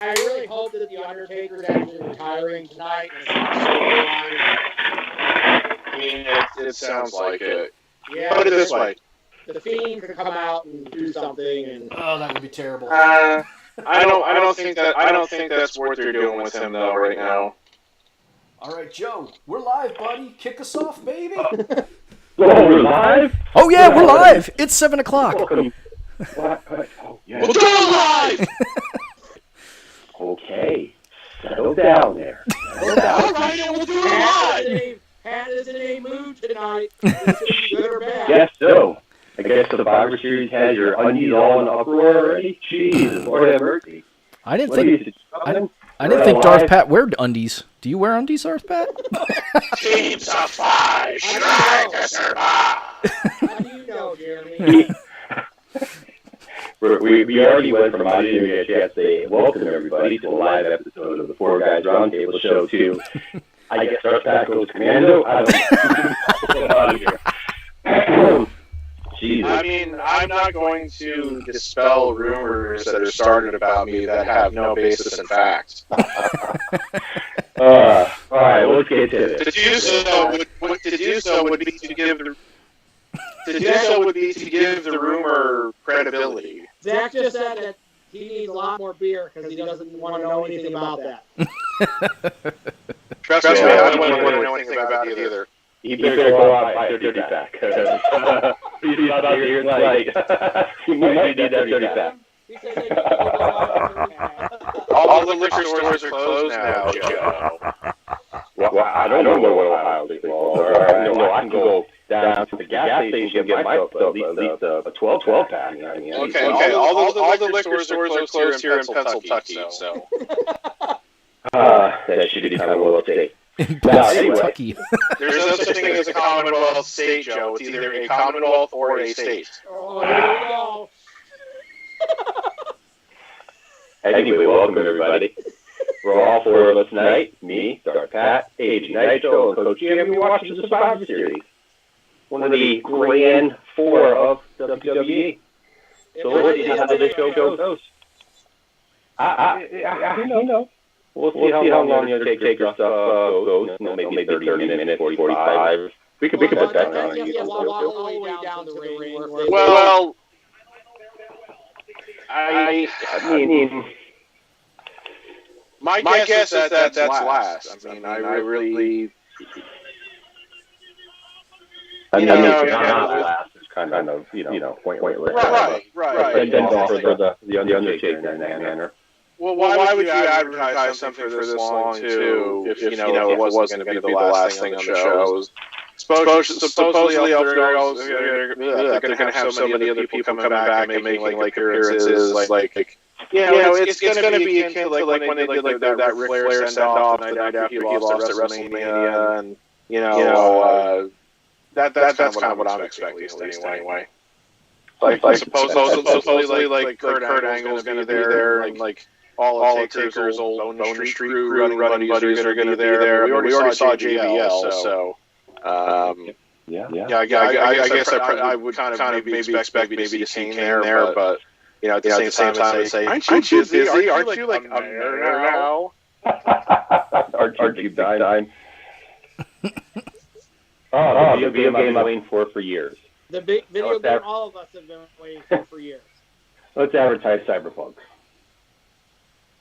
I really hope that the Undertaker's actually retiring tonight and it's not a storyline. I mean, it sounds like it. Yeah, Put it this way. The Fiend could come out and do something, and Oh, that would be terrible. I don't think that's what they're doing with him though right now. All right, Joe, we're live, buddy. Kick us off, baby. Oh, we're live? Oh yeah, we're live. It's 7 o'clock. Welcome. Oh, yeah. We'll do it live. Okay. Settle down there. Settle down. All right, and we'll do it live. Pat is in a mood tonight. Good or bad? Guess so. I guess the Survivor Series has your undies all in uproar already? Jeez, Lord have mercy. I didn't What are think you, something? I didn't think Darth Pat wore undies. Do you wear undies, Darth Pat? Teams of five, try to survive. How do you know, Jeremy? We already went from I didn't get a chance to say welcome everybody to a live episode of the Four Guys Roundtable Show to I guess Darth Pat goes commando. I don't know. Jesus. I mean, I'm not going to dispel rumors that are started about me that have no basis in fact. All right, let's get to this. To do so would be to give the rumor credibility. Zach just said that he needs a lot more beer because he doesn't want to know anything about that. Trust me, I don't want to know anything about it either. You better go out and buy a 30-pack. He's not out here tonight. You might need that 30-pack. He said that you can go All the liquor stores are closed now, Joe. Well, I don't know what Ohio is. I can go down to the gas station and get myself at least a 12-pack. Okay. All the liquor stores are closed here in Pennsylvania, so. That should be Commonwealth State. Now, anyway. There's no such thing as a Commonwealth state, Joe. It's either a Commonwealth or a state. Oh, here we go. Anyway, welcome everybody. We're all four of us tonight. Me, Darth Pat, AG Nitro, and Coach Jim. We're watching the Survivor Series. One of the grand four of WWE. So let's see how the show goes. Who knows? We'll see how long the Undertaker stuff goes. Maybe 30 minutes, 45. We could put that down on YouTube. Well, I mean, my guess is that that's last. I mean, I really. I mean, last is kind of pointless. Right. And then for the Undertaker in that manner. Well, why would you advertise something for this long, too, if it wasn't going to be the last thing on the show? Supposedly, they're going to have so many other people coming back and making appearances. It's going to be akin to when they did that Ric Flair send-off the night after he lost at WrestleMania, and that's kind of what I'm expecting at least anyway. Supposedly, Kurt Angle's going to be there, and all the Taker's old Bone Street crew running buddies are going to be there. We already saw JBL, so I guess I would kind of maybe expect maybe to see Kane there, but at the same time they say, aren't you busy? Aren't you like a nerd now? Aren't you dying? Oh, the video game I've been waiting for years. The big video game all of us have been waiting for years. Let's advertise Cyberpunk.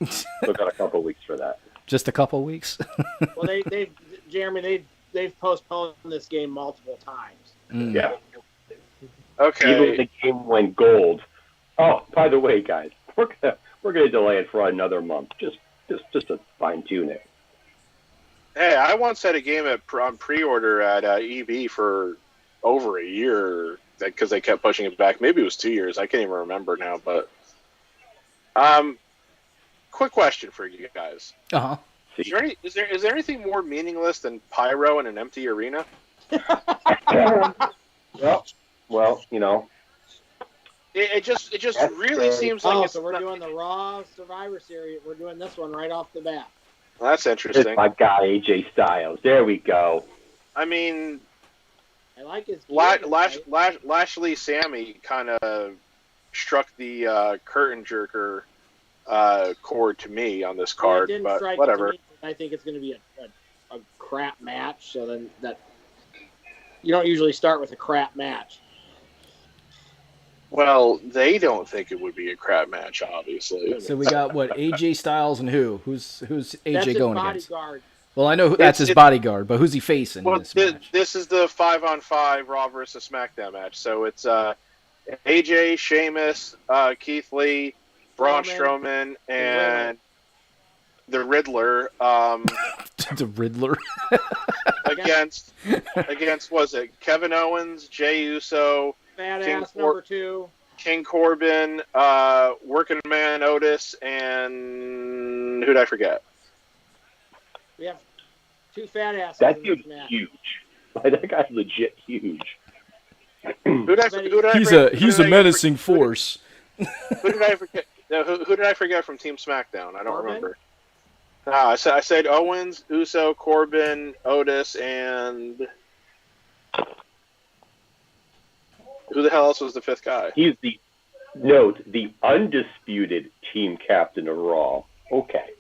We've got a couple weeks for that. Just a couple weeks. Well, they've postponed this game multiple times. Yeah. Okay. Even the game went gold. Oh, by the way, guys, we're gonna delay it for another month, just to fine tune it. Hey, I once had a game on pre-order at EB for over a year because they kept pushing it back. Maybe it was 2 years. I can't even remember now. But quick question for you guys. Uh-huh. Is there anything more meaningless than pyro in an empty arena? Well, It just really seems like so we're doing the Raw Survivor Series. We're doing this one right off the bat. Well, that's interesting. It's my guy AJ Styles. There we go. I mean, I like his Lashley Sammy kind of struck the curtain jerker chord to me on this It card, didn't but strike whatever. It to me. I think it's going to be a crap match. So then that you don't usually start with a crap match. Well, they don't think it would be a crap match, obviously. So we got what, AJ Styles and who? Who's AJ That's his going against? bodyguard. Well, I know that's his bodyguard, but who's he facing Well, in this match? this is the 5-on-5 Raw versus SmackDown match. So it's AJ, Sheamus, Keith Lee, Braun Strowman, and the Riddler The Riddler. against was it Kevin Owens, Jey Uso, Fat King ass number 2. King Corbin, Working Man Otis, and who did I forget? We have 2 fat asses That in dude's this match. huge. That guy's legit huge. Who did I forget? He's a menacing force. Who did I forget? No, who did I forget from Team SmackDown? I don't Corbin? remember. No, I said Owens, Uso, Corbin, Otis, and who the hell else was the 5th guy? He's the undisputed team captain of Raw. Okay.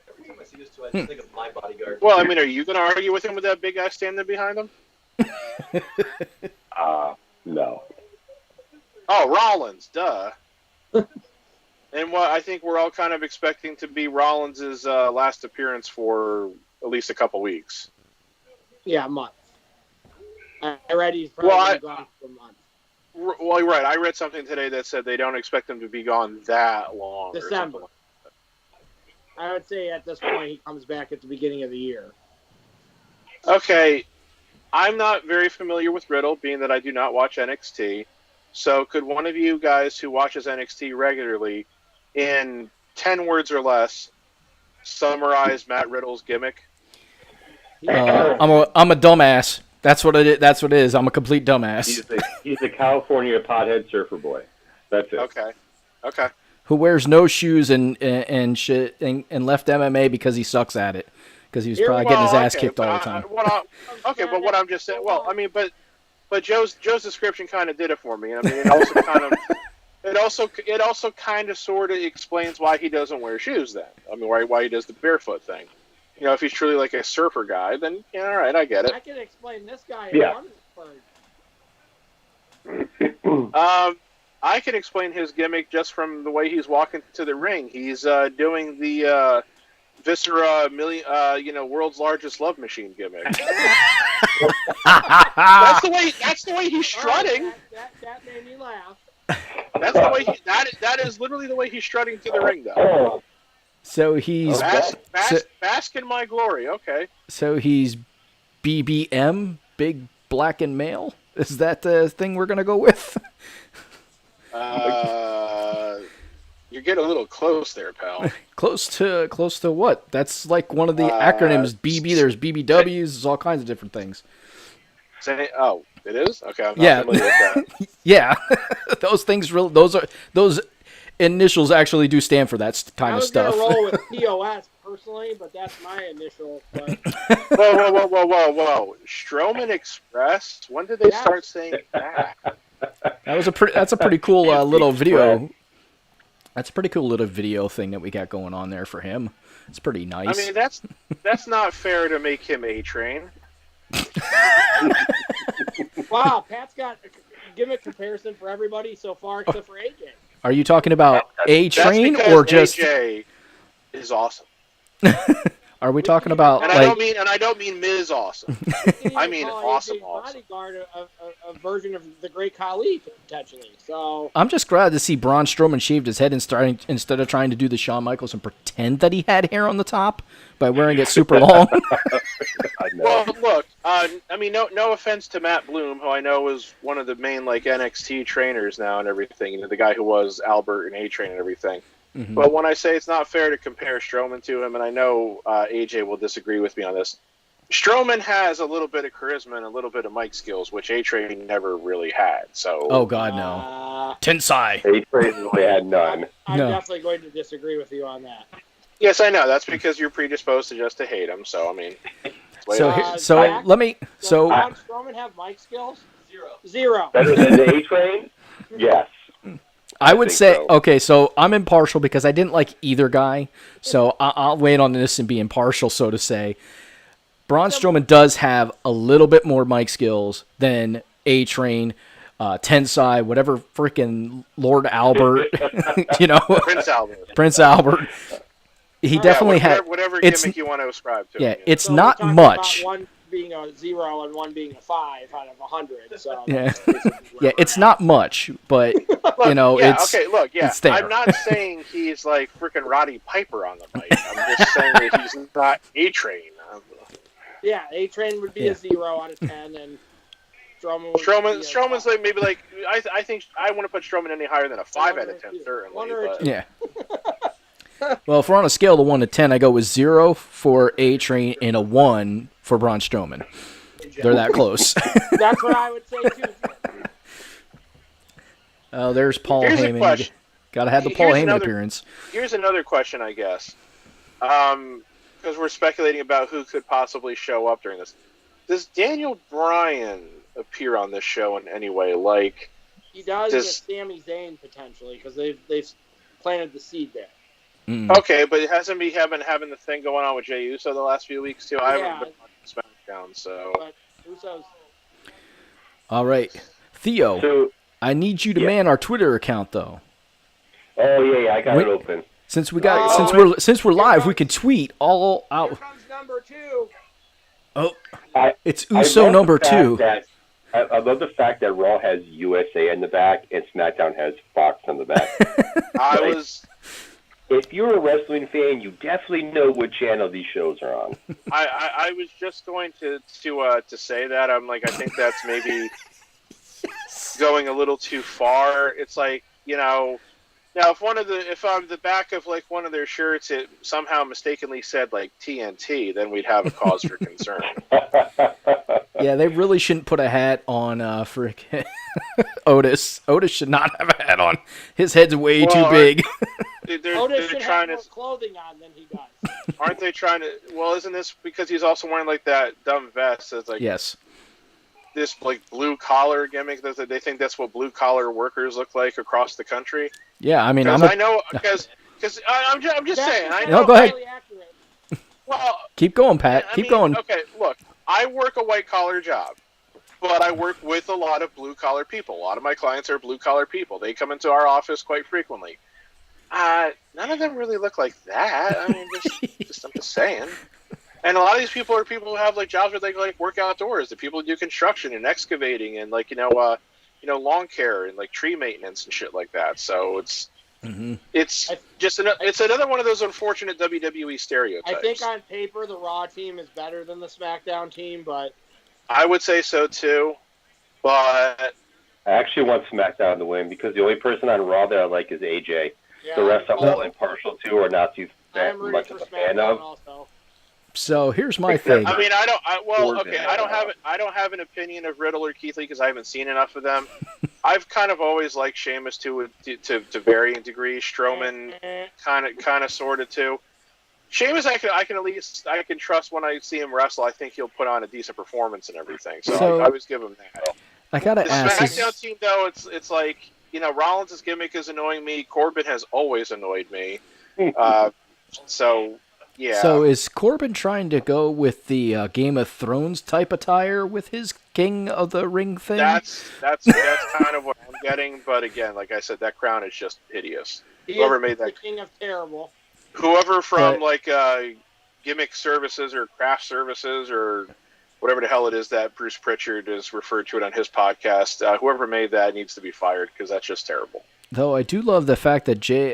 Every time I see this too, I just think of my bodyguard. Well, I mean, are you going to argue with him with that big guy standing behind him? No. Oh, Rollins, duh. And what I think we're all kind of expecting to be Rollins' last appearance for at least a couple weeks. Yeah, a month. I read he's probably gone for a month. Well, you're right. I read something today that said they don't expect him to be gone that long. or December. something. I would say at this point he comes back at the beginning of the year. Okay, I'm not very familiar with Riddle, being that I do not watch NXT. So could one of you guys who watches NXT regularly, in 10 words or less, summarize Matt Riddle's gimmick? I'm a dumbass. That's what it is. That's what it is. I'm a complete dumbass He's a California pothead surfer boy. That's it. Okay. who wears no shoes and shit and left MMA because he sucks at it. Because he was probably getting his ass kicked all the time. But what I'm just saying, well, I mean, but Joe's description kind of did it for me. I mean, it also kind of, it also kind of sort of explains why he doesn't wear shoes. Then, I mean, why he does the barefoot thing. You know, if he's truly like a surfer guy, then yeah, all right, I get it. I can explain this guy. Yeah. I can explain his gimmick just from the way he's walking to the ring. He's doing the Viscera world's largest love machine gimmick. That's the way he's strutting. Right, that made me laugh. That's the way that is literally the way he's strutting to the ring, though. So he's bask in my glory. Okay. So he's BBM, big black and male. Is that the thing we're gonna go with? You're getting a little close there, pal. Close to what? That's like one of the acronyms. BB. There's BBWs. There's all kinds of different things. Oh, it is? Okay. I'm Yeah. not familiar with that. Yeah, those initials actually do stand for that kind of stuff. I was gonna roll with POS personally, but that's my initial. But... Whoa! Strowman Express. When did they start saying that? That's a pretty cool little video. That's a pretty cool little video thing that we got going on there for him. It's pretty nice. I mean, that's not fair to make him A-Train. Wow, Pat's got a gimmick comparison for everybody so far except for AJ. Are you talking about A-Train That's or just? AJ is awesome. Are we talking about And I don't mean Ms. Awesome. I mean awesome. Bodyguard, a version of the Great Khali potentially. So I'm just glad to see Braun Strowman shaved his head instead of trying to do the Shawn Michaels and pretend that he had hair on the top by wearing it super long. I know. Well, look, I mean, no offense to Matt Bloom, who I know is one of the main NXT trainers now and everything. You know, the guy who was Albert and A-Train and everything. Mm-hmm. But when I say it's not fair to compare Strowman to him, and I know AJ will disagree with me on this, Strowman has a little bit of charisma and a little bit of mic skills, which A-Train never really had. So, Oh God, no! Tensai. A-Train really had none. I'm No. definitely going to disagree with you on that. yes, I know that's because you're predisposed to hate him. So I mean, So let me. Does So Braun Strowman have mic skills? Zero. Better than the A-Train? Yes. I would think say, so. okay, so I'm impartial because I didn't like either guy, so I'll wait on this and be impartial, so to say. Braun Strowman does have a little bit more mic skills than A-Train, Tensai, whatever freaking Lord Albert, Prince Albert. Prince Albert. He definitely had. whatever it's- gimmick you want to ascribe to. Yeah, him, it's So we're not talking much. about one being a 0 and one being a 5 out of 100. So Yeah. that's basically where Yeah, we're it's at. not much, but Look, it's okay. Look, it's there. I'm not saying he's like freaking Roddy Piper on the mic. I'm just saying that he's not A-Train. Yeah, A-Train would be Yeah. a 0 out of 10, and Strowman would be a Strowman's 5. like maybe like I think I want to put Strowman any higher than a 5 out of 10 One certainly. or a But two. yeah. Well, if we're on a scale of 1 to 10, I go with 0 for A-Train and a 1 for Braun Strowman. They're that close. That's what I would say, too. Oh, there's Paul Here's a Heyman. question. Gotta have the Here's Paul Heyman another- appearance. Here's another question, I guess, because we're speculating about who could possibly show up during this. Does Daniel Bryan appear on this show in any way? Like, He does Just- with Sami Zayn, potentially, because they've planted the seed there. Mm. okay, but hasn't he been having the thing going on with Jey Uso the last few weeks too? I Yeah. haven't been on SmackDown, so But Usos, All right. Theo, So, I need you to Yeah. man our Twitter account, though. oh yeah, I got Wait. it open. Since we're Oh, live, we can tweet all here out. comes number 2. Oh, I- it's I Uso love number the fact 2. that- I love the fact that Raw has USA in the back and SmackDown has Fox on the back. I Right. was If you're a wrestling fan, you definitely know what channel these shows are on. I was just going to say that I'm like I think that's maybe going a little too far. It's like now if on the back of like one of their shirts it somehow mistakenly said like TNT, then we'd have a cause for concern. Yeah, they really shouldn't put a hat on freaking Otis. Otis should not have a hat on. His head's way too Well, big. Otis They're should trying have to. more clothing on than he does. Aren't they trying to? Well, isn't this because he's also wearing like that dumb vest? That's like Yes. this like blue collar gimmick. That they think that's what blue collar workers look like across the country. Yeah, I mean, Because I'm I know because I'm just That's saying. I just know. No, go ahead. highly accurate. Well, keep going, Pat. I Keep mean, going. Okay, look, I work a white collar job, but I work with a lot of blue collar people. A lot of my clients are blue collar people. They come into our office quite frequently. None of them really look like that. I mean, I'm just saying. And a lot of these people are people who have like jobs where they like work outdoors. The people who do construction and excavating and like lawn care and like tree maintenance and shit like that. So it's just it's another one of those unfortunate WWE stereotypes. I think on paper the Raw team is better than the SmackDown team, but I would say so too, but I actually want SmackDown to win because the only person on Raw that I like is AJ. yeah, The rest I'm well, all impartial to or not too I'm rooting much for of a fan SmackDown of. also. So here's my Except- thing. I mean, Corbin. I don't have an opinion of Riddle or Keith Lee because I haven't seen enough of them. I've kind of always liked Sheamus to varying degrees. Strowman kind of sort of too. Sheamus, I can at least I can trust when I see him wrestle. I think he'll put on a decent performance and everything. So So- I always give him that. I gotta The ask. SmackDown team, though, it's like Rollins' gimmick is annoying me. Corbin has always annoyed me. So yeah. So is Corbin trying to go with the Game of Thrones type attire with his King of the Ring thing? That's kind of what I'm getting. But again, like I said, that crown is just hideous. He Whoever is made the that- king of terrible. Whoever from Right. Gimmick Services or Craft Services or whatever the hell it is that Bruce Pritchard is referred to it on his podcast, whoever made that needs to be fired because that's just terrible. Though I do love the fact that Jay,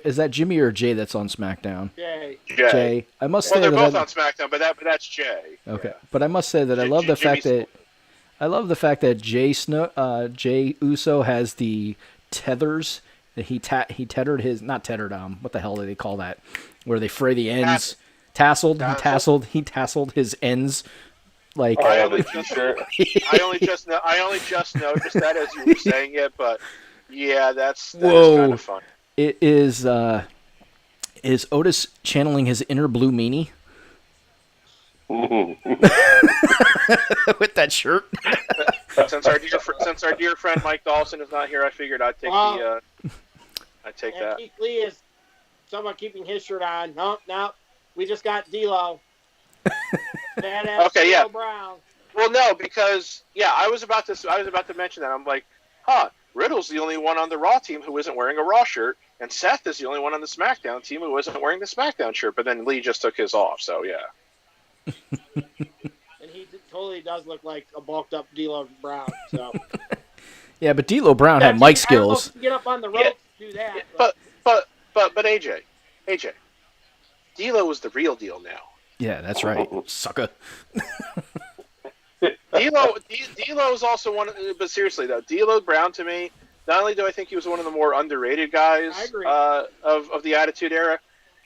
is that Jimmy or Jay that's on SmackDown? Jay. Jay. I must Well, say they're both that on SmackDown, but that's Jay. okay, but I must say that I love the fact that Jay Uso has the tethers. That he tethered his not tethered what the hell do they call that? Where they fray the ends. Tasseled. He tasseled his ends. Like I I have a only t-shirt. just noticed that as you were saying it, but yeah, that is Whoa. kind of fun. it is Otis channeling his inner Blue Meanie with that shirt. Since our dear friend Mike Dawson is not here, I figured I'd take Wow. I take And that. Keith Lee is somewhat keeping his shirt on. No, we just got D'Lo. Badass Okay, yeah. D'Lo Brown. Well, no, because I was about to mention that. I'm like, Riddle's the only one on the Raw team who isn't wearing a Raw shirt, and Seth is the only one on the SmackDown team who isn't wearing the SmackDown shirt. But then Lee just took his off, so yeah. And he totally does look like a bulked up D'Lo Brown. So Yeah, but D'Lo Brown had mic skills. I don't know if you get up on the ropes to do that. But AJ, D'Lo is the real deal now. Yeah, that's right, sucker. D'Lo is also one. But seriously though, D'Lo Brown to me, not only do I think he was one of the more underrated guys of the Attitude Era,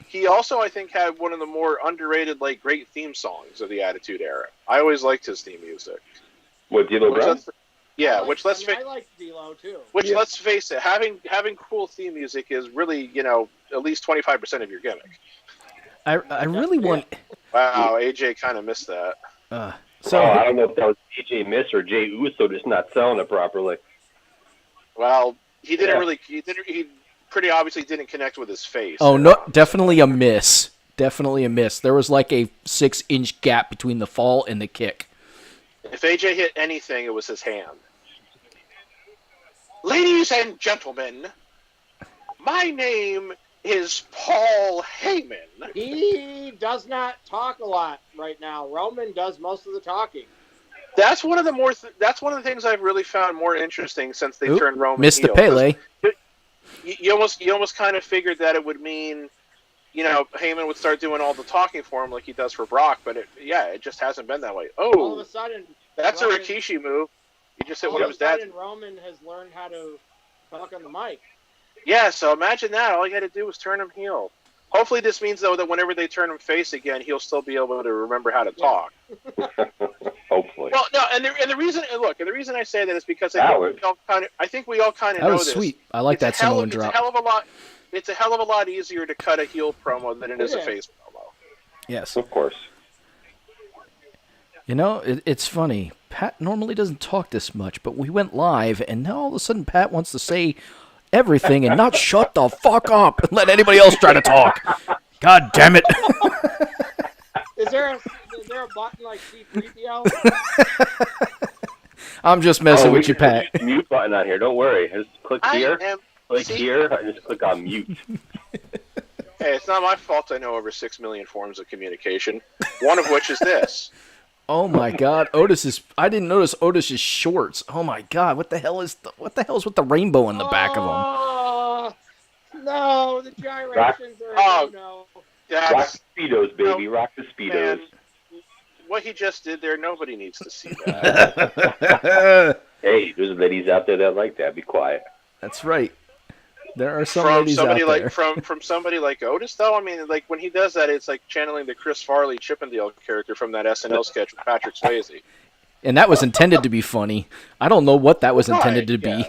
he also I think had one of the more underrated great theme songs of the Attitude Era. I always liked his theme music. What, D'Lo Brown? I like D'Lo too. Let's face it, having cool theme music is really at least 25% of your gimmick. I really want. Wow, AJ kind of missed that. So I don't know if that was AJ Miss or Jay Uso just not selling it properly. Well, he didn't really. He pretty obviously didn't connect with his face. Oh no, definitely a miss. Definitely a miss. There was like a 6-inch gap between the fall and the kick. If AJ hit anything, it was his hand. Ladies and gentlemen, my name is Paul Heyman. He does not talk a lot right now. Roman does most of the talking. That's one of the that's one of the things I've really found more interesting since they turned Roman missed heel. the Pele. You almost kind of figured that it would mean, Heyman would start doing all the talking for him like he does for Brock, but it just hasn't been that way. All of a sudden, that's a Rikishi move. He just hit one of his dad's. Roman has learned how to talk on the mic. Yeah, so imagine that. All you got to do is turn him heel. Hopefully this means, though, that whenever they turn him face again, he'll still be able to remember how to talk. Hopefully. Well, no, and the reason I say that is because I think we all kind of know That was this. sweet. I like that Samoan drop. It's a hell of a lot easier to cut a heel promo than it is a face promo. Yes. Of course. It's funny. Pat normally doesn't talk this much, but we went live, and now all of a sudden Pat wants to say everything and not shut the fuck up and let anybody else try to talk. God damn it. Is there a button like C-3PO? I'm just messing with you, Pat. There's a mute button on here. Don't worry. Just click here. Here, and just click on mute. Hey, it's not my fault I know over 6 million forms of communication, one of which is this. Oh my God, I didn't notice Otis's shorts. Oh my God, what the hell is with the rainbow in the back of them? Oh, no, the gyrations are no. Rock the Speedos, baby. Rock the Speedos. Man, what he just did there, nobody needs to see that. Hey, there's ladies out there that like that. Be quiet. That's right. There are some ladies out there. From somebody like Otis, though, I mean, when he does that, it's like channeling the Chris Farley Chippendale character from that SNL sketch with Patrick Swayze. And that was intended to be funny. I don't know what that was intended to be.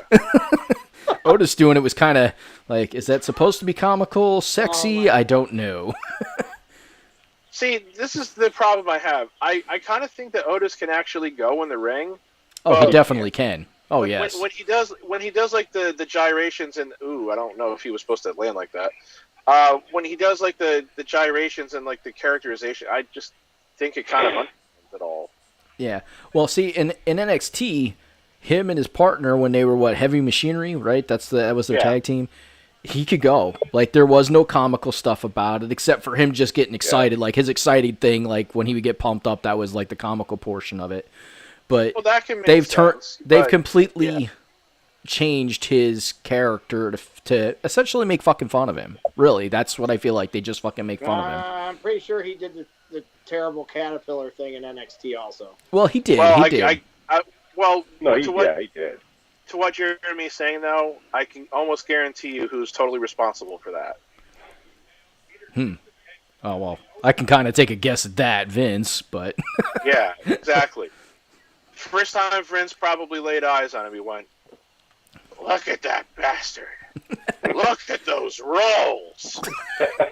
Otis doing it was kind of like, is that supposed to be comical, sexy? I don't know. See, this is the problem I have. I kind of think that Otis can actually go in the ring. Oh, he definitely can. Oh, yes. When he does like the gyrations and I don't know if he was supposed to land like that. When he does like the gyrations and like the characterization, I just think it kind of understands it all. Yeah. Well, see, in NXT, him and his partner, when they were Heavy Machinery, right? That was their tag team. He could go. Like, there was no comical stuff about it, except for him just getting excited. Like, his excited thing, like when he would get pumped up, that was like the comical portion of it. But that can make sense, they've completely changed his character to essentially make fucking fun of him. Really, that's what I feel like. They just fucking make fun of him. I'm pretty sure he did the terrible caterpillar thing in NXT also. Well, he did. Well, he did. He did. To what Jeremy's saying, though, I can almost guarantee you who's totally responsible for that. Oh, well, I can kind of take a guess at that, Vince, but... Yeah, exactly. First time Vince probably laid eyes on him, he went, "Look at that bastard. Look at those rolls.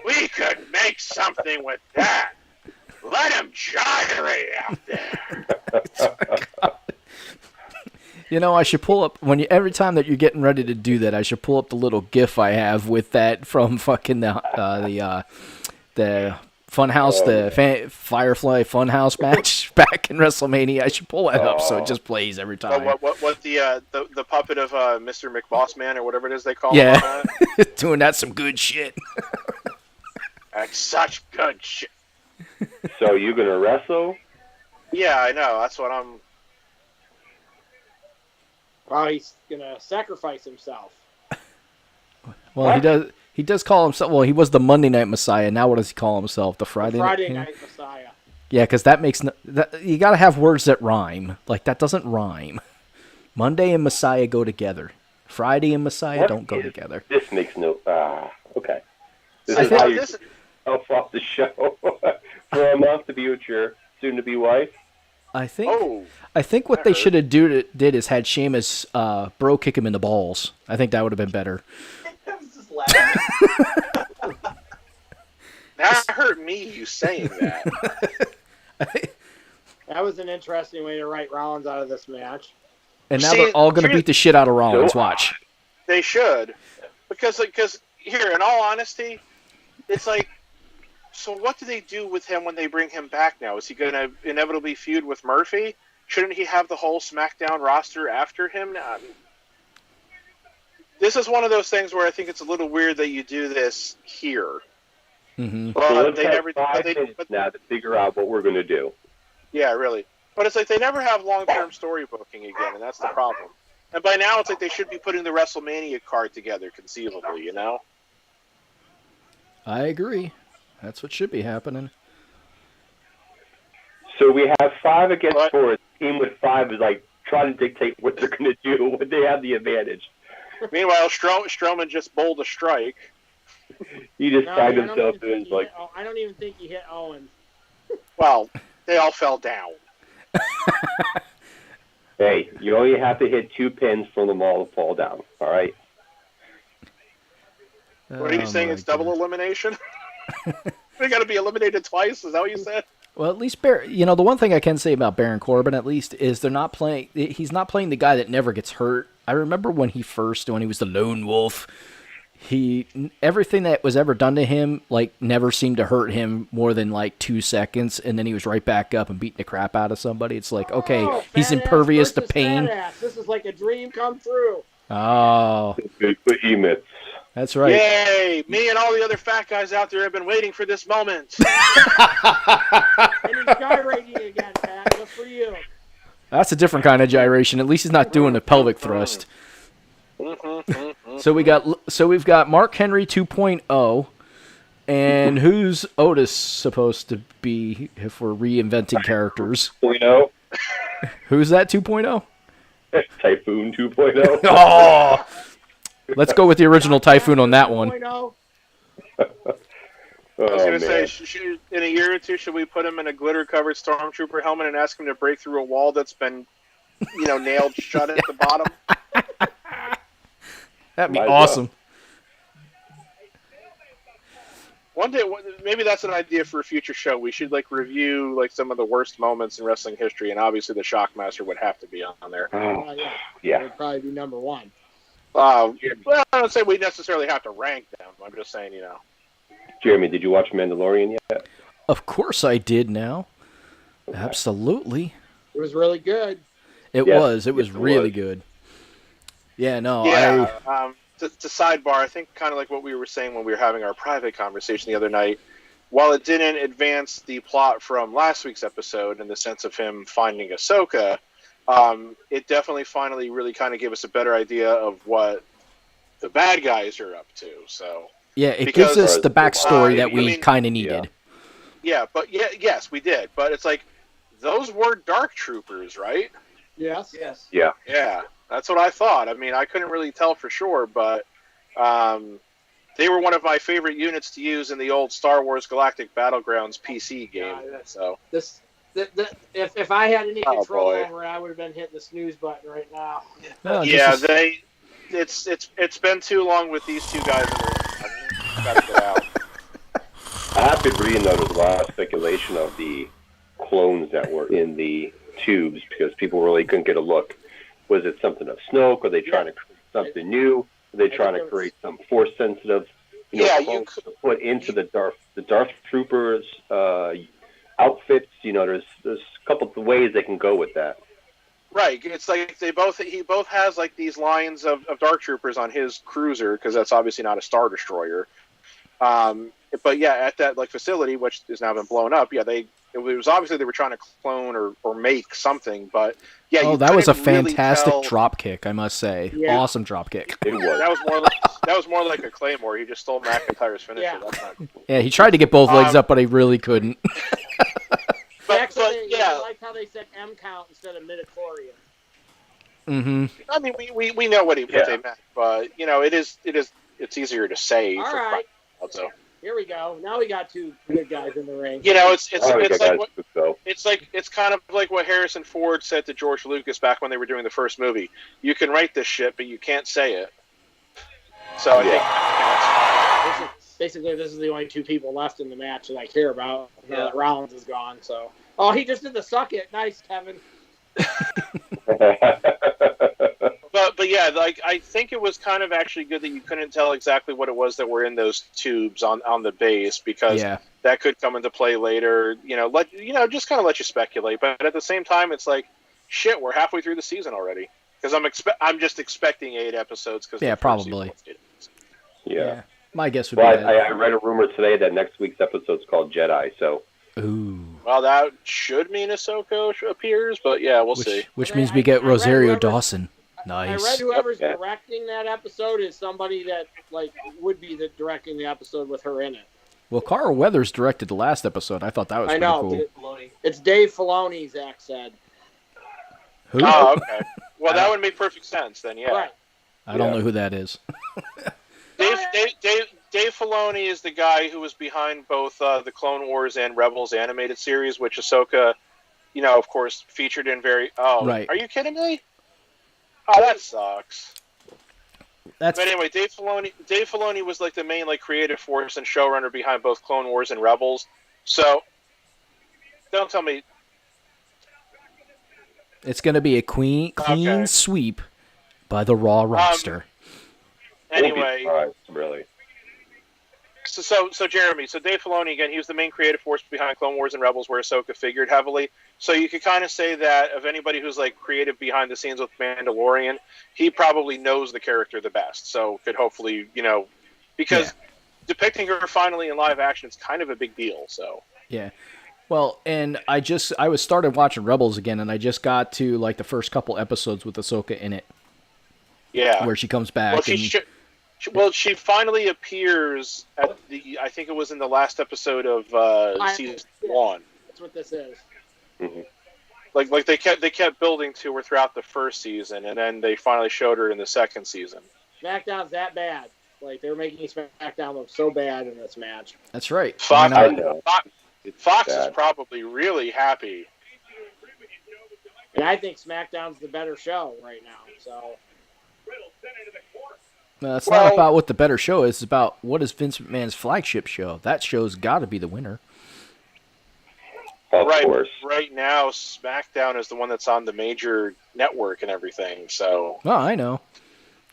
We could make something with that. Let him gyrate out there." You know, I should pull up every time that you're getting ready to do that. I should pull up the little GIF I have with that from fucking the Funhouse, Firefly Funhouse match back in WrestleMania. I should pull that up so it just plays every time. What the puppet of Mr. McBossman or whatever it is they call him? Yeah, doing that some good shit. That's such good shit. So you gonna wrestle? Yeah, I know. That's what I'm. Well, he's gonna sacrifice himself. Well, what? He does call himself. Well, he was the Monday Night Messiah. Now, what does he call himself? The Friday Night Messiah. Yeah, because that makes you got to have words that rhyme. Like that doesn't rhyme. Monday and Messiah go together. Friday and Messiah don't go together. This makes no. Okay. This is how you help off the show for a month to be with your soon-to-be wife. I think what they should have did is had Sheamus bro kick him in the balls. I think that would have been better. I was just laughing. That hurt me, you saying that. That was an interesting way to write Rollins out of this match. And now they're all going to beat the shit out of Rollins. Watch. They should. Because here, in all honesty, it's like, so what do they do with him when they bring him back now? Is he going to inevitably feud with Murphy? Shouldn't he have the whole SmackDown roster after him now? I mean, this is one of those things where I think it's a little weird that you do this here. Mm-hmm. But they never now to figure out what we're going to do. Yeah, really. But it's like they never have long-term story booking again, and that's the problem. And by now, it's like they should be putting the WrestleMania card together, conceivably, you know? I agree. That's what should be happening. So we have 5 against 4. A team with 5 is like trying to dictate what they're going to do when they have the advantage. Meanwhile, Strowman just bowled a strike. He just tagged himself in. Like, I don't even think he hit Owens. Well, they all fell down. Hey, you only have to hit 2 pins for them all to fall down. All right. What are you saying? It's double elimination? They got to be eliminated twice? Is that what you said? Well, at least the one thing I can say about Baron Corbin, at least, is they're not playing. He's not playing the guy that never gets hurt. I remember when he was the lone wolf. Everything that was ever done to him, like, never seemed to hurt him more than like 2 seconds, and then he was right back up and beating the crap out of somebody. It's like, okay, he's impervious to pain. This is like a dream come true. Oh, good behemoths. That's right. Yay! Me and all the other fat guys out there have been waiting for this moment. And he's gyrating again, Pat. Just for you. That's a different kind of gyration. At least he's not doing a pelvic thrust. So we've got Mark Henry 2.0, and who's Otis supposed to be if we're reinventing characters? 2.0. Who's that 2.0? Typhoon 2.0. Oh, let's go with the original Typhoon on that one. I was going to say, in a year or two, should we put him in a glitter-covered Stormtrooper helmet and ask him to break through a wall that's been, nailed shut at the bottom? That'd be awesome. One day, maybe that's an idea for a future show. We should review some of the worst moments in wrestling history, and obviously the Shockmaster would have to be on there. Yeah, it would probably be number 1. Well, I don't say we necessarily have to rank them. I'm just saying, Jeremy, did you watch Mandalorian yet? Of course I did. Now, absolutely. It was really good. It was really good. Yeah, no. Yeah. To sidebar, I think kind of like what we were saying when we were having our private conversation the other night, while it didn't advance the plot from last week's episode in the sense of him finding Ahsoka, it definitely finally really kind of gave us a better idea of what the bad guys are up to. So yeah, it gives us the backstory that we kind of needed. Yeah, but yes, we did. But it's like, those were Dark Troopers, right? Yes. Yeah. Yeah. That's what I thought. I mean, I couldn't really tell for sure, but they were one of my favorite units to use in the old Star Wars Galactic Battlegrounds PC game. So if I had any control over it, I would have been hitting the snooze button right now. It's been too long with these two guys. Gotta get out. I have been reading though, there's a lot of speculation of the clones that were in the tubes because people really couldn't get a look Was it something of Snoke? Are they trying to create something new? Are they trying to create some force sensitive, to put into the Darth Troopers outfits? There's a couple of ways they can go with that. Right. It's like he both has like these lines of Dark Troopers on his cruiser, because that's obviously not a Star Destroyer. But yeah, at that like facility, which has now been blown up, it was obviously they were trying to clone or make something, but yeah. Oh, that was a fantastic drop kick, I must say. Yeah. Awesome drop kick. It was. That was more like a Claymore. He just stole McIntyre's finisher. Yeah. That's not cool. Yeah, he tried to get both legs up, but he really couldn't. I like how they said M count instead of midichlorian. Mm-hmm. I mean, we know what they meant, but it's easier to say. All right. So here we go. Now we got two good guys in the ring. It's kind of like what Harrison Ford said to George Lucas back when they were doing the first movie. You can write this shit, but you can't say it. So I think that's fine. Basically, this is the only two people left in the match that I care about. Rollins is gone, so. Oh, he just did the suck it. Nice, Kevin. But yeah, like I think it was kind of actually good that you couldn't tell exactly what it was that were in those tubes on the base, because that could come into play later. Just kind of let you speculate. But at the same time, it's like, shit, we're halfway through the season already. Because I'm just expecting 8 episodes. Probably. Yeah. My guess would be that. I read a rumor today that next week's episode is called Jedi, so. Ooh. Well, that should mean Ahsoka appears, but yeah, we'll see. Which means we get Rosario Dawson. Nice. I read whoever's directing that episode is somebody that would be directing the episode with her in it. Well, Carl Weathers directed the last episode. I thought that was pretty cool. It's Dave Filoni, Zach said. Who? Oh, okay. Well, that would make perfect sense then, yeah. Right. I don't know who that is. Dave Filoni is the guy who was behind both the Clone Wars and Rebels animated series, which Ahsoka, of course, featured in very... Oh, right. Are you kidding me? Oh, that sucks. But anyway, Dave Filoni was like the main creative force and showrunner behind both Clone Wars and Rebels. So, don't tell me... It's going to be a clean sweep by the Raw roster. Anyway... really. So Jeremy, Dave Filoni, again, he was the main creative force behind Clone Wars and Rebels, where Ahsoka figured heavily. So you could kind of say that of anybody who's creative behind the scenes with Mandalorian, he probably knows the character the best. So could hopefully, because depicting her finally in live action is kind of a big deal. So yeah. Well, and I was started watching Rebels again, and I just got to the first couple episodes with Ahsoka in it. Yeah. Where she comes back. Well, she finally appears at I think it was in the last episode of season 1. That's what this is. Mm-hmm. They kept building to her throughout the first season, and then they finally showed her in the second season. SmackDown's that bad. They were making SmackDown look so bad in this match. That's right. Fox is probably really happy. And I think SmackDown's the better show right now. So. No, it's not about what the better show is. It's about what is Vince McMahon's flagship show. That show's got to be the winner. Of course. Right now, SmackDown is the one that's on the major network and everything. So. Oh, I know.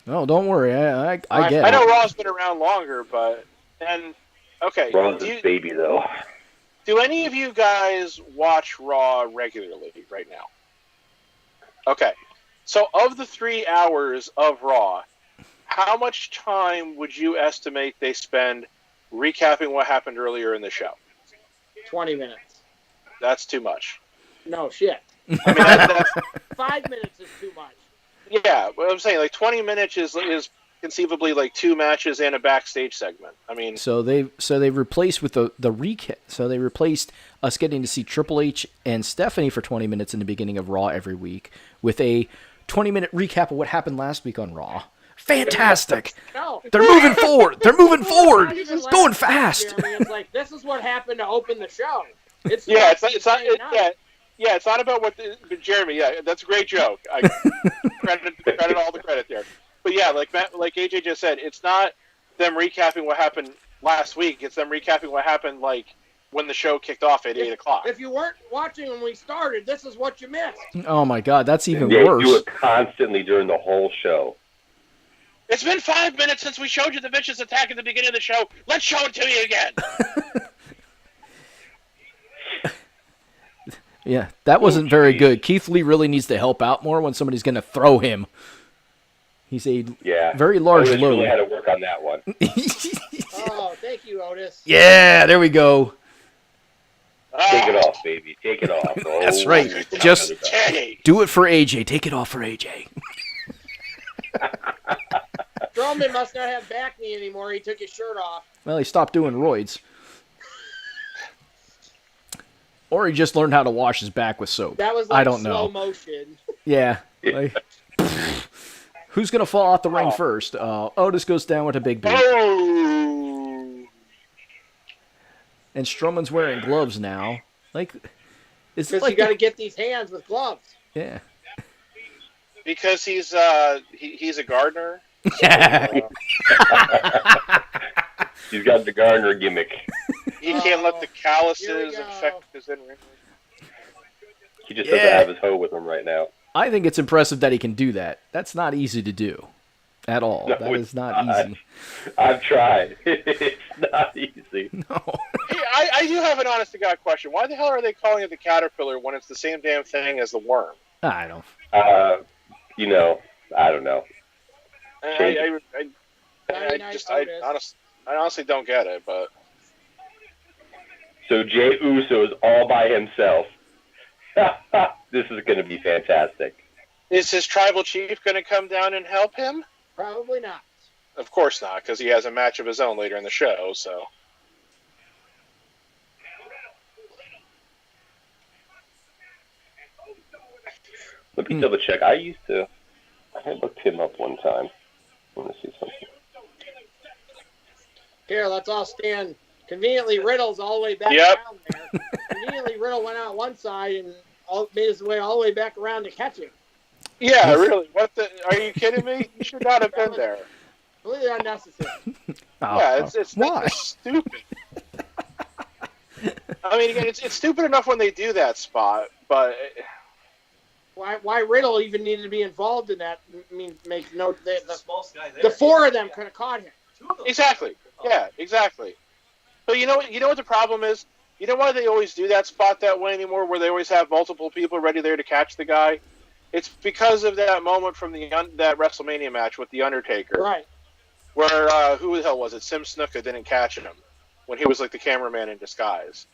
No, don't worry. I get it. I know Raw's been around longer, but okay. Raw's a baby, though. Do any of you guys watch Raw regularly right now? Okay. So, of the 3 hours of Raw, how much time would you estimate they spend recapping what happened earlier in the show? 20 minutes. That's too much. No, shit. I mean, that's 5 minutes is too much. Yeah, what I'm saying, 20 minutes is conceivably 2 matches and a backstage segment. I mean, so they replaced with the recap. So they replaced us getting to see Triple H and Stephanie for 20 minutes in the beginning of Raw every week with a 20-minute recap of what happened last week on Raw. Fantastic! No. They're moving forward. They're moving forward. It's going fast. Jeremy, it's this is what happened to open the show. It's not about what. Jeremy, that's a great joke. I credit all the credit there. But yeah, like AJ just said, it's not them recapping what happened last week. It's them recapping what happened when the show kicked off at 8 o'clock. If you weren't watching when we started, this is what you missed. Oh my God, that's even They worse. do it constantly during the whole show. It's been 5 minutes since we showed you the vicious attack at the beginning of the show. Let's show it to you again. Yeah, that wasn't very good. Keith Lee really needs to help out more when somebody's going to throw him. He's a very large Otis load. really had to work on that one. Oh, thank you, Otis. Yeah, there we go. Take it off, baby. Take it off. Oh, That's right. Just Hey. do it for AJ. Take it off for AJ. Strowman must not have back knee anymore. He took his shirt off. Well, he stopped doing roids. Or he just learned how to wash his back with soap. That was like I don't slow know. motion. Yeah. Like, who's going to fall out the ring first? Otis goes down with a big boot. Oh. And Strowman's wearing gloves now. Like, is it Because like you got to get these hands with gloves. Yeah. Because he's he's a gardener. Yeah. He's got the Gardner gimmick. He can't let the Here calluses we go. affect his in-ring. He just doesn't have his hoe with him right now. I think it's impressive that he can do that. That's not easy to do at all. No, That it's is not easy. I've tried. It's not easy. No. Hey, I do have an honest-to-God question. Why the hell are they calling it the caterpillar when it's the same damn thing as the worm? I don't. I don't know. I Otis. honestly don't get it, but So Jey Uso is all by himself. This is going to be fantastic. is his tribal chief going to come down and help him? Probably not. Of course not, because he has a match of his own later in the show, so. Let me double check. I looked him up one time. I want to see something. Here, let's all stand. Conveniently, Riddle's all the way back Yep. around there. Conveniently, Riddle went out one side and made his way all the way back around to catch him. Yeah, really. What the? Are you kidding me? You should not have been there. Completely unnecessary. Oh, Yeah, it's why? that's stupid. I mean, again, it's stupid enough when they do that spot, but Why Riddle even needed to be involved in that? I mean, makes no. The smallest guy there. The four of them could have caught him. Two of them. exactly. Yeah, exactly. But you know what the problem is? You know why they always do that spot that way anymore, where they always have multiple people ready there to catch the guy? It's because of that moment from that WrestleMania match with The Undertaker, Right. where who the hell was it? Sim Snuka didn't catch him when he was like the cameraman in disguise.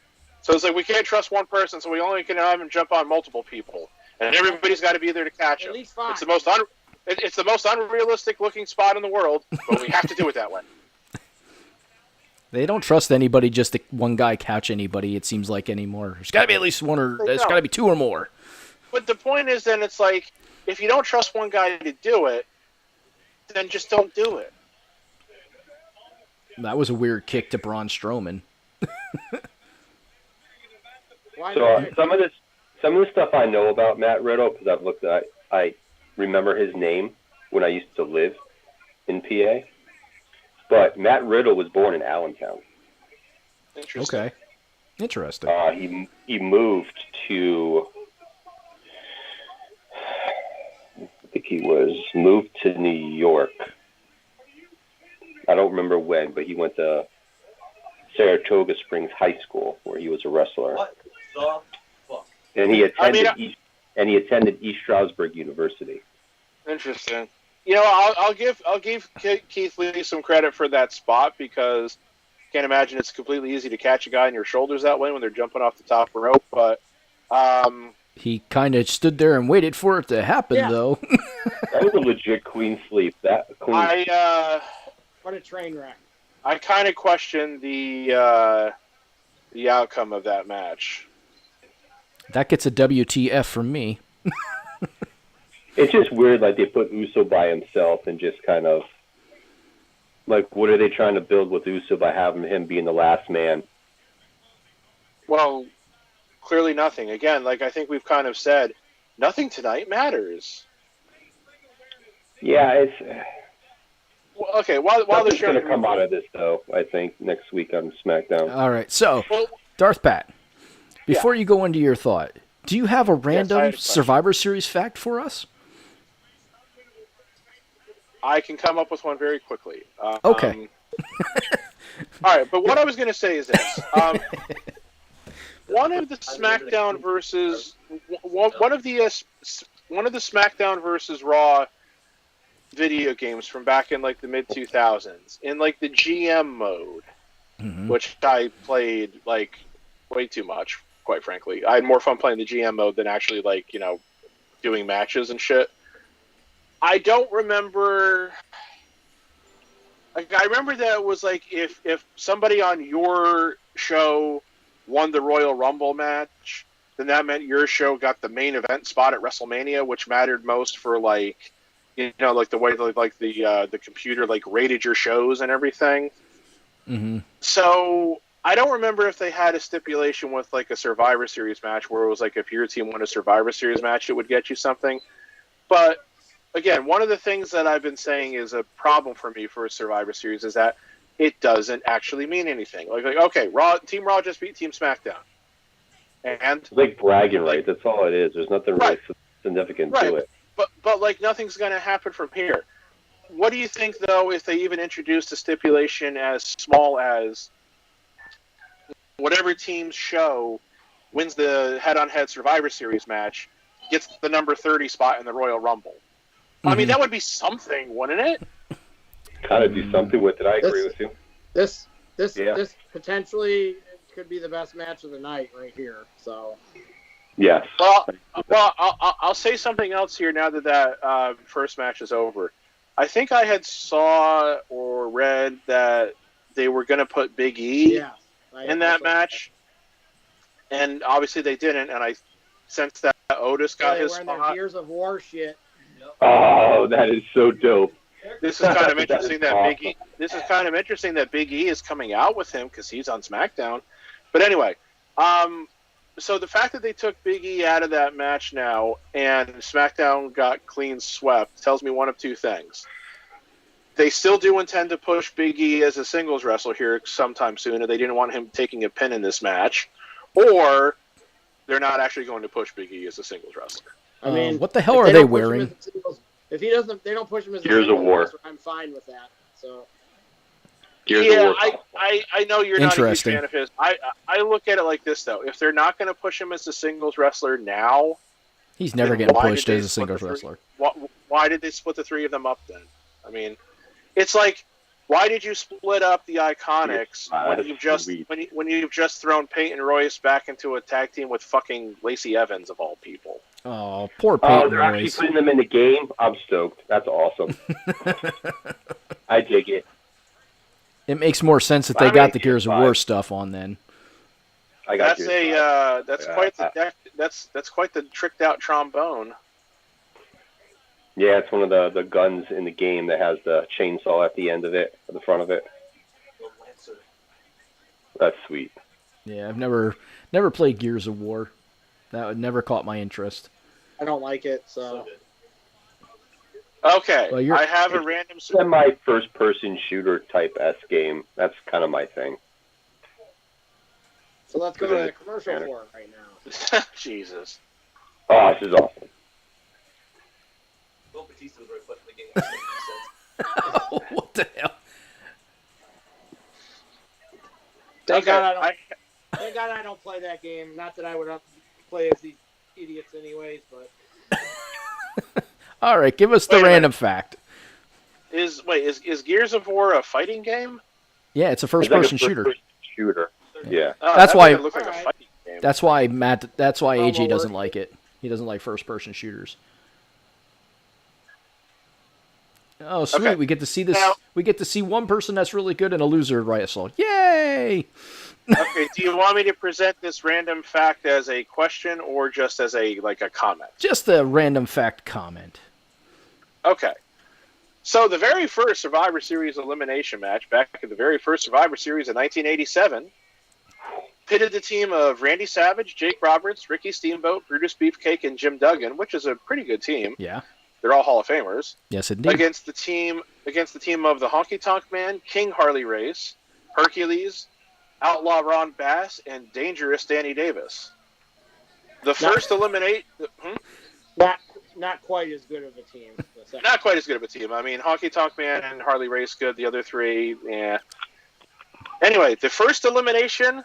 So it's like we can't trust one person, so we only can have him jump on multiple people, and everybody's got to be there to catch At him. least five. It's the most unrealistic looking spot in the world, but we have to do it that way. They don't trust anybody, just the one guy catch anybody, it seems like, anymore. There's got to be at least one, or there's got to be two or more. But the point is, then it's like, if you don't trust one guy to do it, then just don't do it. That was a weird kick to Braun Strowman. Why So not? some of the stuff I know about Matt Riddle, because I've looked at, I remember his name when I used to live in PA. But Matt Riddle was born in Allentown. Interesting. Okay. Interesting. He moved to, I think he moved to New York. I don't remember when, but he went to Saratoga Springs High School, where he was a wrestler. What the fuck? And he attended East Stroudsburg University. Interesting. You know, I'll give Keith Lee some credit for that spot, because I can't imagine it's completely easy to catch a guy in your shoulders that way when they're jumping off the top rope. But He kind of stood there and waited for it to happen, Yeah. though. That was a legit clean sleep. What a train wreck. I kind of question the outcome of that match. That gets a WTF from me. It's just weird, like they put Uso by himself and just kind of, like, what are they trying to build with Uso by having him being the last man? Well, clearly nothing. Again, like I think we've kind of said, nothing tonight matters. Yeah, it's Well, okay, while the something's show going to come out of this, though, I think, next week on SmackDown. All right, so Well, Darth Pat, before you go into your thought, do you have a random had a question. Survivor Series fact for us? I can come up with one very quickly. Okay. All right, but what I was going to say is this: one of the SmackDown versus one of the SmackDown versus Raw video games from back in like the mid 2000s, in like the GM mode, which I played like way too much, quite frankly. I had more fun playing the GM mode than actually like doing matches and shit. I don't remember. Like, I remember that it was like if somebody on your show won the Royal Rumble match, then that meant your show got the main event spot at WrestleMania, which mattered most for like like the way like the computer like rated your shows and everything. Mm-hmm. So I don't remember if they had a stipulation with like a Survivor Series match where it was like if your team won a Survivor Series match, it would get you something. But again, one of the things that I've been saying is a problem for me for a Survivor Series is that it doesn't actually mean anything. Like okay, Team Raw just beat Team SmackDown, and It's like bragging rights. That's all it is. There's nothing really significant to it. But like nothing's going to happen from here. What do you think though if they even introduced a stipulation as small as whatever team's show wins the head-on-head Survivor Series match gets the number 30 spot in the Royal Rumble? I mean, that would be something, wouldn't it? Gotta do something with it. I agree with you. This potentially could be the best match of the night right here. So. Yes. Well, I'll say something else here now that first match is over. I think I had saw or read that they were going to put Big E in that match, and obviously they didn't. And I sensed that Otis got his spot. Their Gears of War shit. Oh, that is so dope. This is kind of interesting that Big E. This is kind of interesting that Big E is coming out with him because he's on SmackDown. But anyway, so the fact that they took Big E out of that match now and SmackDown got clean swept tells me one of two things. They still do intend to push Big E as a singles wrestler here sometime soon, and they didn't want him taking a pin in this match, or they're not actually going to push Big E as a singles wrestler. I mean, what the hell are they wearing? If he doesn't, they don't push him as a Gears of War. wrestler, I'm fine with that. So. Gears of War. I know you're not a huge fan of his. I look at it like this though: if they're not going to push him as a singles wrestler now, he's never getting pushed as a singles wrestler. Why did they split the three of them up then? I mean, it's like, why did you split up the Iconics when you've just thrown Peyton Royce back into a tag team with fucking Lacey Evans of all people? Oh, poor Peyton they're Royce. actually putting them in the game. I'm stoked. That's awesome. I dig it. It makes more sense that they got the Gears of War stuff on then. That's quite the tricked out trombone. Yeah, it's one of the guns in the game that has the chainsaw at the end of it, at the front of it. That's sweet. Yeah, I've never played Gears of War. That would never caught my interest. I don't like it, so. Okay, Well, I have a random. Semi first-person shooter type game. That's kind of my thing. So let's go to the commercial for it right now. Jesus. Oh, this is awesome. Bill Batista was right foot in the game. What the hell? Thank God I don't play that game. Not that I would play as these idiots anyways, but. All right, give us the random fact. Is Gears of War a fighting game? Yeah, it's a first-person shooter. Yeah. Oh, That's why. It looks like a fighting game. That's why AJ well, doesn't like it. He doesn't like first-person shooters. Oh, sweet! Okay. We get to see this. Now- We get to see one person that's really good and a loser wrestle. Yay! Okay, do you want me to present this random fact as a question or just as a comment? Just a random fact comment. Okay. So the very first Survivor Series elimination match back in the very first Survivor Series in 1987 pitted the team of Randy Savage, Jake Roberts, Ricky Steamboat, Brutus Beefcake, and Jim Duggan, which is a pretty good team. Yeah. They're all Hall of Famers. Yes, indeed. Against the team of the Honky Tonk Man, King Harley Race, Hercules, Outlaw Ron Bass, and Dangerous Danny Davis. The first eliminate. Not quite as good of a team. Not quite as good of a team. I mean, Honky Tonk Man and Harley Race good. The other three, yeah. Anyway, the first elimination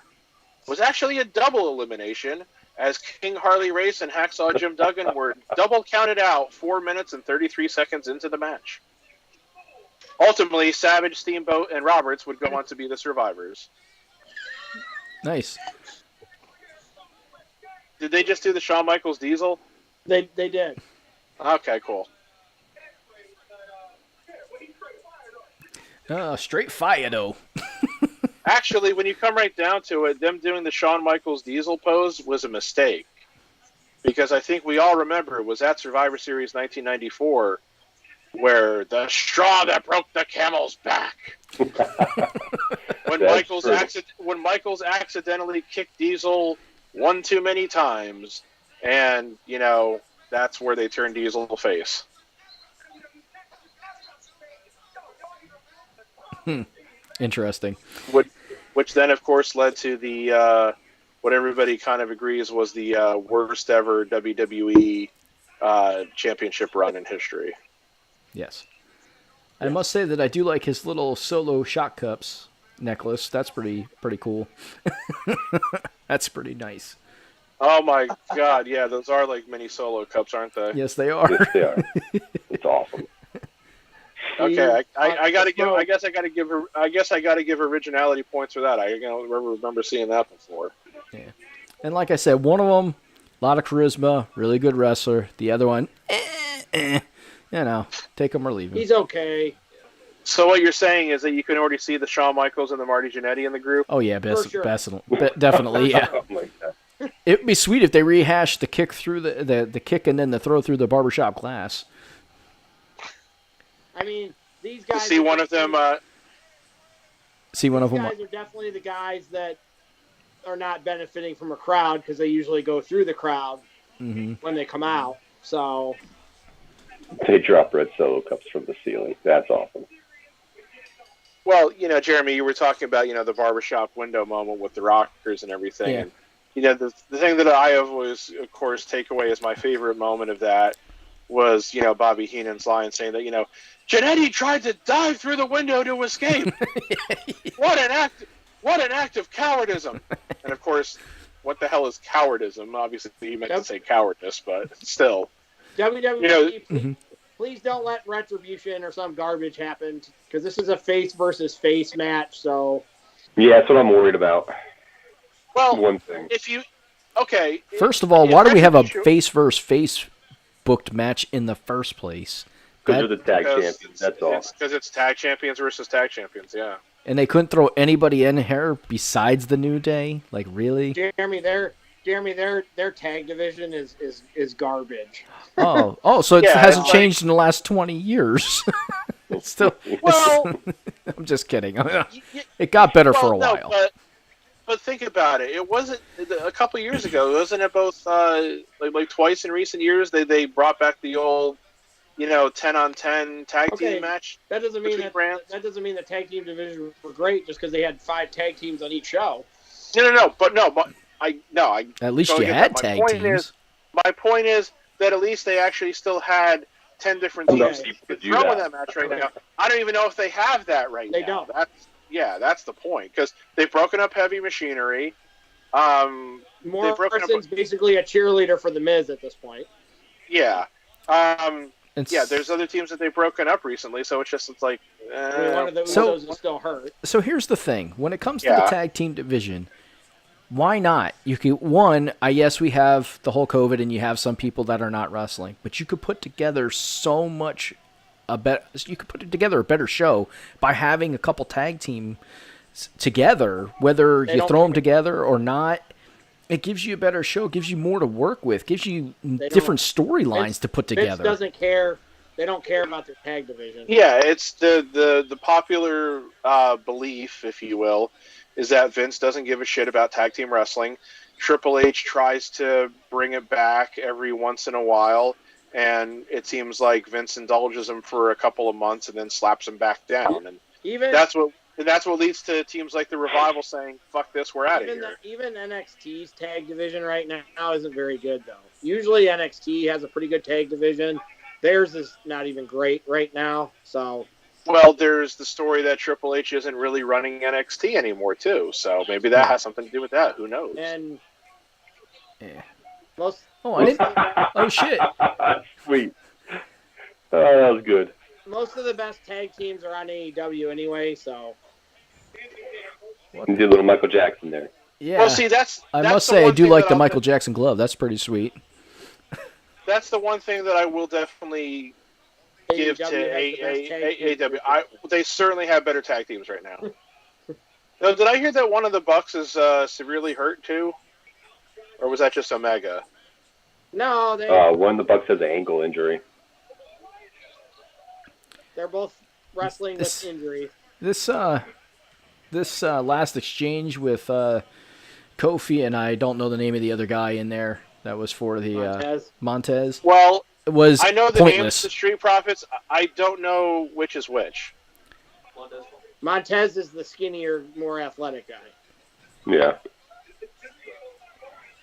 was actually a double elimination, as King Harley Race and Hacksaw Jim Duggan were double counted out 4 minutes and 33 seconds into the match. Ultimately, Savage, Steamboat, and Roberts would go on to be the survivors. Nice. Did they just do the Shawn Michaels Diesel? They did. Okay, cool. Straight fire, though. Actually, when you come right down to it, them doing the Shawn Michaels Diesel pose was a mistake. Because I think we all remember it was at Survivor Series 1994 where the straw that broke the camel's back. when Michaels accidentally kicked Diesel one too many times, and, you know, that's where they turned Diesel face. Interesting. Which then, of course, led to the what everybody kind of agrees was the worst ever WWE championship run in history. Yes. I must say that I do like his little solo shot cups necklace. That's pretty cool. That's pretty nice. Oh my God! Yeah, those are like mini solo cups, aren't they? Yes, they are. Yes, they are. It's awesome. Okay, I gotta give. I guess I gotta give her. I guess I gotta give originality points for that. I don't remember seeing that before. Yeah, and like I said, one of them, a lot of charisma, really good wrestler. The other one, you know, take him or leave him. He's okay. So what you're saying is that you can already see the Shawn Michaels and the Marty Jannetty in the group? Oh yeah, sure. definitely, yeah. Something like that. It'd be sweet if they rehashed the kick through the kick and then the throw through the barbershop glass. I mean, these guys. See one of them. See one of them. These guys are definitely the guys that are not benefiting from a crowd because they usually go through the crowd when they come out. So They drop red solo cups from the ceiling. That's awesome. Well, you know, Jeremy, you were talking about, you know, the barbershop window moment with the rockers and everything. Yeah. And, you know, the thing that I always, of course, take away as my favorite moment of that was, you know, Bobby Heenan's line saying that, you know, Jannetty tried to dive through the window to escape. What an act of cowardism. And, of course, what the hell is cowardism? Obviously, he meant to say cowardice, but still. WWE, You know, please don't let Retribution or some garbage happen because this is a face versus face match. So Yeah, that's what I'm worried about. well, One thing. if you okay, First of all, why do we have a Retribution- face versus face booked match in the first place? Because they're the tag because champions, that's all. Because it's tag champions versus tag champions, yeah. And they couldn't throw anybody in here besides the New Day? Like, really? Jeremy, their tag division is garbage. So it Yeah, hasn't it's changed in the last 20 years. It's still. Well, I'm just kidding. It got better for a no, while. but think about it. It wasn't a couple of years ago. Wasn't it both like twice in recent years they brought back the old, you know, 10-on-10 tag team match? That doesn't mean between brands? that doesn't mean the tag team division were great just because they had 5 tag teams on each show. But At least you totally get had that. tag My point teams. is- My point is that at least they actually still had 10 different Enough teams people to do throwing that. that match right now. I don't even know if they have that right They now. don't. That's the point, because they've broken up Heavy Machinery. They've broken up. Morrison's basically a cheerleader for the Miz at this point. Yeah. It's- There's other teams that they've broken up recently, so it's like. I mean, one of the So- Usos is still hurt. So here's the thing: when it comes to Yeah. the tag team division, why not? You could yes, we have the whole COVID, and you have some people that are not wrestling, but you could put together you could put together a better show by having a couple tag team together, whether you don't throw them care. together or not. It gives you a better show, gives you more to work with, gives you don't- different storylines Vince- to put Vince together. doesn't care. They don't care about their tag division. Yeah, it's the popular belief, if you will, is that Vince doesn't give a shit about tag team wrestling. Triple H tries to bring it back every once in a while, and it seems like Vince indulges him for a couple of months and then slaps him back down. And Even that's what And that's what leads to teams like the Revival saying, fuck this, we're out of here. Even NXT's tag division right now isn't very good, though. Usually NXT has a pretty good tag division. Theirs is not even great right now, so... Well, there's the story that Triple H isn't really running NXT anymore, too. So maybe that has something to do with that. Who knows? And... Yeah. Most... I didn't... Oh, shit. Sweet. Oh, that was good. Most of the best tag teams are on AEW anyway, so... You did a little Michael Jackson there. Yeah. Well, see, I must say, I do like the Michael Jackson glove. That's pretty sweet. That's the one thing that I will definitely give to AEW. They certainly have better tag teams right now. Now, did I hear that one of the Bucks is severely hurt, too? Or was that just Omega? No, one of the Bucks has an ankle injury. They're both wrestling with injury. This last exchange with Kofi, and I don't know the name of the other guy in there. That was for the Montez. Well, it was I know the pointless. names of the Street Profits. I don't know which is which. Montez is the skinnier, more athletic guy. Yeah.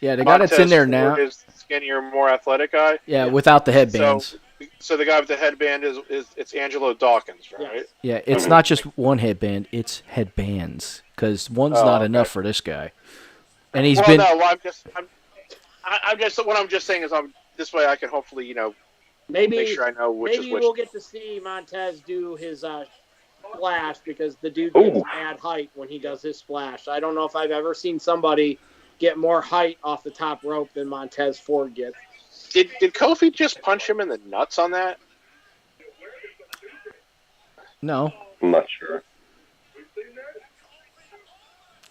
Yeah, the guy that's in there now is the skinnier, more athletic guy. Yeah, without the headbands. So the guy with the headband is it's Angelo Dawkins, right? Yes. Yeah, it's not just one headband; it's headbands because one's not enough for this guy. And he's been. No, I'm just what I'm just saying is this way I can hopefully make sure I know which is which. Maybe we'll get to see Montez do his splash because the dude gets mad height when he does his splash. I don't know if I've ever seen somebody get more height off the top rope than Montez Ford gets. Did Kofi just punch him in the nuts on that? No. I'm not sure.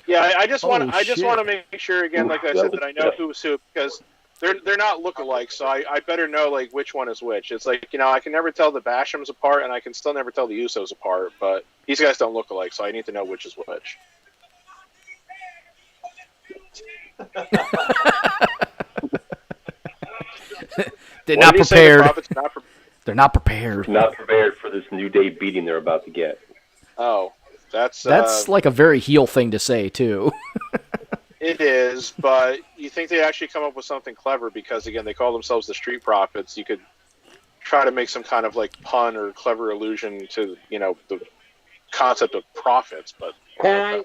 Yeah, I just want to make sure again, like I said, that I know who's who because they're not lookalikes, so I better know like which one is which. It's like I can never tell the Bashams apart, and I can still never tell the Usos apart, but these guys don't look alike, so I need to know which is which. They're not prepared. They're not prepared. Not prepared for this New Day beating they're about to get. Oh, that's like a very heel thing to say too. It is, but you think they actually come up with something clever because again they call themselves the Street Profits. You could try to make some kind of like pun or clever allusion to the concept of profits, but. And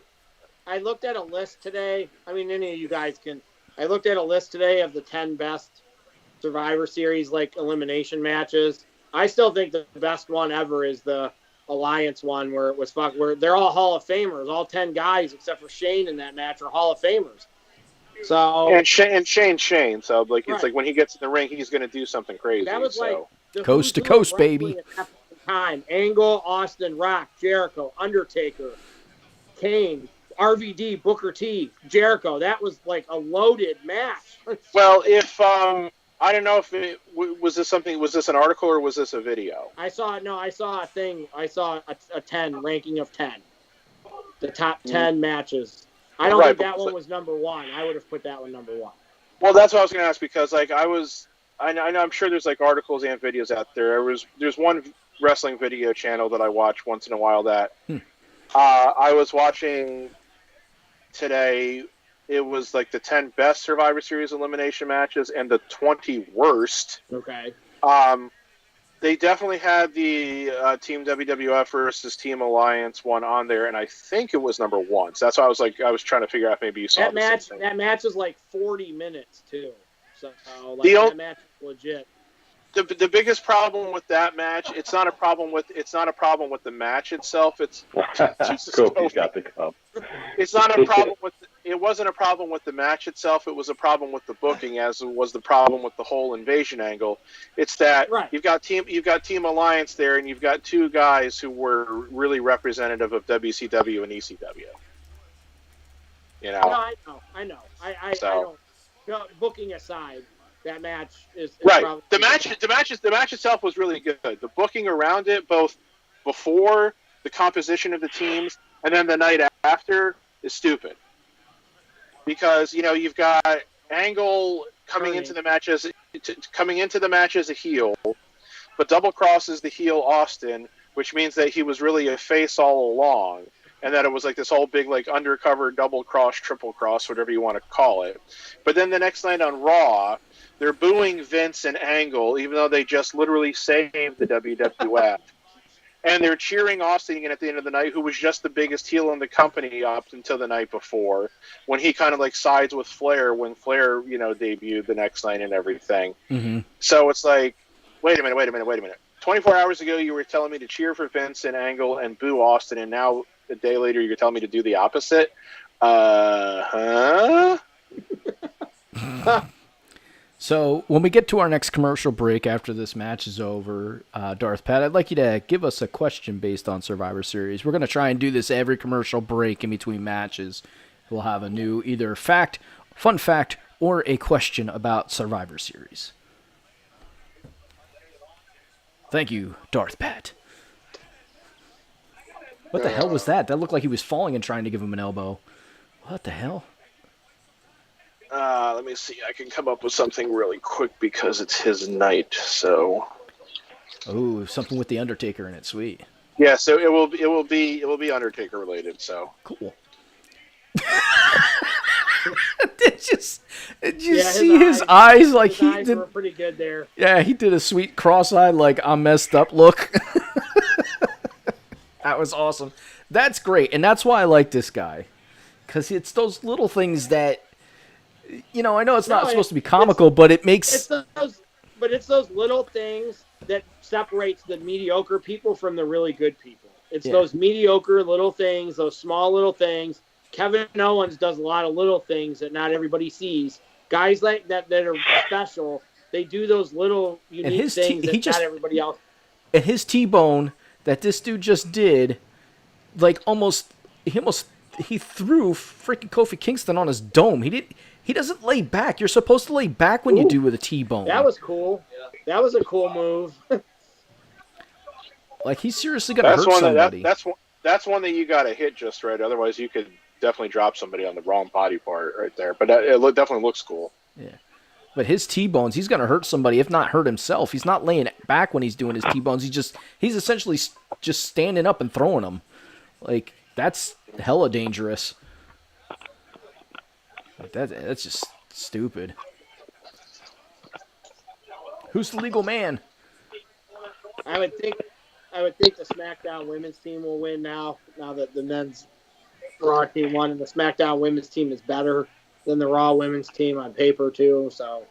I looked at a list today. I mean, any of you guys can. I looked at a list today of the 10 best Survivor Series elimination matches. I still think the best one ever is the Alliance one where it was where they're all Hall of Famers. All 10 guys except for Shane in that match are Hall of Famers. So and Shane. So it's like when he gets in the ring, he's going to do something crazy. That was coast to coast, baby. Time Angle, Austin, Rock, Jericho, Undertaker, Kane, RVD, Booker T, Jericho. That was like a loaded match. Well, if I don't know if it was this something. Was this an article or was this a video? I saw a thing. I saw a 10 ranking of 10. The top 10 matches. I don't think that one was number one. I would have put that one number one. Well, that's what I was going to ask because I know I'm sure there's articles and videos out there. There's one wrestling video channel that I watch once in a while that I was watching today. It was the 10 best Survivor Series elimination matches and the 20 worst. Okay. They definitely had the Team WWF versus Team Alliance one on there, and I think it was number one. So that's why I was trying to figure out if maybe you saw that match. Same thing. That match is 40 minutes too. So that match is legit. The biggest problem with that match, it's not a problem with the match itself. It's Kofi's got the cup. It's not a problem with. It wasn't a problem with the match itself. It was a problem with the booking, as it was the problem with the whole invasion angle. It's that you've got Team Alliance there, and you've got two guys who were really representative of WCW and ECW. No, I know. I don't. Booking aside, that match is right. The match itself was really good. The booking around it, both before the composition of the teams and then the night after, is stupid. Because you've got Angle coming into the match as a heel, but double crosses the heel Austin, which means that he was really a face all along. and that it was like this whole big like undercover double cross, triple cross, whatever you want to call it. But then the next night on Raw, they're booing Vince and Angle, even though they just literally saved the WWF. And they're cheering Austin again at the end of the night, who was just the biggest heel in the company up until the night before, when he kind of like sides with Flair when Flair, debuted the next night and everything. Mm-hmm. So it's like, wait a minute. 24 hours ago, you were telling me to cheer for Vince and Angle and boo Austin, and now a day later, you're telling me to do the opposite? Huh? So when we get to our next commercial break after this match is over, Darth Pat, I'd like you to give us a question based on Survivor Series. We're going to try and do this every commercial break in between matches. We'll have a new either fact, fun fact, or a question about Survivor Series. Thank you, Darth Pat. What the hell was that? That looked like he was falling and trying to give him an elbow. What the hell? Let me see. I can come up with something really quick because it's his night. So. Oh, something with the Undertaker in it. Sweet. Yeah. So it will be Undertaker related. So. Cool. Did you see his eyes? Like his he eyes did. Were pretty good there. Yeah, he did a sweet cross-eyed, like I'm messed up look. That was awesome. That's great, and that's why I like this guy, because it's those little things that. I know it's not supposed to be comical, but it makes... It's those little things that separates the mediocre people from the really good people. It's those mediocre little things, those small little things. Kevin Owens does a lot of little things that not everybody sees. Guys like that are special, they do those little unique things that not everybody else... And his T-bone that this dude just did, like he threw freaking Kofi Kingston on his dome. He doesn't lay back. You're supposed to lay back when you do with a T-bone. That was cool. That was a cool move. Like, he's seriously going to hurt somebody. That's one that you got to hit just right. Otherwise, you could definitely drop somebody on the wrong body part right there. But it definitely looks cool. Yeah. But his T-bones, he's going to hurt somebody, if not hurt himself. He's not laying back when he's doing his T-bones. He's essentially just standing up and throwing them. Like, that's hella dangerous. That's just stupid. Who's the legal man? I would think the SmackDown women's team will win now that the men's Raw team won, and the SmackDown women's team is better than the Raw women's team on paper too. So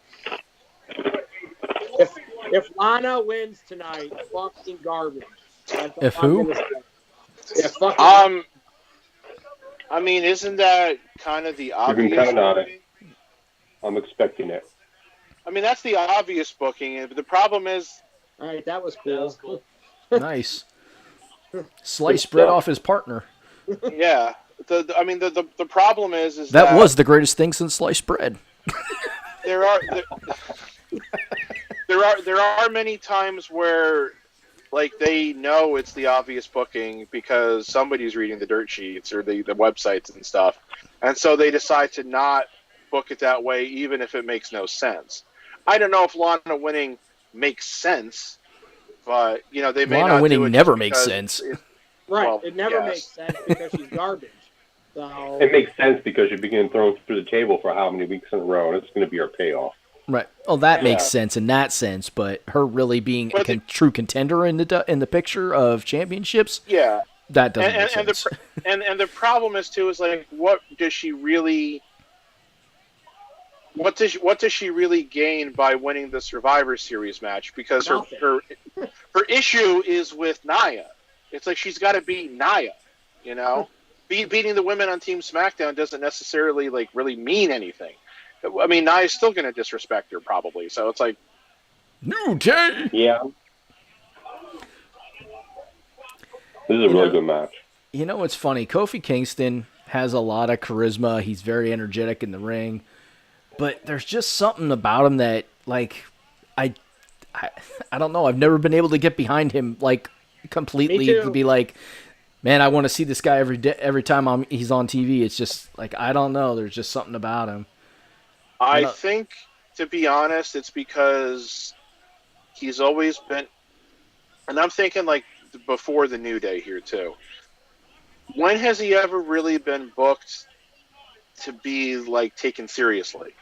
if Lana wins tonight, fucking garbage. If who? I mean, isn't that kind of the obvious? You can count on it. I'm expecting it. I mean, that's the obvious booking. But the problem is... All right, that was cool. Nice. Slice bread off his partner. Yeah. The problem is that was the greatest thing since sliced bread. There are many times where... like, they know it's the obvious booking because somebody's reading the dirt sheets or the websites and stuff. And so they decide to not book it that way, even if it makes no sense. I don't know if Lana winning makes sense, but, they may Lana not winning do it never makes sense. It never makes sense because she's garbage. So... It makes sense because you're being thrown through the table for how many weeks in a row, and it's going to be our payoff. Right. Oh, that makes sense in that sense, but her really being a true contender in the picture of championships, that doesn't make sense. And the problem is like, what does she really gain by winning the Survivor Series match? Because her issue is with Nia. It's like she's got to beat Nia. Beating the women on Team SmackDown doesn't necessarily really mean anything. I mean, Nia's still going to disrespect her, probably. So it's like... New Day! Yeah. This is a really good match. It's funny. Kofi Kingston has a lot of charisma. He's very energetic in the ring. But there's just something about him that, I don't know. I've never been able to get behind him, completely to be like, man, I want to see this guy every time he's on TV. It's just, I don't know. There's just something about him. I think, to be honest, it's because he's always been, and I'm thinking before the New Day here too. when has he ever really been booked to be like taken seriously?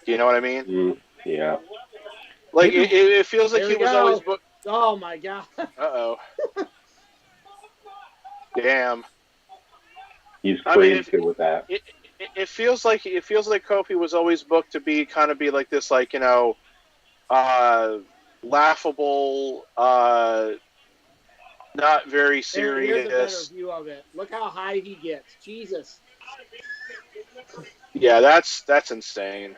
Do you know what I mean? Yeah. Like it feels like he was always booked. Oh my god. Uh-oh. Damn. He's crazy with that. It feels like Kofi was always booked to be like this, like, you know, laughable, not very serious. Here's a better view of it. Look how high he gets. Jesus. Yeah, that's insane.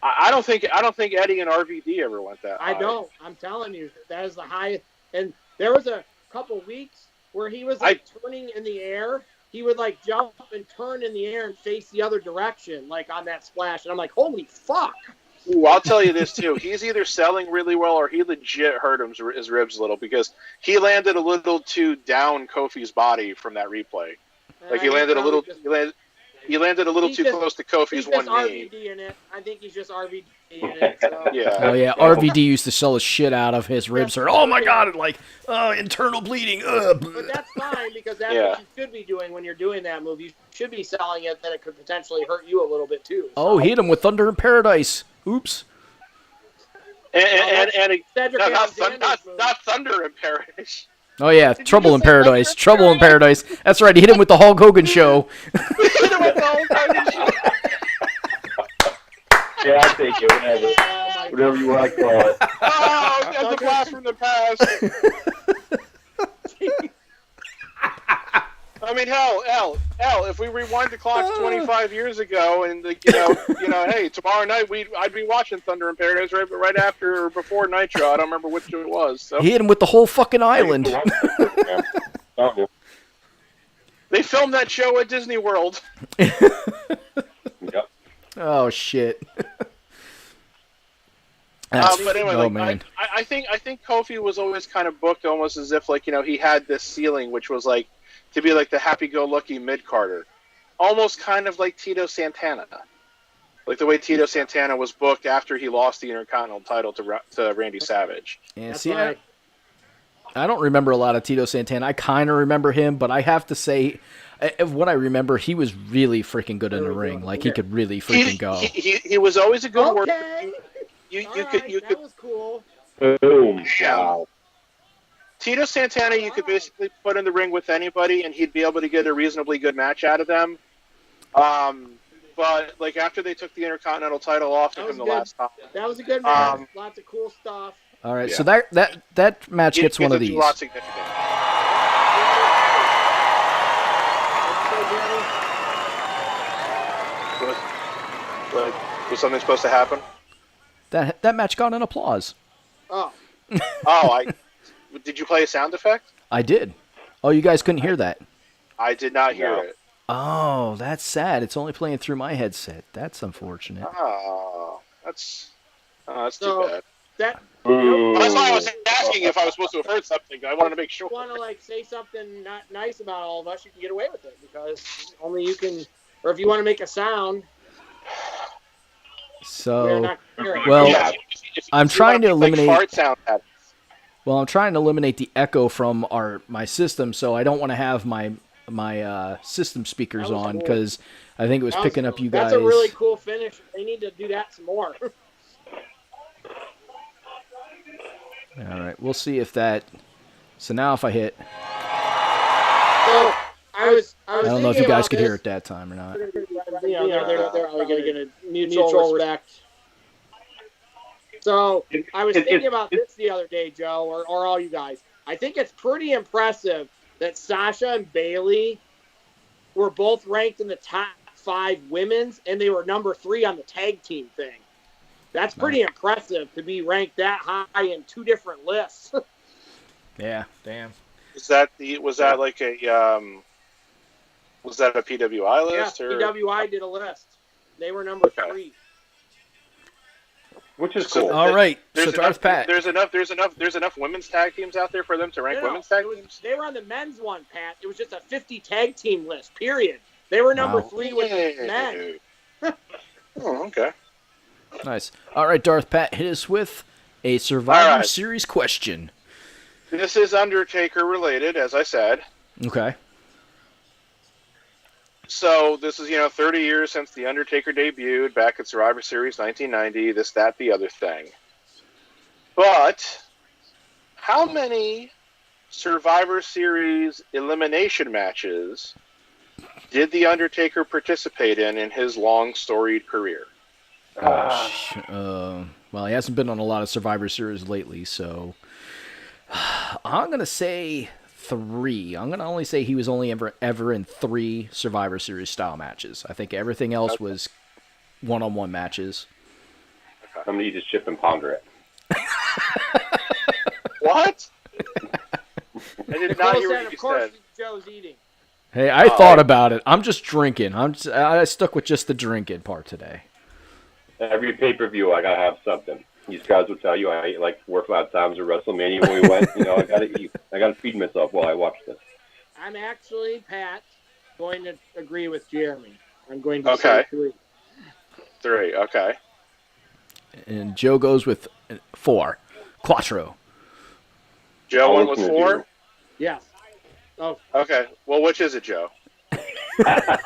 I don't think Eddie and RVD ever went that high. I don't. I'm telling you, that is the highest. And there was a couple weeks where he was like turning in the air. He would like jump and turn in the air and face the other direction, like on that splash. And I'm like, holy fuck. Ooh, I'll tell you this too. He's either selling really well or he legit hurt his ribs a little, because he landed a little too down Kofi's body from that replay. Like he landed a little too close to Kofi's one knee. RVD in it. I think he's just RVD in it. So. Yeah. Oh yeah, RVD used to sell the shit out of his ribs. Or oh my god, like internal bleeding. But that's fine, because that's what you should be doing when you're doing that move. You should be selling it that it could potentially hurt you a little bit too. So. Oh, hit him with Thunder in Paradise. Oops. And not Thunder in Paradise. Oh yeah, Trouble in Paradise. Trouble in Paradise. That's right. He hit him with the Hulk Hogan show. Hit him with the Hulk Hogan show. Yeah, I'll take it. Whatever you want to call it. Oh, that's a blast from the past. I mean, hell, if we rewind the clock 25 years ago, and you know, hey, tomorrow night I'd be watching Thunder in Paradise right after or before Nitro. I don't remember which it was. So. He hit him with the whole fucking island. They filmed that show at Disney World. Yep. Oh shit. But anyway, I think Kofi was always kind of booked almost as if, like, you know, he had this ceiling, which was like to be like the happy-go-lucky mid-carder, almost kind of like Tito Santana, like the way Tito Santana was booked after he lost the Intercontinental title to Randy Savage. Yeah, see, I don't remember a lot of Tito Santana. I kind of remember him, but I have to say, what I remember, he was really freaking good in the ring. Like, he could really freaking go. He was always a good worker. You could. That was cool. Boom. Wow. Tito Santana, you could basically put in the ring with anybody, and he'd be able to get a reasonably good match out of them. But like after they took the Intercontinental title off of him the last time, that was a good match. Lots of cool stuff. All right, so that match gets one of these. Not significant. Was something supposed to happen? That match got an applause. Oh. Did you play a sound effect? I did. Oh, you guys couldn't hear that? I did not hear it. Oh, that's sad. It's only playing through my headset. That's unfortunate. Oh, that's too bad. That's why I was asking if I was supposed to have heard something. I wanted to make sure. If you want to like say something not nice about all of us, you can get away with it, because only you can. Or if you want to make a sound. So, well, I'm trying to eliminate. Well, I'm trying to eliminate the echo from my system, so I don't want to have my system speakers on, because I think it was picking up you guys. That's a really cool finish. They need to do that some more. All right, we'll see if that. So now if I hit. So I don't know if you guys could hear it that time or not. You know, they're going to get a mutual respect. So I was thinking about this the other day, Joe, or all you guys. I think it's pretty impressive that Sasha and Bayley were both ranked in the top 5 women's, and they were number 3 on the tag team thing. That's pretty impressive to be ranked that high in 2 different lists. Yeah, damn. Was that a PWI list? Yeah, or? PWI did a list. They were number 3. Which is cool. All right, so Darth Pat. There's enough women's tag teams out there for them to rank women's tag teams. They were on the men's one, Pat. It was just a 50 tag team list. Period. They were number 3 with men. Oh, okay. Nice. All right, Darth Pat, hit us with a Survivor Series question. This is Undertaker related, as I said. Okay. So this is, 30 years since The Undertaker debuted back at Survivor Series 1990, this, that, the other thing. But how many Survivor Series elimination matches did The Undertaker participate in his long storied career? Well, he hasn't been on a lot of Survivor Series lately, so I'm going to say 3. I'm going to only say he was only ever in 3 Survivor Series style matches. I think everything else was one-on-one matches. I'm going to eat this chip and ponder it. What? I did not hear what you Of course, said. Joe's eating. Hey, I thought about it. I'm just drinking. I stuck with just the drinking part today. Every pay-per-view, I got to have something. These guys will tell you I ate like 4 or 5 times at WrestleMania when we went. I got to eat. I got to feed myself while I watch this. I'm actually, Pat, going to agree with Jeremy. I'm going to say 3. 3, okay. And Joe goes with 4. Quattro. Joe went with 4? Yes. Oh. Okay. Well, which is it, Joe? Well,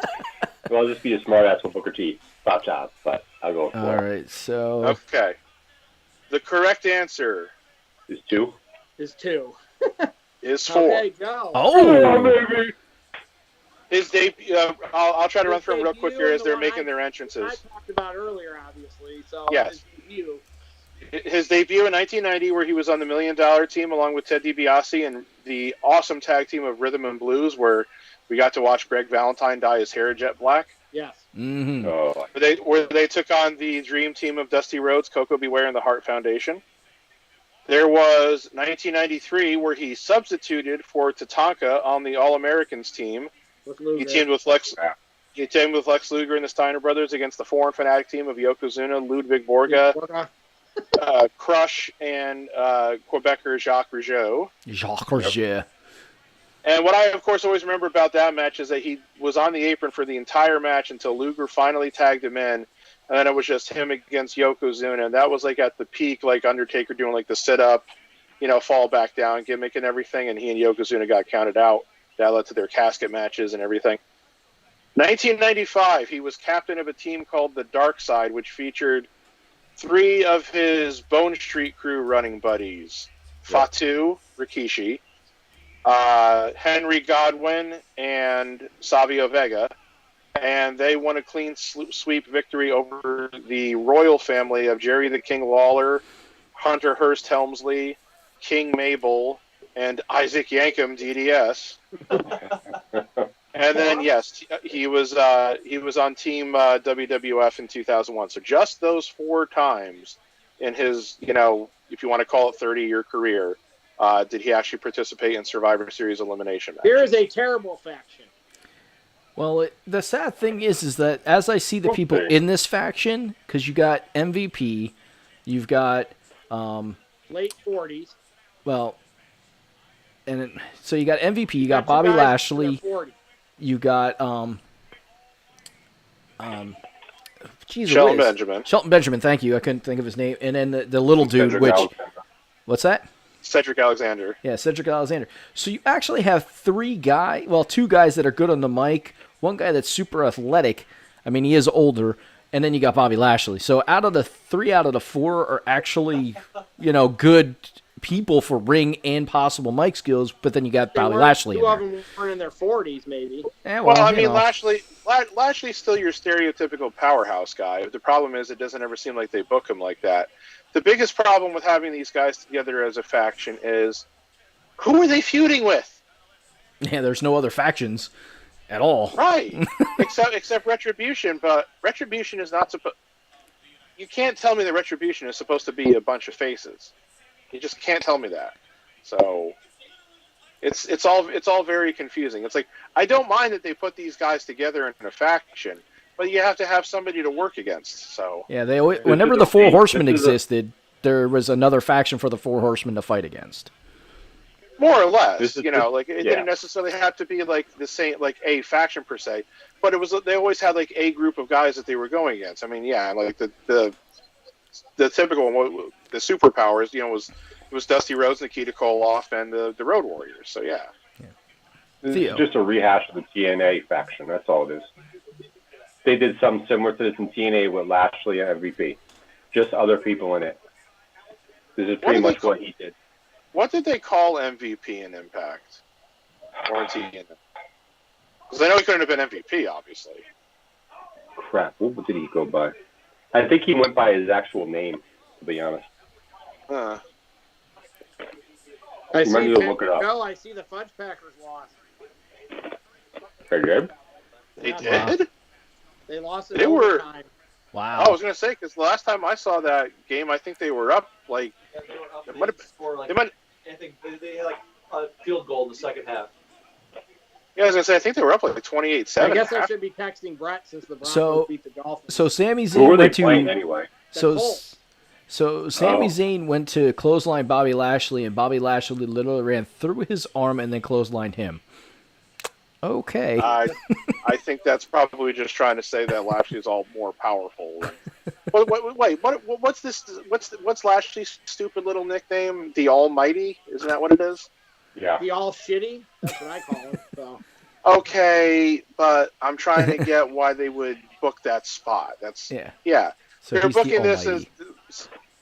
I'll just be a smart-ass with Booker T. Stop job, but I'll go with 4. All right, so... Okay. The correct answer is 2. Is 2. Is 4. Okay, go. Oh! Baby. His debut. I'll try to run through them real quick debut here as and they're the making one their I entrances. talked about earlier, obviously. So Yes. his debut. His debut in 1990, where he was on the $1 Million team along with Ted DiBiase and the awesome tag team of Rhythm and Blues, where we got to watch Greg Valentine dye his hair jet black. Yes. Mm-hmm. Oh. Where they took on the dream team of Dusty Rhodes, Coco Beware, and the Hart Foundation. There was 1993, where he substituted for Tatanka on the All-Americans team. He teamed with Lex Luger and the Steiner brothers against the Foreign Fanatic team of Yokozuna, Ludwig Borga, Crush, and Quebecer Jacques Rougeau. Jacques Rougeau. And what I, of course, always remember about that match is that he was on the apron for the entire match until Luger finally tagged him in, and then it was just him against Yokozuna, and that was like at the peak, like Undertaker doing like the sit-up, fall back down gimmick and everything, and he and Yokozuna got counted out. That led to their casket matches and everything. 1995, he was captain of a team called the Dark Side, which featured 3 of his Bone Street crew running buddies, Fatu, Rikishi, Henry Godwin, and Savio Vega, and they won a clean sweep victory over the royal family of Jerry the King Lawler, Hunter Hearst Helmsley, King Mabel, and Isaac Yankem DDS. And then yes, he was on Team WWF in 2001. So just those 4 times in his, if you want to call it 30-year career, did he actually participate in Survivor Series elimination matches. Here is a terrible faction. Well, the sad thing is that as I see the people in this faction, because you got MVP, you've got late 40s. Well, so you got MVP, you got Bobby Lashley, you got Shelton Benjamin. Shelton Benjamin, thank you. I couldn't think of his name. And then the little dude, what's that? Cedric Alexander. Yeah, Cedric Alexander. So you actually have 2 guys that are good on the mic, 1 guy that's super athletic. I mean, he is older, and then you got Bobby Lashley. So 3 out of the 4 are actually, good people for ring and possible mic skills, but then you got Bobby Lashley. 2 of them weren't in their 40s, maybe. Yeah, Lashley's still your stereotypical powerhouse guy. The problem is it doesn't ever seem like they book him like that. The biggest problem with having these guys together as a faction is, who are they feuding with? Yeah, there's no other factions at all. Right. except Retribution, but Retribution is not supposed... You can't tell me that Retribution is supposed to be a bunch of faces. You just can't tell me that. So it's all very confusing. It's like, I don't mind that they put these guys together in a faction, but you have to have somebody to work against. So yeah, whenever the 4 Horsemen existed, there was another faction for the 4 Horsemen to fight against. More or less, it didn't necessarily have to be like the same, like a faction per se, but they always had like a group of guys that they were going against. I mean, yeah, like the typical one, the superpowers, was was Dusty Rhodes, Nikita Koloff, and the Road Warriors. So yeah. This is just a rehash of the TNA faction. That's all it is. They did something similar to this in TNA with Lashley and MVP. Just other people in it. This is pretty much what he did. What did they call MVP in Impact? Or in TNA? Because I know he couldn't have been MVP, obviously. Crap, what did he go by? I think he went by his actual name, to be honest. Huh. I see I see the Fudge Packers lost. They did? They did? They lost it overtime. Wow. I was going to say, because the last time I saw that game, I think they were up, like... Yeah, they were up. It might have scored, like, I think they had, like, a field goal in the second half. Yeah, I was going to say, I think they were up, like, 28-7. I guess I should be texting Brett since the Broncos beat the Dolphins. So Sami Who were Zayn they went playing to... anyway? So Sami Zayn went to clothesline Bobby Lashley, and Bobby Lashley literally ran through his arm and then clotheslined him. Okay. I think that's probably just trying to say that Lashley's all more powerful. Wait, what's this? What's Lashley's stupid little nickname? The Almighty? Isn't that what it is? Yeah. The All Shitty? That's what I call him. So. Okay, but I'm trying to get why they would book that spot. That's yeah. So they're booking the this as.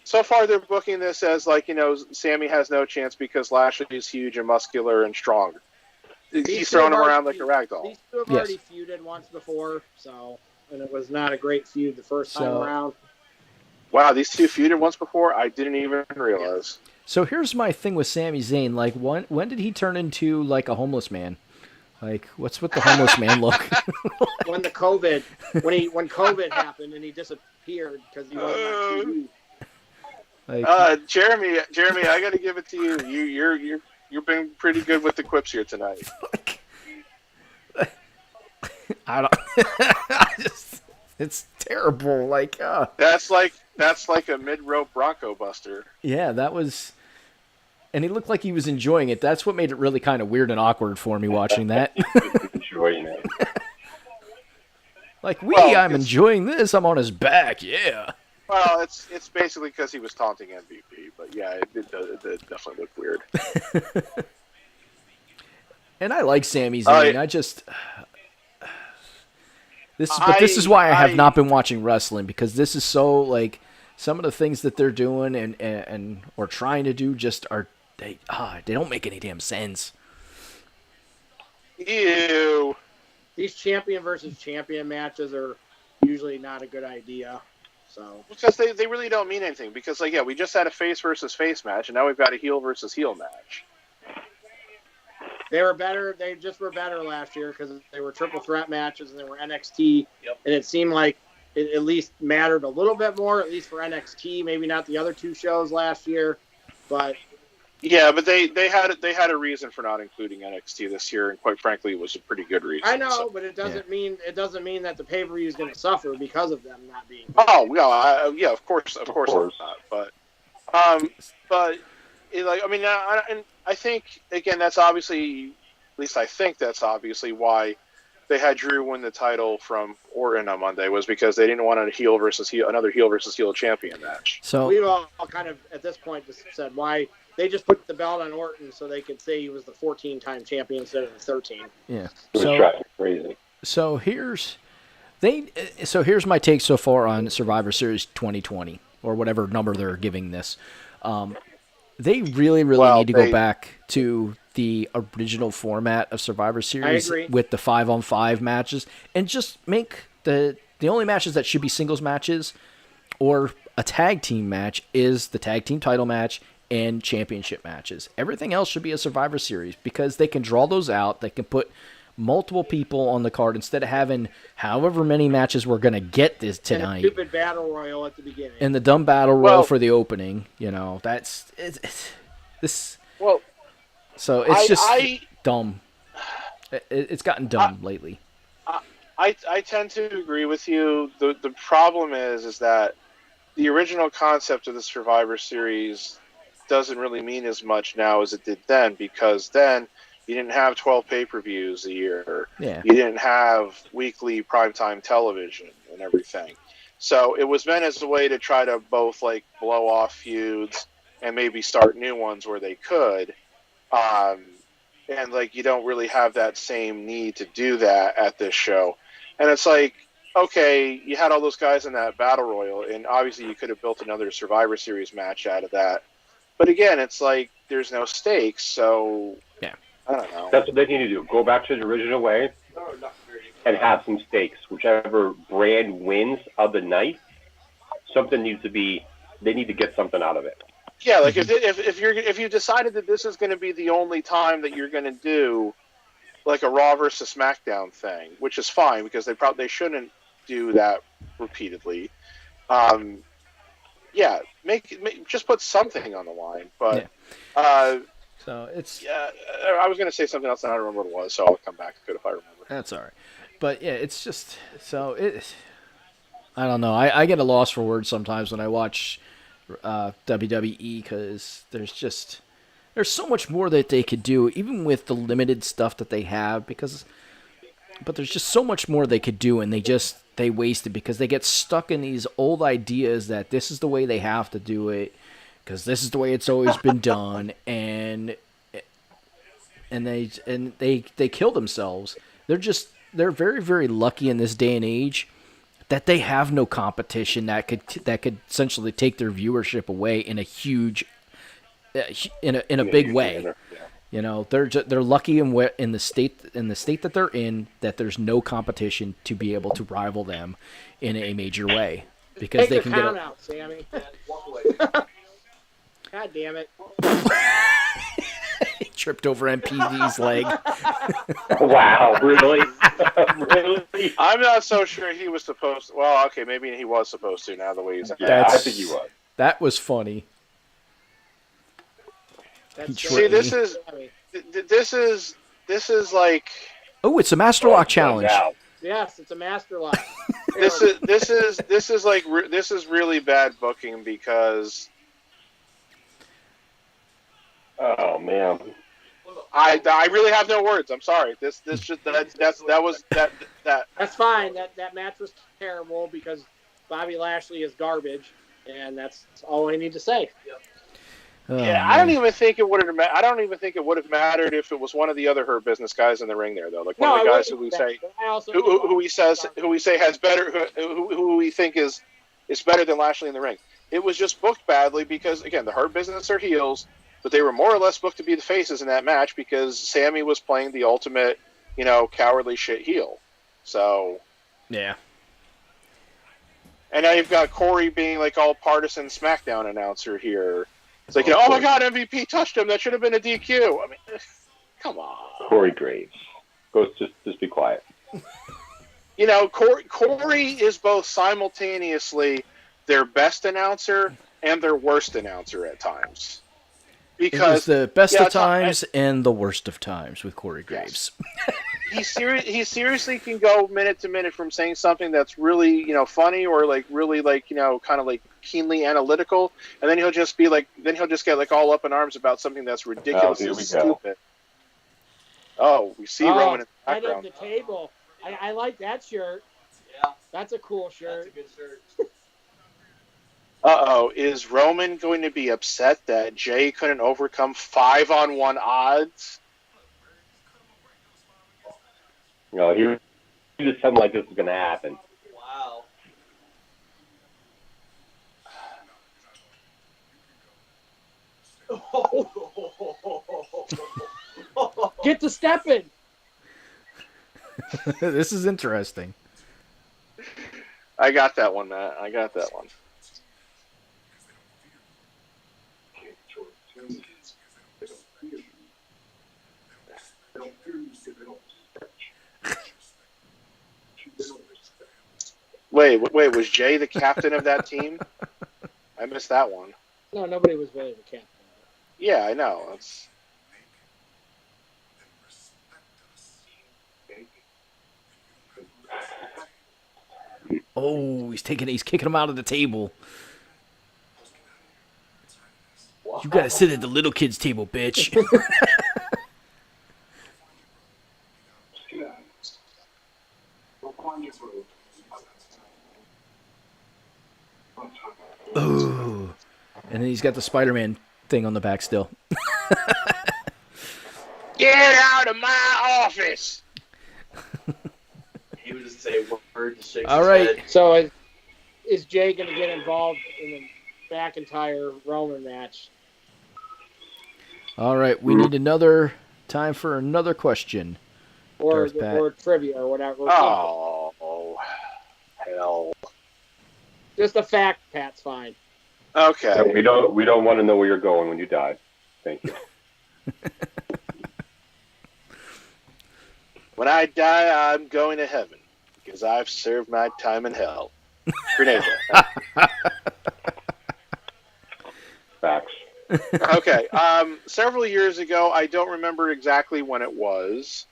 So far, they're booking this as like, Sammy has no chance because Lashley is huge and muscular and strong. He's throwing him around like a rag doll. These two have already feuded once before, and it was not a great feud the first time around. Wow, these two feuded once before? I didn't even realize. So here's my thing with Sami Zayn. Like, when did he turn into, like, a homeless man? Like, what's with the homeless man look? When COVID happened and he disappeared because he wasn't on TV. Like, Jeremy, I got to give it to you. You've been pretty good with the quips here tonight. I don't. It's terrible. Like, that's like a mid-rope Bronco Buster. Yeah, that was. And he looked like he was enjoying it. That's what made it really kind of weird and awkward for me watching that. Enjoying it. Like, I'm enjoying this. I'm on his back. Yeah. Well, it's basically because he was taunting MVP, but yeah, it definitely looked weird. And I like Sami Zayn. This is why I have not been watching wrestling, because this is so, like, some of the things that they're doing and or trying to do just are they don't make any damn sense. Ew. These champion versus champion matches are usually not a good idea. So because they really don't mean anything. Because we just had a face versus face match, and now we've got a heel versus heel match. They were better. They just were better last year because they were triple threat matches and they were NXT. Yep. And it seemed like it at least mattered a little bit more, at least for NXT. Maybe not the other two shows last year, but yeah, but they had a reason for not including NXT this year, and quite frankly, it was a pretty good reason. I know, but it doesn't mean that the pay-per-view is going to suffer because of them not being. Oh yeah, of course not. But I think again that's obviously, at least I think that's obviously why they had Drew win the title from Orton on Monday, was because they didn't want another heel versus heel champion match. So we've all kind of at this point just said why they just put the belt on Orton so they could say he was the 14-time champion instead of the 13. Yeah. Crazy. So here's my take so far on Survivor Series 2020 or whatever number they're giving this. They really need to go back to the original format of Survivor Series with the 5-on-5 matches and just make the only matches that should be singles matches or a tag team match is the tag team title match and championship matches. Everything else should be a Survivor Series because they can draw those out. They can put multiple people on the card instead of having however many matches we're going to get this tonight. And a stupid battle royal at the beginning. And the dumb battle royal for the opening. That's this. Well, so it's just dumb. It's gotten dumb lately. I tend to agree with you. The problem is that the original concept of the Survivor Series doesn't really mean as much now as it did then, because then you didn't have 12 pay-per-views a year. Yeah. You didn't have weekly primetime television and everything. So it was meant as a way to try to both blow off feuds and maybe start new ones where they could. And like you don't really have that same need to do that at this show. And it's like, okay, you had all those guys in that battle royal, and obviously you could have built another Survivor Series match out of that. But again, it's like there's no stakes, so yeah, I don't know. That's what they need to do. Go back to the original way and have some stakes. Whichever brand wins of the night, something needs to be. They need to get something out of it. Yeah, like if you decided that this is going to be the only time that you're going to do like a Raw versus SmackDown thing, which is fine because they shouldn't do that repeatedly. Yeah, make just put something on the line. But so it's I was going to say something else and I don't remember what it was, so I'll come back to it if I remember. That's all right. But yeah, it's just so it. I don't know. I get a loss for words sometimes when I watch WWE because there's so much more that they could do, even with the limited stuff that they have. But there's just so much more they could do, and they waste it because they get stuck in these old ideas that this is the way they have to do it because this is the way it's always been done, and they kill themselves. They're very, very lucky in this day and age that they have no competition that could essentially take their viewership away in a huge, in a big way. You know, they're lucky in the state that they're in that there's no competition to be able to rival them in a major way because they can get out, Sammy. God damn it. He tripped over MPD's leg. Wow, really? Really? I'm not so sure he was supposed to. Well, okay, maybe he was supposed to now the way he's. Yeah, I think he was. That was funny. See, this is like. Oh, it's a Master Lock challenge. Yes, it's a Master Lock. This is really bad booking because. Oh man. I really have no words. I'm sorry. That's fine. That match was terrible because Bobby Lashley is garbage, and that's all I need to say. Yeah, I don't even think it would have mattered if it was one of the other Hurt Business guys in the ring there, though. Like one of the guys who we say has better, who we think is better than Lashley in the ring. It was just booked badly because again, the Hurt Business are heels. But they were more or less booked to be the faces in that match because Sammy was playing the ultimate, cowardly shit heel. So. Yeah. And now you've got Corey being like all partisan SmackDown announcer here. It's like, oh my God, MVP touched him. That should have been a DQ. I mean, come on. Corey Graves. Just be quiet. Corey is both simultaneously their best announcer and their worst announcer at times. Because it was the best of times and the worst of times with Corey Graves. Yes. He seriously can go minute to minute from saying something that's really, funny or like really like, kind of like keenly analytical, and then he'll just get like all up in arms about something that's ridiculous and stupid. Oh, we see Roman in the background. Head of the table. I like that shirt. Yeah. That's a cool shirt. That's a good shirt. Is Roman going to be upset that Jay couldn't overcome 5-on-1 odds? No, he just something like this is going to happen. Wow. Get to stepping. This is interesting. I got that one, Matt. I got that one. Wait, was Jay the captain of that team? I missed that one. No, nobody was really the captain. Yeah, I know. It's... Oh, he's kicking him out of the table. Wow. You gotta sit at the little kid's table, bitch. Ooh. And then he's got the Spider-Man thing on the back still. Get out of my office! He would just say words and shake All his right. head. So is Jay going to get involved in the McIntyre Roman match? All right, we need another time for another question. Or Darth Pat. or trivia or whatever. Oh, hell. Just a fact, Pat's fine. Okay. So we don't want to know where you're going when you die. Thank you. When I die, I'm going to heaven because I've served my time in hell. Grenade. Facts. Okay. Several years ago, I don't remember exactly when it was.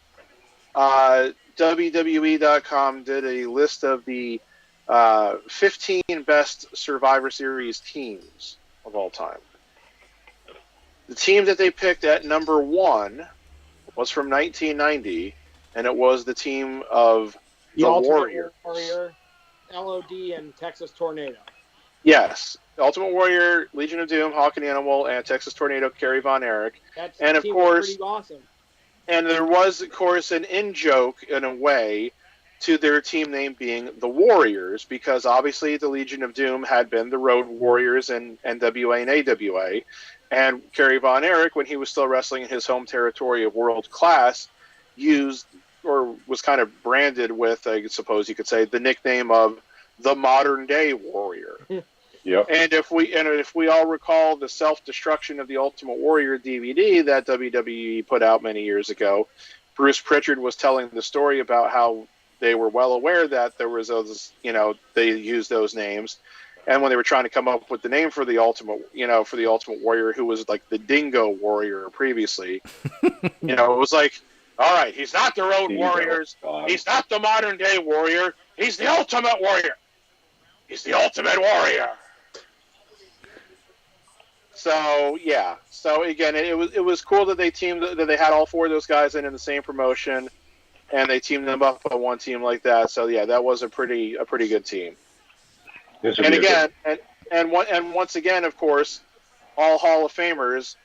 WWE.com did a list of the 15 best Survivor Series teams of all time. The team that they picked at number 1 was from 1990, and it was the team of the Ultimate Warriors. Warrior, LOD, and Texas Tornado. Yes. Ultimate Warrior, Legion of Doom, Hawk and Animal, and Texas Tornado, Kerry Von Erich. And of course, pretty awesome. And there was, of course, an in-joke, in a way, to their team name being the Warriors, because obviously the Legion of Doom had been the Road Warriors in NWA and AWA. And Kerry Von Erich, when he was still wrestling in his home territory of World Class, used, or was kind of branded with, I suppose you could say, the nickname of the Modern Day Warrior. Yep. And if we all recall the Self-Destruction of the Ultimate Warrior DVD that WWE put out many years ago, Bruce Pritchard was telling the story about how they were well aware that there was those, they used those names, and when they were trying to come up with the name for the Ultimate Warrior, who was like the Dingo Warrior previously, it was like, all right, he's not the Road Warriors, he's not the Modern Day Warrior, he's the Ultimate Warrior. He's the Ultimate Warrior. So yeah. So again, it was cool that they had all 4 of those guys in the same promotion, and they teamed them up on one team like that. So yeah, that was a pretty good team. And again, and once again, of course, all Hall of Famers,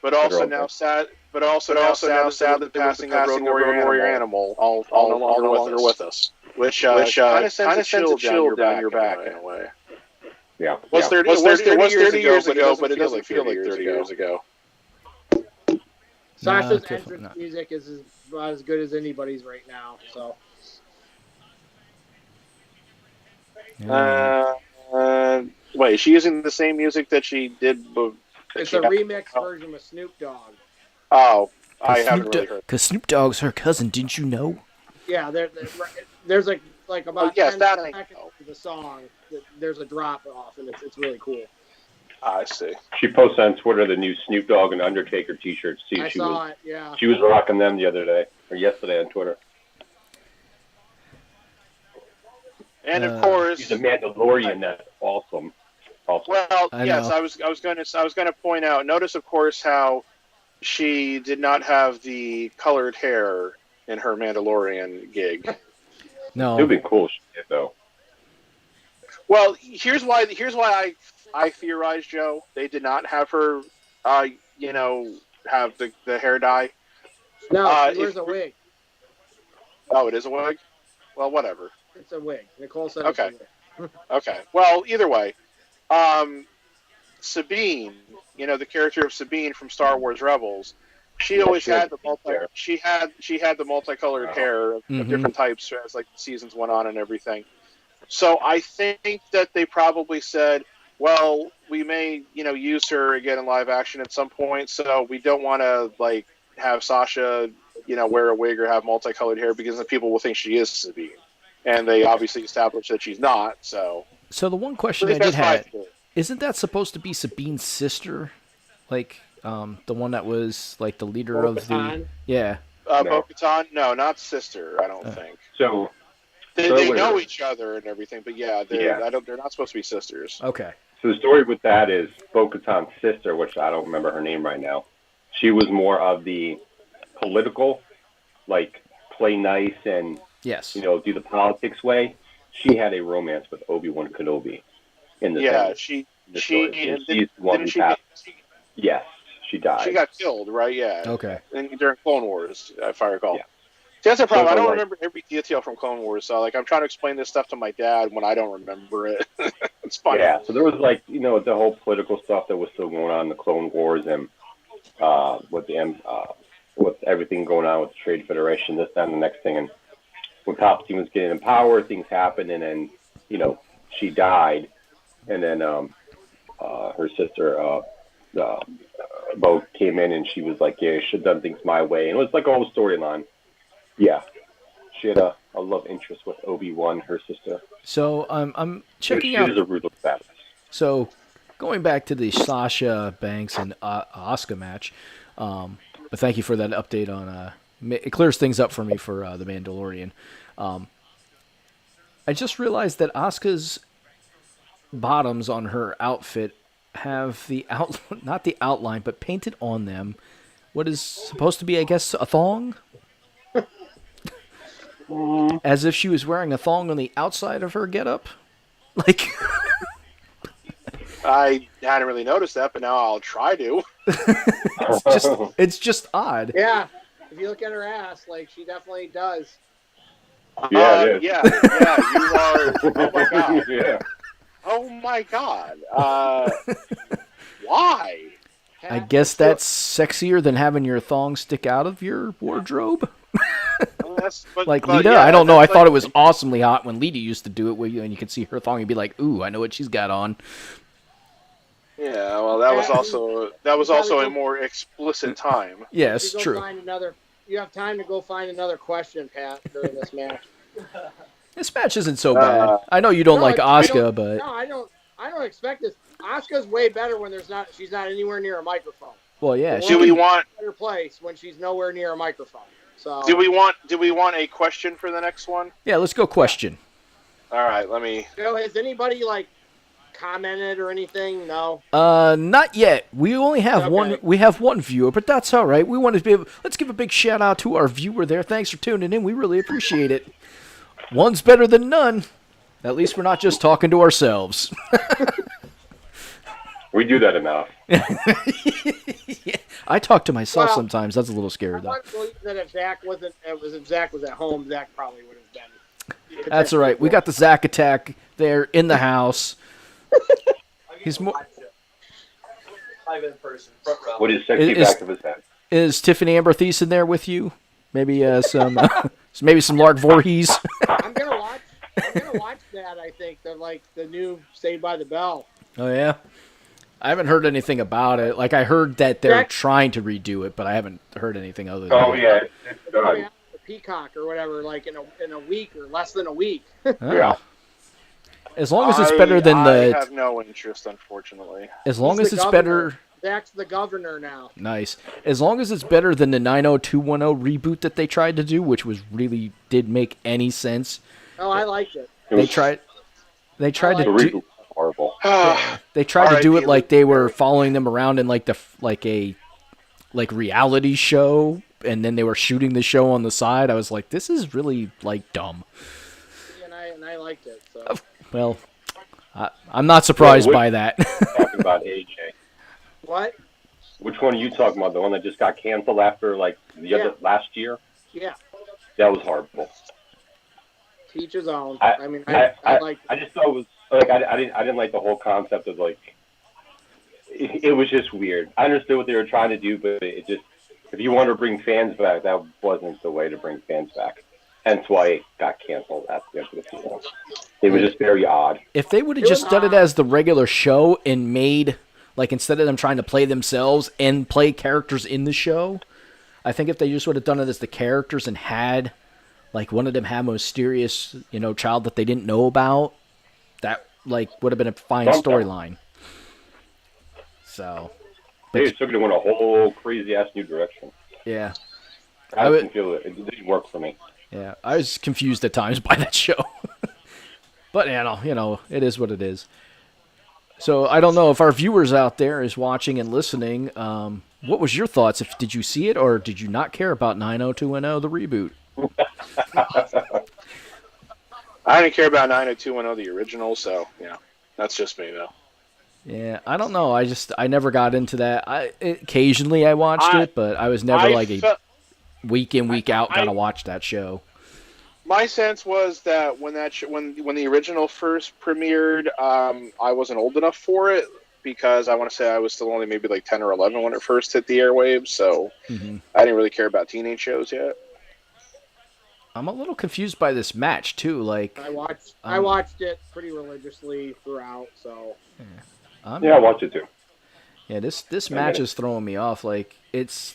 but also now sad that passing of Road Warrior Animal, all no longer with us. Which kind of sends a chill down your back in a way. Yeah. It was 30 years ago, but it doesn't feel like 30 years ago. Sasha's No, entrance music is as good as anybody's right now. So. Wait, is she using the same music that she did? It's a remix version with Snoop Dogg. Oh, I haven't really heard. Because Snoop Dogg's her cousin, didn't you know? Yeah, there's like about 10 that seconds of the song. There's a drop off, and it's really cool. I see. She posted on Twitter the new Snoop Dogg and Undertaker T-shirts. I saw it. Yeah. She was rocking them the other day or yesterday on Twitter. And of course, she's a Mandalorian. That's awesome. Well, yes, I was going to point out. Notice, of course, how she did not have the colored hair in her Mandalorian gig. No. It would be cool shit, though. Well, here's why I theorize, Joe. They did not have her, have the hair dye. No, she wears a wig. Oh, it is a wig? Well, whatever. It's a wig. Nicole said okay. It's a wig. Okay. Well, either way, Sabine, the character of Sabine from Star Wars Rebels, she always had the she had the multicolored hair of different types as like the seasons went on and everything. So I think that they probably said, well, we may, use her again in live action at some point, so we don't want to have Sasha, wear a wig or have multicolored hair because then people will think she is Sabine. And they obviously established that she's not, so. So the one question I did have, isn't that supposed to be Sabine's sister? The one that was, the leader of the... Yeah. Bo-Katan? No, not sister, I don't think. So... They know each other and everything, but they're not supposed to be sisters. Okay. So the story with that is Bo-Katan's sister, which I don't remember her name right now. She was more of the political, play nice and do the politics way. She had a romance with Obi-Wan Kenobi in the Yes, she died. She got killed, right? Yeah. Okay. And during Clone Wars, if I recall. Yeah. See, that's the problem. I don't like- remember every detail from Clone Wars, so like I'm trying to explain this stuff to my dad when I don't remember it. It's funny. Yeah, so there was like, the whole political stuff that was still going on in the Clone Wars and with everything going on with the Trade Federation, this, that, and the next thing. And when Palpatine was getting in power, things happened, and then, she died. And then her sister, Bo, came in, and she was like, yeah, I should have done things my way. And it was like a whole storyline. Yeah. She had a love interest with Obi-Wan, her sister. So I'm checking she out. was a ruthless badass. So going back to the Sasha Banks and Asuka match, but thank you for that update on. It clears things up for me for the Mandalorian. I just realized that Asuka's bottoms on her outfit have not the outline, but painted on them what is supposed to be, I guess, a thong. As if she was wearing a thong on the outside of her getup. Like, I hadn't really noticed that, but now I'll try to. it's just odd. Yeah, if you look at her ass, like she definitely does. Yeah, you are. Oh my god. Yeah. Oh my god. Why? I guess that's sexier than having your thong stick out of your wardrobe. Like Lita, yeah, I don't know. I that's thought it was awesomely hot when Lita used to do it, where and you could see her thong and be like, "Ooh, I know what she's got on." Yeah, well, that was also a more explicit time. Yes, You go true. find another. You have time to go find another question, Pat, during this match. This match isn't so bad. I know you don't like Asuka, but No, I don't expect this. Asuka's way better when she's not anywhere near a microphone. well, yeah. Do we want Better place when she's nowhere near a microphone. So do we want a question for the next one? Yeah, let's go question. All right, let me. has anybody commented or anything? No. Not yet. We only have Okay. one. We have one viewer, but that's all right. We want to be able. Let's give a big shout out to our viewer there. Thanks for tuning in. We really appreciate it. One's better than none. At least we're not just talking to ourselves. We do that enough. Yeah, I talk to myself Well, sometimes. That's a little I scary though. want to believe that if Zach was at home, Zach probably would have been. That's all right. We got the Zach attack there in the house. He's more. Live in person, front row. With his sexy Is- back of his head. Is Tiffany Amber Thiessen there with you? Maybe some Lark Voorhees. I'm gonna watch that. I think the new Saved by the Bell. Oh yeah. I haven't heard anything about it. Like I heard that they're Jack- trying to redo it, but I haven't heard anything other than Oh that. yeah, it's Oh, done. yeah, the Peacock or whatever, in a week or less than a week. Oh. Yeah. As long as it's better than I the have no interest, unfortunately. as long He's as the it's governor. better Zach's the governor now. nice. As long as it's better than the 90210 reboot that they tried to do, which was really did make any sense. Oh, I liked it. They tried The to reboot was horrible. they tried to do it R.I.P. like they were following them around in like a reality show, and then they were shooting the show on the side. I was like, this is really dumb. And I liked it. So. Well, I'm not surprised Well, by that. Talking about AJ. What? Which one are you talking about? The one that just got canceled after last year? Yeah. That was horrible. Teach his own. I I like. I just thought it was I didn't like the whole concept of it was just weird. I understood what they were trying to do, but it just if you want to bring fans back, that wasn't the way to bring fans back. Hence why it got canceled at the end of the season. It was just very odd. If they would have It just was done it odd. as the regular show and made, instead of them trying to play themselves and play characters in the show, I think if they just would have done it as the characters and had, one of them have a mysterious, child that they didn't know about, that, would have been a fine storyline. So, They just took it in a whole crazy ass new direction. yeah. I didn't feel it. It didn't work for me. Yeah, I was confused at times by that show. But, it is what it is. So, I don't know if our viewers out there is watching and listening. What was your thoughts? Did you see it or did you not care about 90210, the reboot? I didn't care about 90210, the original, so, that's just me, though. Yeah, I don't know. I never got into that. Occasionally I watched it, but I was never a week in week out gotta watch that show. My sense was that when when the original first premiered, I wasn't old enough for it because I want to say I was still only maybe like 10 or 11 when it first hit the airwaves, so I didn't really care about teenage shows yet. I'm a little confused by this match too. Like I watched it pretty religiously throughout, so I watched it too. Yeah, this match is throwing me off. Like it's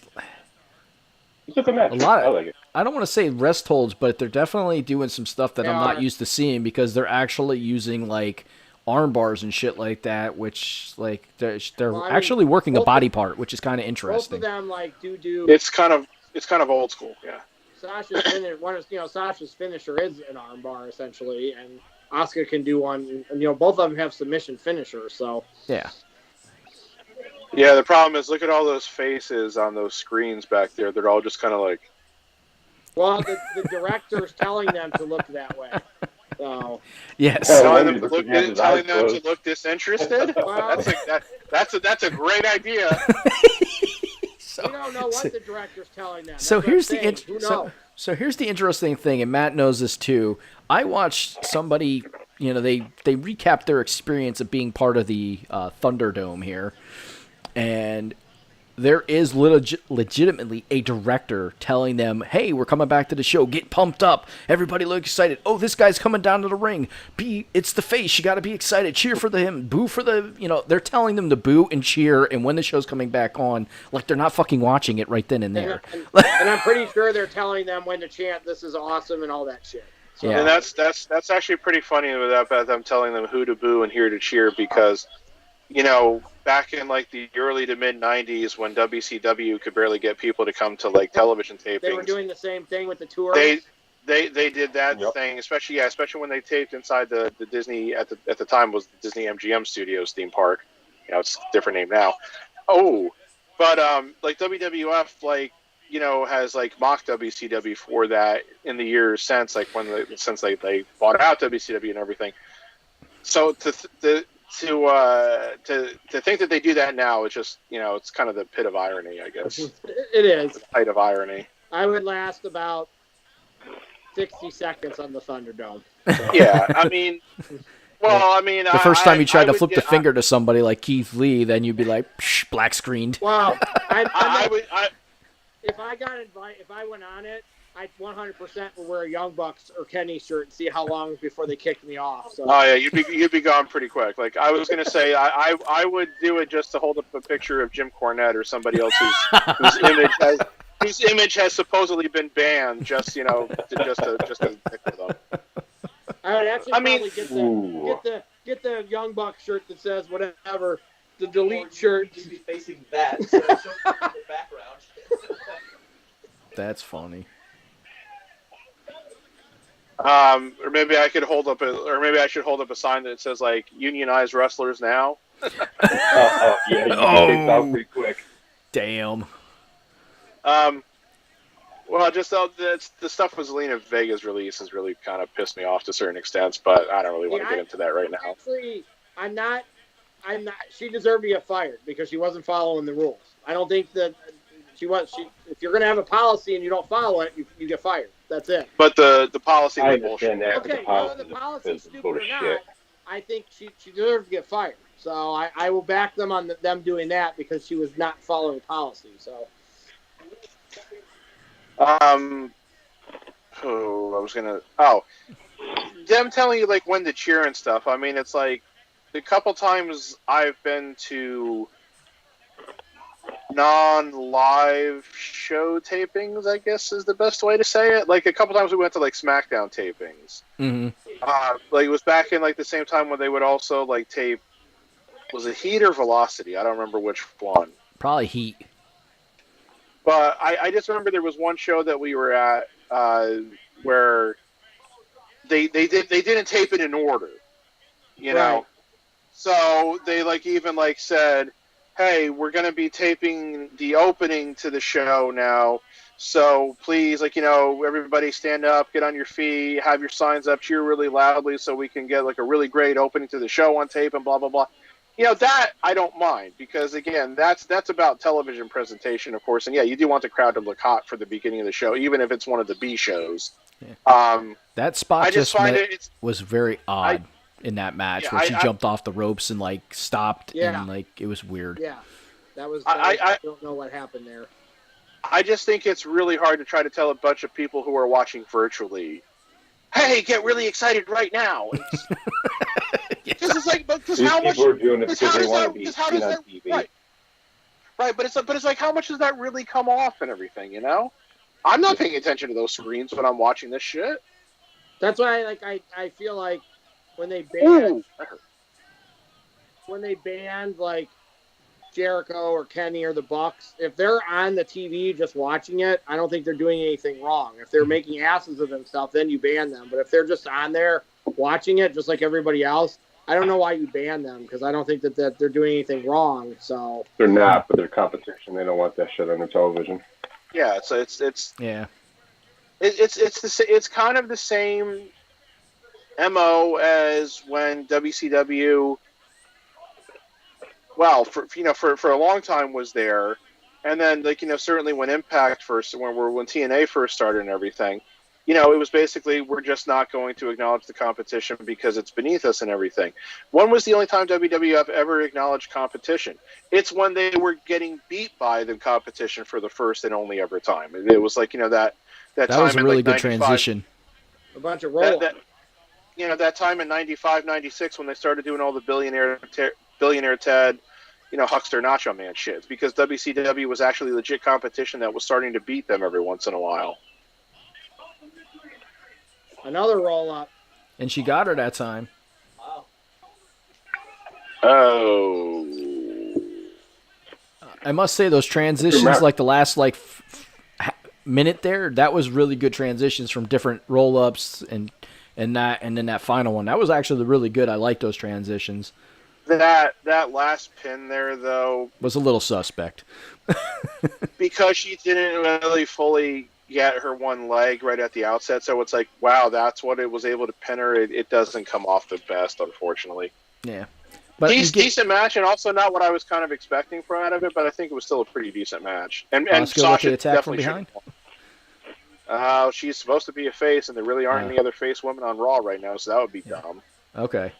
a good match. I like it. I don't want to say rest holds, but they're definitely doing some stuff that I'm not used to seeing because they're actually using like arm bars and shit like that, which like they're actually working a body part, which is kind of interesting. Both of them like do. It's kind of old school, yeah. Sasha's finisher is an arm bar essentially, and Asuka can do one. And both of them have submission finishers, so yeah. Yeah, the problem is look at all those faces on those screens back there. They're all just kind of like. Well, the director's telling them to look that way. So. Yes. Telling them to look disinterested. Well, that's a great idea. We don't know what the director's telling them. So here's here's the interesting thing, and Matt knows this too. I watched somebody, they recapped their experience of being part of the Thunderdome here, and there is legitimately a director telling them, hey, we're coming back to the show. Get pumped up. Everybody look excited. Oh, this guy's coming down to the ring. It's the face. You got to be excited. Cheer for him. Boo for the, they're telling them to boo and cheer. And when the show's coming back on, like they're not fucking watching it right then and there. And I'm pretty sure they're telling them when to chant, this is awesome and all that shit. So. Yeah. And that's actually pretty funny about them telling them who to boo and here to cheer because, back in like the early to mid 90s when WCW could barely get people to come to like television tapings. They were doing the same thing with the tour. They did that thing, especially when they taped inside the Disney at the time was the Disney MGM Studios theme park. It's a different name now. Oh, but like WWF has like mocked WCW for that in the years since since they bought out WCW and everything. So to think that they do that now is just it's kind of the pit of irony, I guess. It is the height of irony. I would last about 60 seconds on the Thunderdome. So. Yeah, I mean, the first time you tried to flip the finger to somebody like Keith Lee, then you'd be like, black screened. Wow. If I went on it, I 100% would wear a Young Bucks or Kenny shirt and see how long before they kicked me off. So. Oh yeah, you'd be gone pretty quick. Like I was gonna say, I would do it just to hold up a picture of Jim Cornette or somebody else whose image has supposedly been banned, just to pick with them. I would actually get the Young Bucks shirt that says whatever, the delete shirt. You'd be facing that, so show the background. That's funny. Or maybe I should hold up a sign that says like "Unionize wrestlers now." Yeah, you can take pretty quick. Damn. Well, just the stuff with Zelina Vega's release has really kind of pissed me off to certain extents, but I don't really want to get into that right now. Actually, I'm not. She deserved to get fired because she wasn't following the rules. I don't think that if you're going to have a policy and you don't follow it, you get fired. That's it. But the policy was bullshit. Okay, whether the policy is stupid or not, I think she deserved to get fired. So I will back them on them doing that because she was not following policy. So. Them telling you like when to cheer and stuff. I mean, it's like the couple times I've been to non-live show tapings, I guess is the best way to say it. Like a couple times we went to like SmackDown tapings. Mm-hmm. Like it was back in like the same time when they would also like tape. Was it Heat or Velocity? I don't remember which one. Probably Heat. But I just remember there was one show that we were at where they didn't tape it in order, you know. Right. So they even said, "Hey, we're going to be taping the opening to the show now. So please, everybody stand up, get on your feet, have your signs up, cheer really loudly so we can get a really great opening to the show on tape and blah blah blah." that I don't mind because, again, that's about television presentation, of course. And, yeah, you do want the crowd to look hot for the beginning of the show, even if it's one of the B shows. Yeah. That spot was very odd in that match where she jumped off the ropes and, like, stopped. And, like, it was weird. Yeah. That was I don't know what happened there. I just think it's really hard to try to tell a bunch of people who are watching virtually, hey, get really excited right now. This is like, because how much? People are doing it because they want to be seen on TV. Right, but it's like, how much does that really come off and everything? You know, I'm not paying attention to those screens when I'm watching this shit. That's why I feel like when they banned like Jericho or Kenny or the Bucks, if they're on the TV just watching it, I don't think they're doing anything wrong. If they're making asses of themselves, then you ban them. But if they're just on there watching it just like everybody else, I don't know why you ban them because I don't think that they're doing anything wrong. So they're not, but they're competition. They don't want that shit on their television. Yeah, it's kind of the same MO as when WCW. Well, for a long time was there, and then certainly when Impact first, when TNA first started and everything, it was basically we're just not going to acknowledge the competition because it's beneath us and everything. When was the only time WWF ever acknowledged competition? It's when they were getting beat by the competition for the first and only ever time. It was like that time was a really good transition. A bunch of roll. That time in 95, 96 when they started doing all the Billionaire Ted, Huckster Nacho Man shit. It's because WCW was actually legit competition that was starting to beat them every once in a while. Another roll up. And she got her that time. Wow. Oh. I must say those transitions, like the last minute there, that was really good transitions from different roll ups and then that final one. That was actually really good. I like those transitions. That last pin there, though, was a little suspect. Because she didn't really fully get her one leg right at the outset, so it's like, wow, that's what it was able to pin her. It doesn't come off the best, unfortunately. Yeah. But decent match, and also not what I was kind of expecting from out of it, but I think it was still a pretty decent match. And Sasha definitely from behind? She's supposed to be a face, and there really aren't any other face women on Raw right now, so that would be dumb. Okay.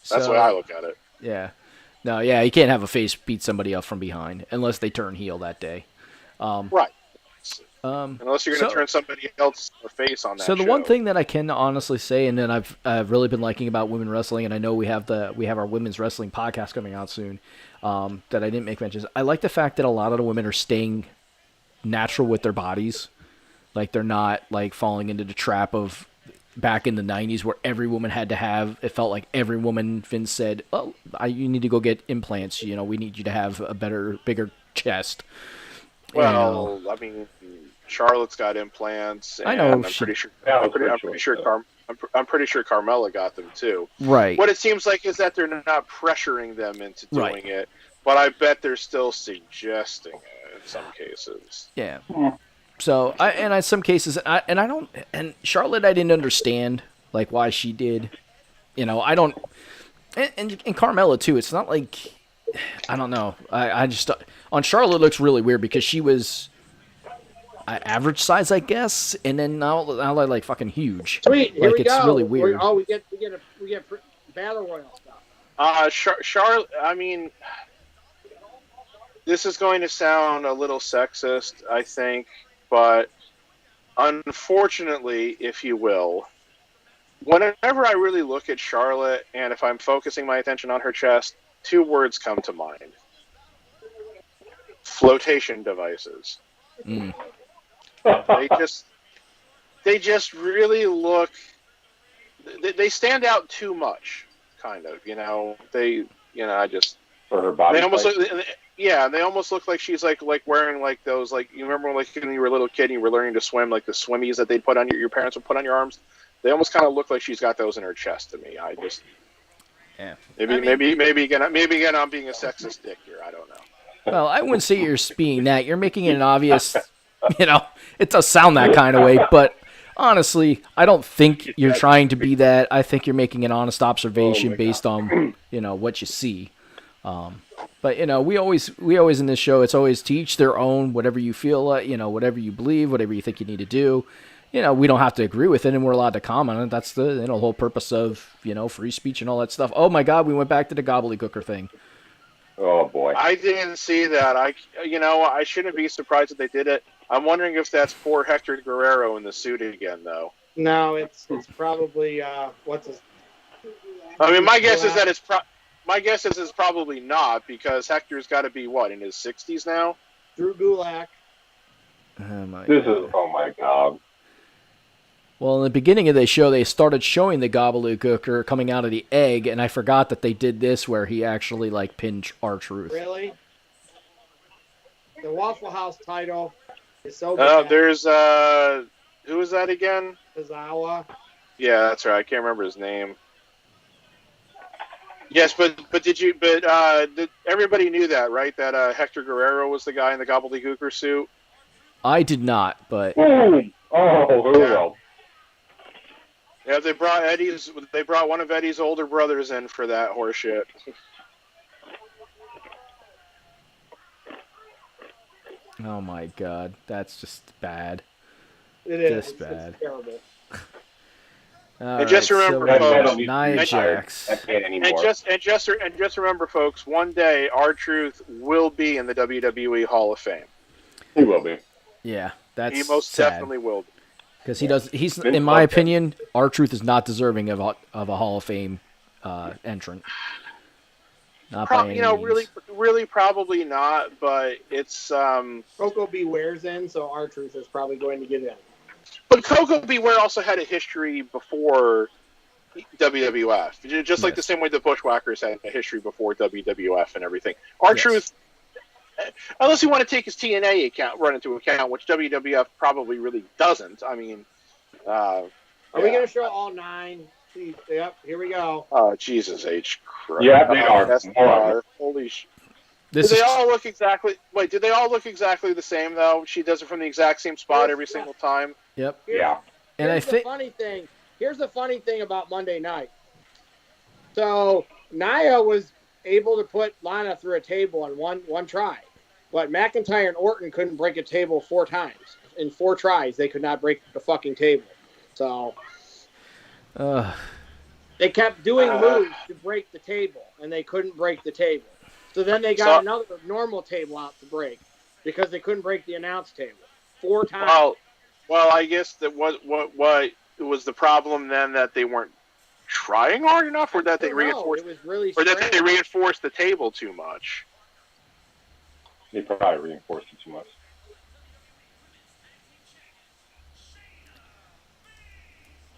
That's the way I look at it. Yeah. No, yeah, you can't have a face beat somebody up from behind unless they turn heel that day. Right. Unless you're going to turn somebody else a face on that. So the one thing that I can honestly say, and then I've really been liking about women wrestling, and I know we have our women's wrestling podcast coming out soon, that I didn't make mentions. I like the fact that a lot of the women are staying natural with their bodies, like they're not like falling into the trap of back in the 90s where every woman had to have. It felt like every woman, Vince said, "Oh, you need to go get implants. We need you to have a bigger chest." Well, I mean, Charlotte's got implants. And I know. I'm pretty sure Carmella got them too. Right. What it seems like is that they're not pressuring them into doing it, but I bet they're still suggesting it in some cases. Yeah. So, in some cases, and Charlotte, I didn't understand like why she did. I don't, and Carmella too. It's not like, I don't know. I just on Charlotte looks really weird because she was average size, I guess, and then now they're like fucking huge. Sweet, here like we it's go. really weird. We get battle royal stuff. Charlotte. I mean, this is going to sound a little sexist, I think, but unfortunately, if you will, whenever I really look at Charlotte, and if I'm focusing my attention on her chest, two words come to mind: flotation devices. They just really look. They stand out too much, kind of. I just. For her body. They almost look. Yeah, they almost look like she's like wearing like those you remember when you were a little kid and you were learning to swim, like the swimmies that they'd put on your parents would put on your arms. They almost kind of look like she's got those in her chest to me. I just. Yeah. Maybe again I'm being a sexist dick here. I don't know. Well, I wouldn't say you're being that. You're making it an obvious. It does sound that kind of way, but honestly, I don't think you're trying to be that. I think you're making an honest observation based on what you see. But we always in this show, it's always to each their own. Whatever you feel like, whatever you believe, whatever you think you need to do. We don't have to agree with it, and we're allowed to comment on it. That's the whole purpose of free speech and all that stuff. Oh my God, we went back to the gobbledygooker thing. Oh boy, I didn't see that. I shouldn't be surprised if they did it. I'm wondering if that's poor Hector Guerrero in the suit again, though. No, it's probably what's his. I mean, my guess is that it's probably not, because Hector's got to be in his 60s now. Drew Gulak. Oh my God. Well, in the beginning of the show, they started showing the gobbledygooker coming out of the egg, and I forgot that they did this where he actually pinned R-Truth. Really? The Waffle House title is so bad. There's who is that again? Tozawa. Yeah, that's right. I can't remember his name. Yes, but everybody knew that, right? That Hector Guerrero was the guy in the gobbledygooker suit. I did not, but here we go. Yeah, they brought one of Eddie's older brothers in for that horseshit. Oh my God, that's just bad. It is. Just bad. It's terrible. And just remember, folks, Nia Jax. and just remember, folks, one day R-Truth will be in the WWE Hall of Fame. He will be. Yeah, that's he most sad. definitely will be. Because he's in my opinion, R-Truth is not deserving of a Hall of Fame entrant. Not by any means. really probably not, but it's Coco Beware's in, so R-Truth is probably going to get in. But Coco Beware also had a history before WWF, just like the same way the Bushwhackers had a history before WWF and everything. R-Truth, unless you want to take his TNA account, run into account, which WWF probably really doesn't. I mean, are we going to show all 9? Please. Yep, here we go. Oh, Jesus H. Christ. Yeah, they are. Yes, they are. Holy shit. Did they all look exactly the same, though? She does it from the exact same spot every single time? Yep. And I think here's the funny thing about Monday night. So Nia was able to put Lana through a table in one try, but McIntyre and Orton couldn't break a table 4 times. In 4 tries, they could not break the fucking table. So they kept doing moves to break the table, and they couldn't break the table. So then they got another normal table out to break because they couldn't break the announce table 4 times. Well, I guess that what was the problem then, that they weren't trying hard enough, or that they reinforced, it was really that they reinforced the table too much? They probably reinforced it too much.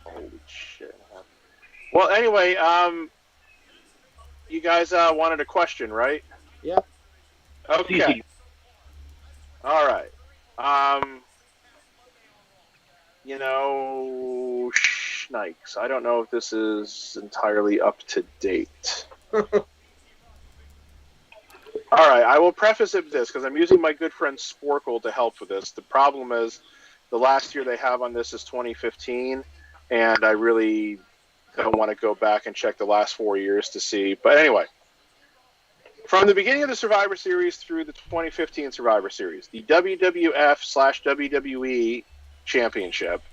Holy shit. Well, anyway, you guys wanted a question, right? Yep. Okay. All right. Schnikes. I don't know if this is entirely up to date. All right, I will preface it with this, because I'm using my good friend Sporkle to help with this. The problem is, the last year they have on this is 2015, and I really don't want to go back and check the last 4 years to see. But anyway, from the beginning of the Survivor Series through the 2015 Survivor Series, the WWF/WWE Championship,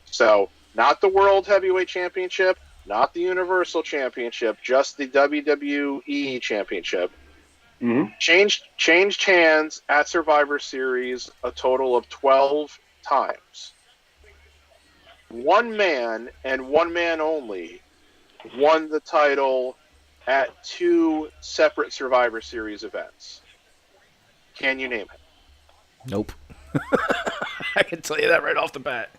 so not the World Heavyweight Championship, not the Universal Championship, just the WWE Championship, changed hands at Survivor Series a total of 12 times. One man, and one man only, won the title at 2 separate Survivor Series events. Can you name it? Nope. I can tell you that right off the bat.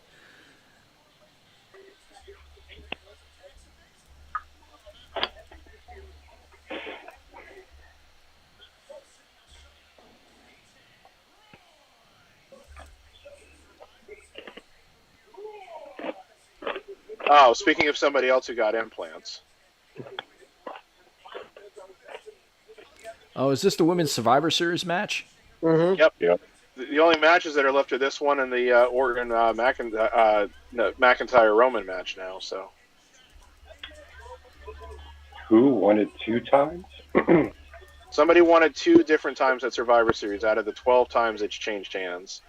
Oh, speaking of somebody else who got implants. Oh, is this the Women's Survivor Series match? Mm-hmm. Yep. The only matches that are left are this one and the Orton McIntyre Roman match now. So Who won it 2 times? somebody won it 2 different times at Survivor Series out of the 12 times it's changed hands.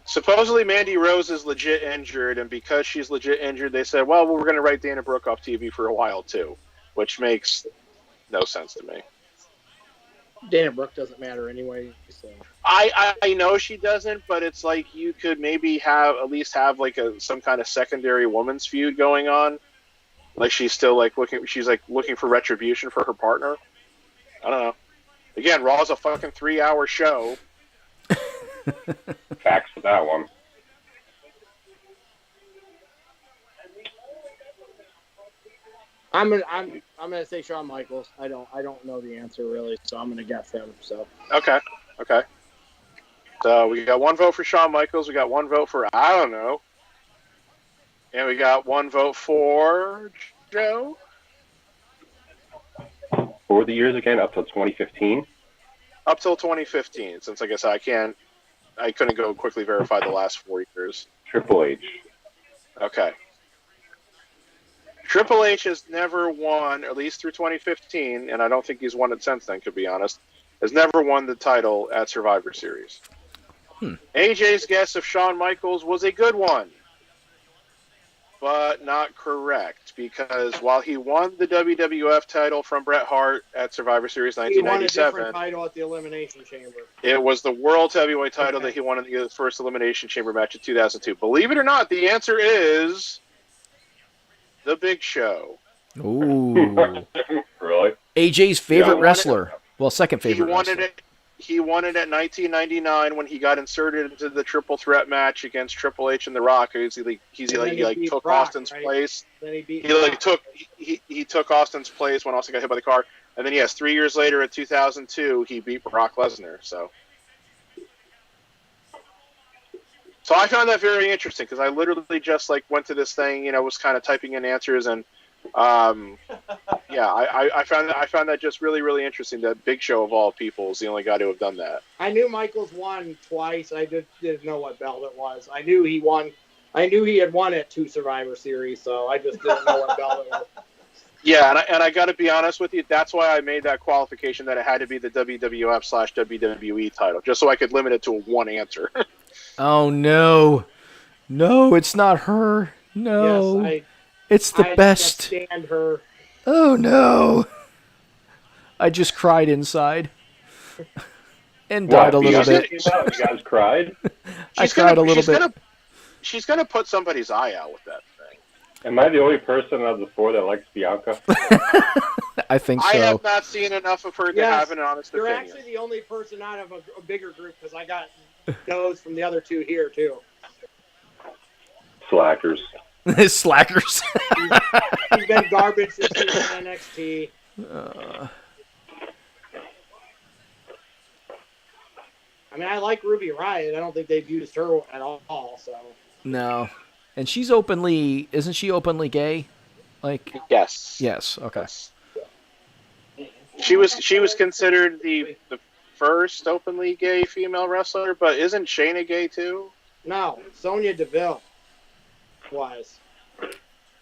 Supposedly Mandy Rose is legit injured, and because she's legit injured, they said, well, we're going to write Dana Brooke off TV for a while, too, which makes no sense to me. Dana Brooke doesn't matter anyway. So. I know she doesn't, but it's like you could maybe at least have like some kind of secondary women's feud going on. Like she's still looking for retribution for her partner. I don't know. Again, Raw's a fucking 3-hour show. Facts for that one. I'm gonna say Shawn Michaels. I don't know the answer really, so I'm gonna guess him. So Okay. So we got 1 vote for Shawn Michaels. We got 1 vote for I don't know, and we got 1 vote for Joe. For the years again, up till 2015. Up till 2015, since like I said, I couldn't go quickly verify the last 4 years. Triple H. Okay. Triple H has never won, at least through 2015, and I don't think he's won it since then, to be honest, has never won the title at Survivor Series. AJ's guess of Shawn Michaels was a good one, but not correct, because while he won the WWF title from Bret Hart at Survivor Series he won a 1997, different title at the Elimination Chamber. it was the World Heavyweight title that he won in the first Elimination Chamber match in 2002. Believe it or not, the answer is The Big Show. Ooh. Really? AJ's favorite wrestler. Well, second favorite wrestler. He won it at 1999 when he got inserted into the triple threat match against Triple H and The Rock. He took Brock, Austin's right? place. Then he beat He took Austin's place when Austin got hit by the car. And then 3 years later in 2002, he beat Brock Lesnar. So I found that very interesting because I literally just went to this thing, was kind of typing in answers and I found that just really, really interesting that Big Show of all people is the only guy to have done that. I knew Michaels won twice. I didn't know what belt it was. I knew he won. I knew he had won at 2 Survivor Series, so I just didn't know what belt it was. Yeah, and I got to be honest with you. That's why I made that qualification that it had to be the WWF/WWE title, just so I could limit it to one answer. Oh no, it's not her. No, Yes, it's the best. Can't stand her. Oh no! I just cried inside and died a little bit. You guys cried? I cried a little bit. She's gonna put somebody's eye out with that thing. Am I the only person of the 4 that likes Bianca? I think so. I have not seen enough of her to have an honest You're opinion. actually the only person out of a bigger group because I got no's from the other 2 here too. Slackers. Slackers. He's been garbage since he was in NXT. I mean, I like Ruby Riott. I don't think they've used her at all. So No, and isn't she openly gay? Yes. Yes. Okay. Yes. She was considered the first openly gay female wrestler, but isn't Shayna gay too? no, Sonya Deville was.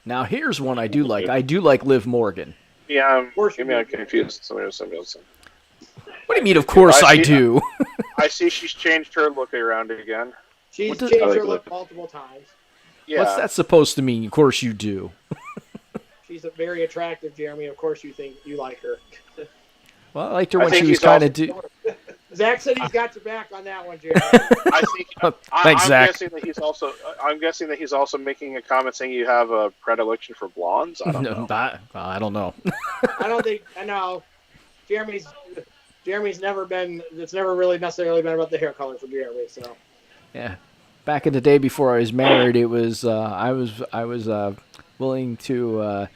Now here's one I do like. I do like Liv Morgan. Yeah, course I'm confused. Somebody else. What do you mean? Of course I do. I see she's changed her look around again. She's changed her look multiple times. Yeah. What's that supposed to mean? Of course you do. She's very attractive, Jeremy. Of course you think you like her. Well, I liked her when she was kind of. Zach said he's got your back on that one, Jeremy. I think. Thanks, I'm Zach. guessing that he's also making a comment saying you have a predilection for blondes. I don't know. I don't know. I don't think. I know. Jeremy's never been. It's never really necessarily been about the hair color for Jeremy. So. Yeah, back in the day before I was married, it was I was willing to.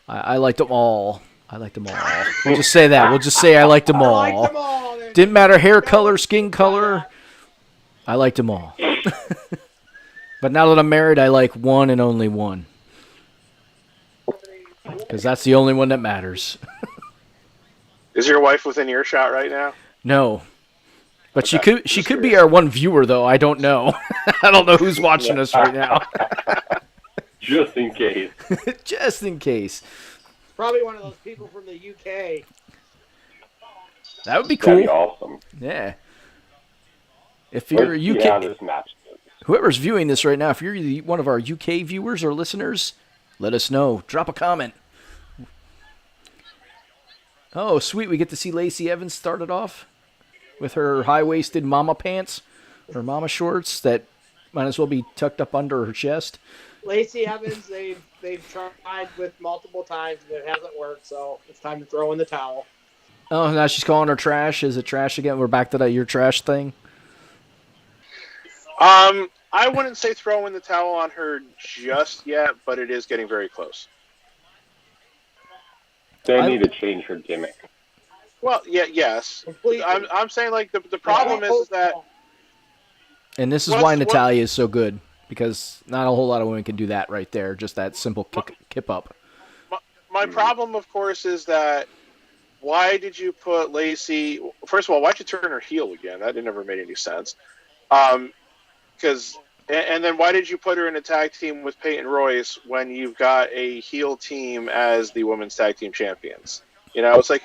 I liked them all. We'll just say that. We'll just say I liked them all. I liked them all. Didn't matter hair color, skin color. I liked them all. But now that I'm married, I like one and only one. Because that's the only one that matters. Is your wife within earshot right now? No. But she could be our one viewer, though. I don't know. I don't know who's watching us right now. Just in case. Just in case. Probably one of those people from the UK. That would be cool. That'd be awesome. Yeah. If you're Let's a see how UK, this match goes. whoever's viewing this right now, if you're one of our UK viewers or listeners, let us know. Drop a comment. Oh, sweet. We get to see Lacey Evans started off with her high-waisted mama pants, her mama shorts that might as well be tucked up under her chest. Lacey Evans, they've tried with multiple times and it hasn't worked, so it's time to throw in the towel. Oh, now she's calling her trash. Is it trash again? We're back to that your trash thing. I wouldn't say throw in the towel on her just yet, but it is getting very close. They need to change her gimmick. Well, yeah, yes. Completely. I'm saying like the problem is that. And this is why Natalya is so good, because not a whole lot of women can do that right there, just that simple kip up. My problem, of course, is that why did you put Lacey? First of all, why'd you turn her heel again? That never made any sense. Because and then why did you put her in a tag team with Peyton Royce when you've got a heel team as the women's tag team champions? You know, it's like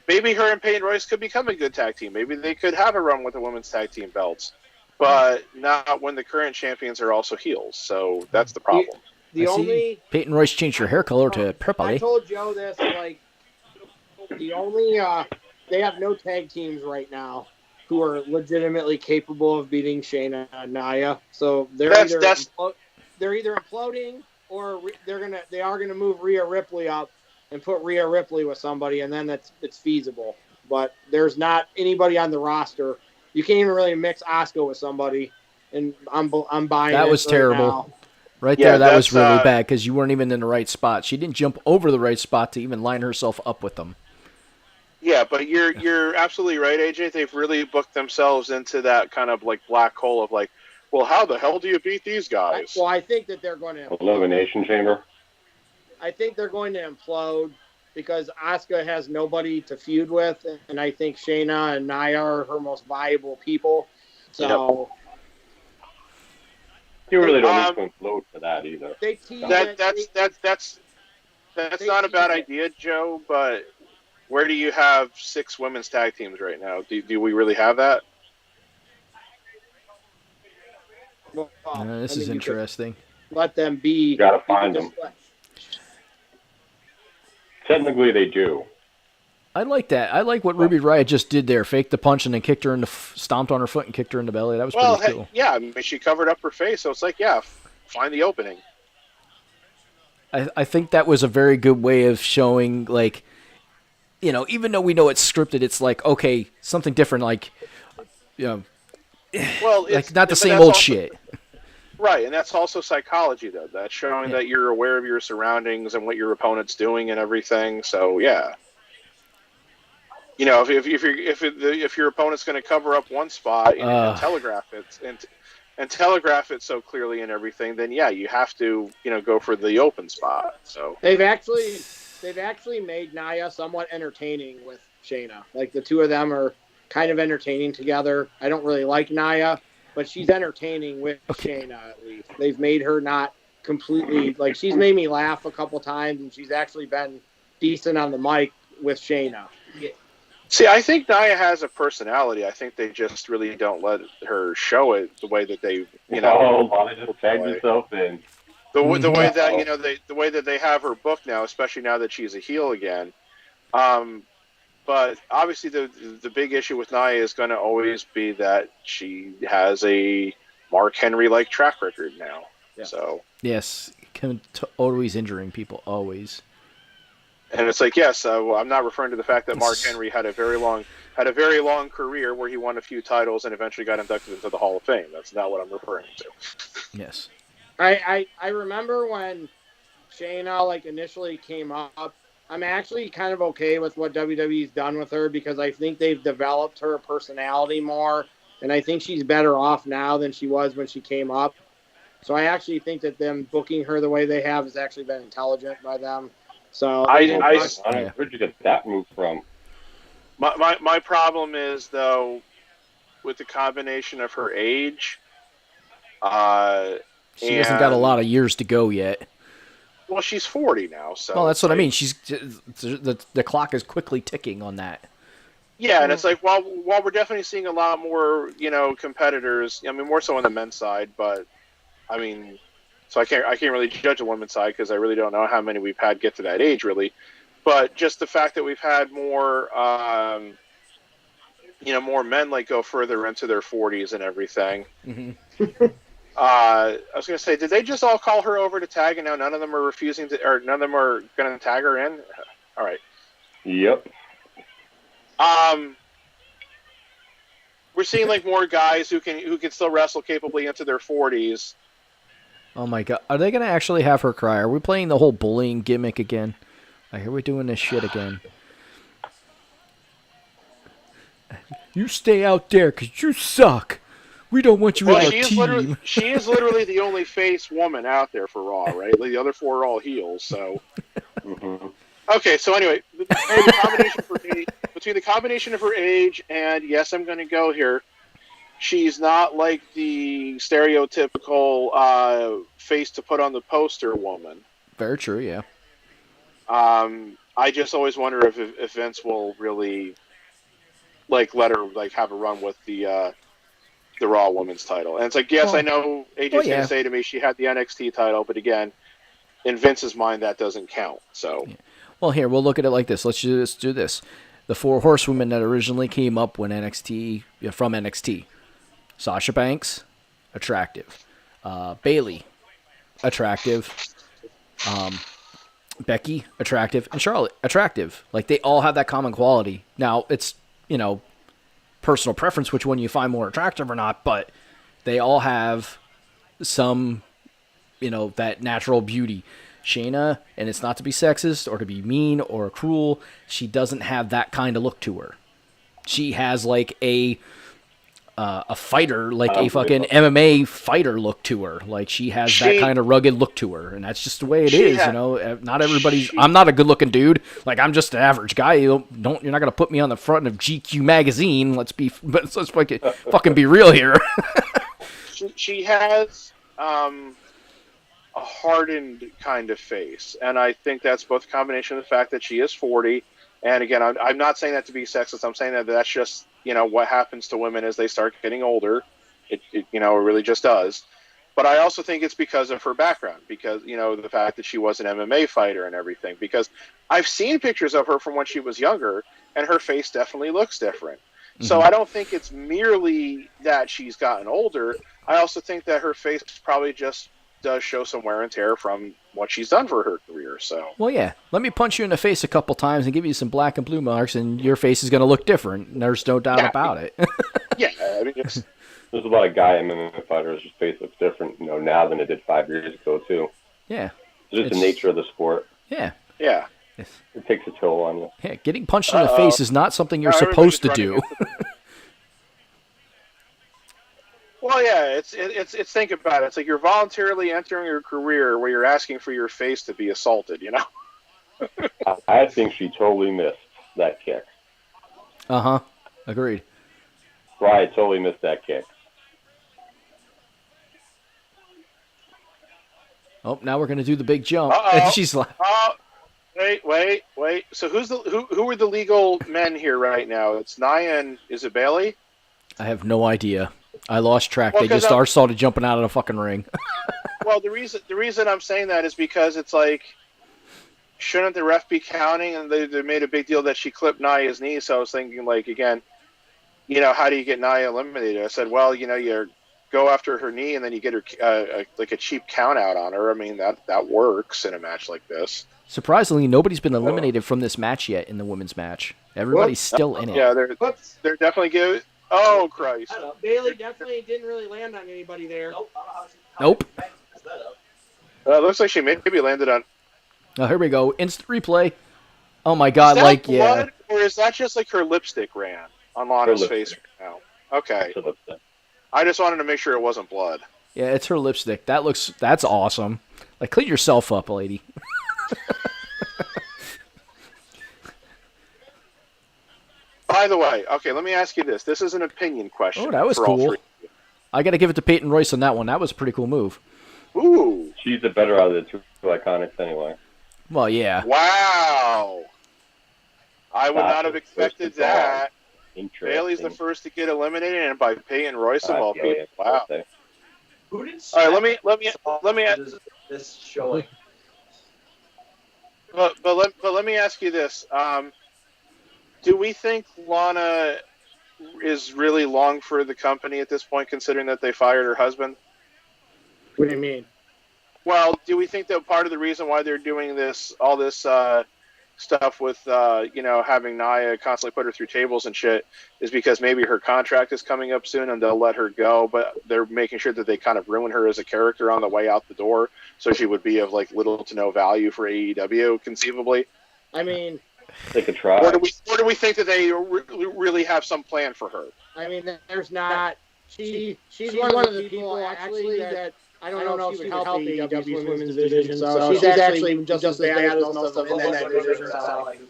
maybe her and Peyton Royce could become a good tag team. Maybe they could have a run with the women's tag team belts, but not when the current champions are also heels. So that's the problem. The only Peyton Royce changed her hair color to purple. I told Joe this, like, the only they have no tag teams right now who are legitimately capable of beating Shayna and Nia. So they're either imploding or they are gonna move Rhea Ripley up and put Rhea Ripley with somebody, and then it's feasible. But there's not anybody on the roster. You can't even really mix Asuka with somebody, and I'm buying. That was terrible. Now. Right there, that was really bad because you weren't even in the right spot. She didn't jump over the right spot to even line herself up with them. Yeah, but you're absolutely right, AJ. They've really booked themselves into that kind of like black hole of like, well, how the hell do you beat these guys? Well, I think that they're going to Elimination Chamber. I think they're going to implode because Asuka has nobody to feud with, and I think Shayna and Nia are her most viable people. So. Yep. You really don't need to implode for that either. That's not a bad idea, Joe. But where do you have 6 women's tag teams right now? Do we really have that? Well, this is interesting. Let them be. You gotta find them. Technically, they do. I like that. I like what Ruby Riott just did there. Faked the punch and then kicked her in stomped on her foot and kicked her in the belly. That was pretty cool. Yeah, I mean, she covered up her face, so it's like, yeah, find the opening. I think that was a very good way of showing, like, you know, even though we know it's scripted, it's like, okay, something different, like, you know, well, like not the same old shit. Right, and that's also psychology, though. That's showing that you're aware of your surroundings and what your opponent's doing and everything. So, yeah. You know, if your opponent's going to cover up one spot and telegraph it so clearly and everything, then yeah, you have to go for the open spot. So they've actually made Nia somewhat entertaining with Shayna. Like the two of them are kind of entertaining together. I don't really like Nia, but she's entertaining with Shayna at least. They've made her not completely like she's made me laugh a couple times, and she's actually been decent on the mic with Shayna. See, I think Nia has a personality. I think they just really don't let her show it the way that they, just tag yourself in. The way that the way that they have her booked now, especially now that she's a heel again. But obviously, the big issue with Nia is going to always be that she has a Mark Henry-like track record now. Yeah. So yes, always injuring people, always. And it's like, yes, I'm not referring to the fact that Mark Henry had a very long career where he won a few titles and eventually got inducted into the Hall of Fame. That's not what I'm referring to. Yes. I remember when Shayna initially came up. I'm actually kind of okay with what WWE's done with her because I think they've developed her personality more, and I think she's better off now than she was when she came up. So I actually think that them booking her the way they have has actually been intelligent by them. So where'd you get that move from? My problem is though, with the combination of her age. She hasn't got a lot of years to go yet. Well, she's 40 now, so. Well, that's what I mean. She's the clock is quickly ticking on that. Yeah, and it's like while we're definitely seeing a lot more, competitors. I mean, more so on the men's side, but I mean, so I can't really judge the women's side because I really don't know how many we've had get to that age, really. But just the fact that we've had more, more men go further into their 40s and everything. Mm-hmm. I was going to say, did they just all call her over to tag, and now none of them are refusing to, or none of them are going to tag her in? All right. Yep. We're seeing more guys who can still wrestle capably into their 40s. Oh my god, are they going to actually have her cry? Are we playing the whole bullying gimmick again? I hear we're doing this shit again. You stay out there because you suck. We don't want you on our team. She is literally the only face woman out there for Raw, right? The other four are all heels, so. Mm-hmm. Okay, so anyway, between the combination of her age and, yes, I'm going to go here, she's not like the stereotypical face to put on the poster woman. Very true, yeah. I just always wonder if Vince will really let her have a run with the Raw Women's title. And it's yes, I know AJ's going to say to me she had the NXT title, but again, in Vince's mind, that doesn't count. So, yeah. Well, here we'll look at it like this. Let's just do this. The 4 horsewomen that originally came up when from NXT: Sasha Banks, attractive; Bayley, attractive; Becky, attractive; and Charlotte, attractive. They all have that common quality. Now it's personal preference which one you find more attractive or not, but they all have some that natural beauty. Shayna, and it's not to be sexist or to be mean or cruel, she doesn't have that kind of look to her. She has a fighter, a fucking MMA fighter look to her. She has that kind of rugged look to her, and that's just the way it is. Not everybody's. I'm not a good-looking dude. I'm just an average guy. You're not gonna put me on the front of GQ magazine. Let's fucking be real here. She has a hardened kind of face, and I think that's both a combination of the fact that she is 40, and again, I'm not saying that to be sexist. I'm saying that that's just what happens to women as they start getting older. It really just does. But I also think it's because of her background, because the fact that she was an MMA fighter and everything. Because I've seen pictures of her from when she was younger, and her face definitely looks different. Mm-hmm. So I don't think it's merely that she's gotten older. I also think that her face probably just does show some wear and tear from what she's done for her career. So, well, yeah, let me punch you in the face a couple times and give you some black and blue marks, and your face is going to look different. There's no doubt about it. Yeah, I mean, there's a lot of guy MMA fighters whose face looks different, now than it did 5 years ago too. Yeah, it's just the nature of the sport. Yeah, yeah, it takes a toll on you. Yeah, getting punched in the face is not something you're supposed to do. Well, yeah, it's think about it. It's you're voluntarily entering your career where you're asking for your face to be assaulted, I think she totally missed that kick. Uh-huh. Agreed. Right, totally missed that kick. Oh, now we're going to do the big jump. Uh-oh. She's like, wait. So who are the legal men here right now? It's Nia and is it Bayley? I have no idea. I lost track. They just started jumping out of the fucking ring. Well, the reason I'm saying that is because it's shouldn't the ref be counting? And they made a big deal that she clipped Nia's knee. So I was thinking, again, how do you get Nia eliminated? I said, well, you go after her knee and then you get her a cheap count out on her. I mean, that works in a match like this. Surprisingly, nobody's been eliminated from this match yet in the womenmen's match. Everybody's still in it. Yeah, they're definitely good. Oh, Christ. Bayley definitely didn't really land on anybody there. Nope. It looks like she maybe landed on... Oh, here we go. Instant replay. Oh, my God. Blood, or is that just her lipstick ran on Lana's face right now? Okay. I just wanted to make sure it wasn't blood. Yeah, it's her lipstick. That's awesome. Clean yourself up, lady. By the way, okay, let me ask you this. This is an opinion question. Oh, that was for all cool. three. I got to give it to Peyton Royce on that one. That was a pretty cool move. Ooh. She's the better out of the two Iconics anyway. Well, yeah. Wow. I would not have expected that. Bailey's the Interesting. first to get eliminated, and by Peyton Royce of all people. Wow. Who did All right, let me this showing? but let me ask you this. Do we think Lana is really long for the company at this point, considering that they fired her husband? What do you mean? Well, do we think that part of the reason why they're doing all this stuff with, having Nia constantly put her through tables and shit is because maybe her contract is coming up soon and they'll let her go, but they're making sure that they kind of ruin her as a character on the way out the door, so she would be of like little to no value for AEW, conceivably? I mean, They could try. Or do we think that they really have some plan for her? I mean, there's not. She's one of the people actually that I don't know if she would help AEW's women's division. So she's actually just as bad as most of them in that division.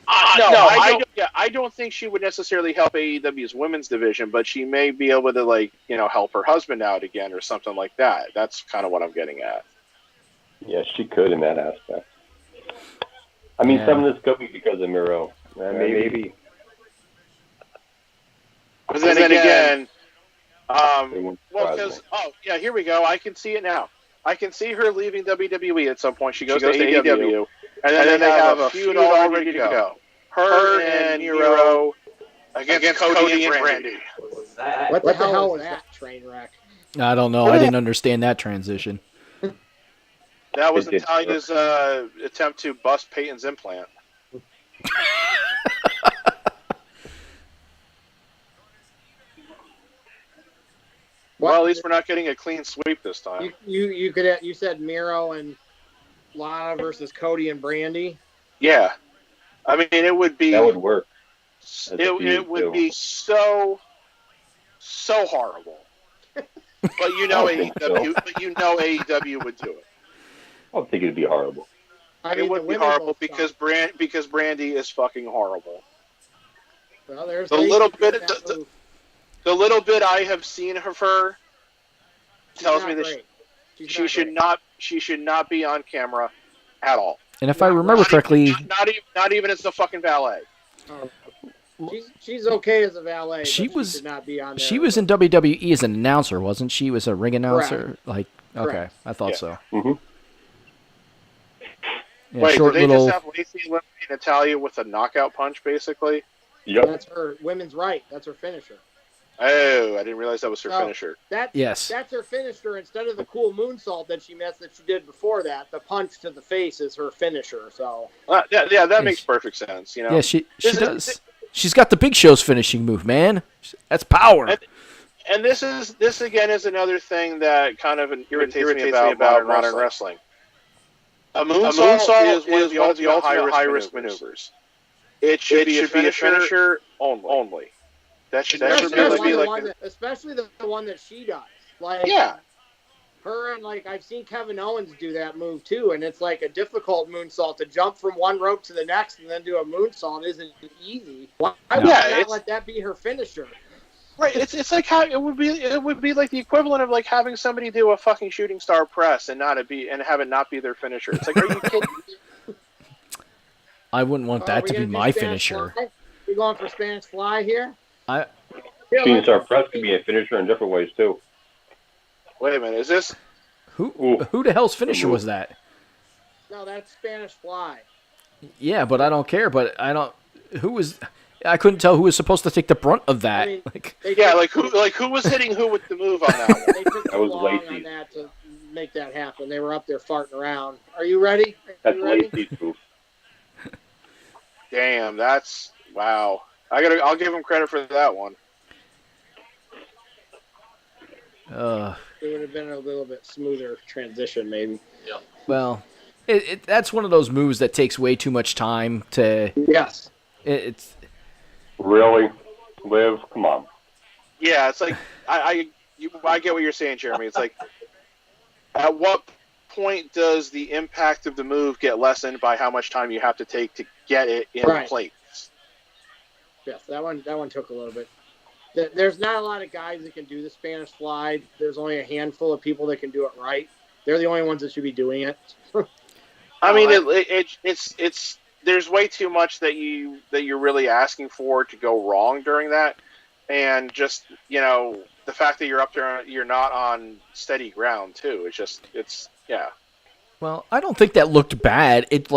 I don't think she would necessarily help AEW's women's division, but she may be able to help her husband out again or something like that. That's kind of what I'm getting at. Yeah, she could in that aspect. I mean, some of this could be because of Miro. Maybe. But then again, here we go. I can see it now. I can see her leaving WWE at some point. She goes to AEW, and then they have a feud all ready to go. Her and Miro against Cody and Brandy. What the hell was that train wreck? I don't know. I didn't understand that transition. That was Natalia's attempt to bust Peyton's implant. Well, at least we're not getting a clean sweep this time. You said Miro and Lana versus Cody and Brandy. Yeah, I mean it would be. That would work. It would be so horrible. But AEW would do it. I don't think it'd be horrible. It would be horrible because Brandy is fucking horrible. Well, there's the little bit I have seen of her tells me that she should not be on camera at all. And if I remember correctly, not even as the fucking valet. She's okay as a valet. She should not be on there. She was in WWE as an announcer, wasn't she? Was a ring announcer. Correct. Okay, I thought so. Mm-hmm. Yeah, wait, short did they little. just have Lacey eliminate Natalya with a knockout punch, basically? Yep. That's her women's right. That's her finisher. Oh, I didn't realize that was her finisher. Yes. That's her finisher instead of the cool moonsault that she did before that. The punch to the face is her finisher. So. That makes perfect sense. Yeah, she does. She's got the Big Show's finishing move, man. That's power. And this again is another thing that kind of irritates me about modern wrestling. A moonsault is one of the ultimate high-risk maneuvers. It should be a finisher only. That should never be like... Especially the one that she does. Her and, I've seen Kevin Owens do that move, too, and it's like a difficult moonsault. To jump from one rope to the next and then do a moonsault isn't easy. Why would not let that be her finisher? Right, it's like how it would be like the equivalent of having somebody do a fucking shooting star press and have it not be their finisher. It's like, are you kidding me? I wouldn't want that to be my finisher. We going for Spanish Fly here? Shooting star press could be a finisher in different ways too. Wait a minute, is this who the hell's finisher was that? No, that's Spanish Fly. Yeah, but I don't care. But I couldn't tell who was supposed to take the brunt of that. I mean, who was hitting who with the move on that one? They took too long on that to make that happen. They were up there farting around. Are you ready? That's Lacey's move. Damn, that's wow. I'll give him credit for that one. It would have been a little bit smoother transition, maybe. Yeah. Well, that's one of those moves that takes way too much time to. Yes. It's. Really, Liv? Come on. Yeah, it's like I get what you're saying, Jeremy. It's like, at what point does the impact of the move get lessened by how much time you have to take to get it in place? Yes, that one took a little bit. There's not a lot of guys that can do the Spanish slide. There's only a handful of people that can do it right. They're the only ones that should be doing it. I mean, it's there's way too much that you're really asking for to go wrong during that, and just the fact that you're up there, you're not on steady ground too. It's yeah. Well, I don't think that looked bad. It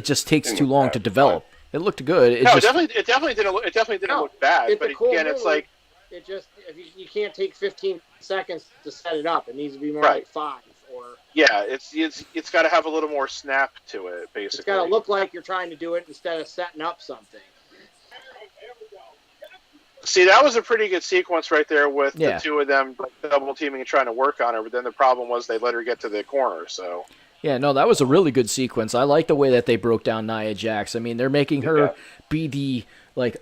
just takes too long to develop. It looked good. It definitely didn't look bad. But cool again, move. it's like it just if you can't take 15 seconds to set it up. It needs to be more like 5 or. Yeah, it's got to have a little more snap to it. Basically, it's got to look like you're trying to do it instead of setting up something. See, that was a pretty good sequence right there with the two of them double teaming and trying to work on her. But then the problem was they let her get to the corner. So. Yeah, no, that was a really good sequence. I like the way that they broke down Nia Jax. I mean, they're making her be the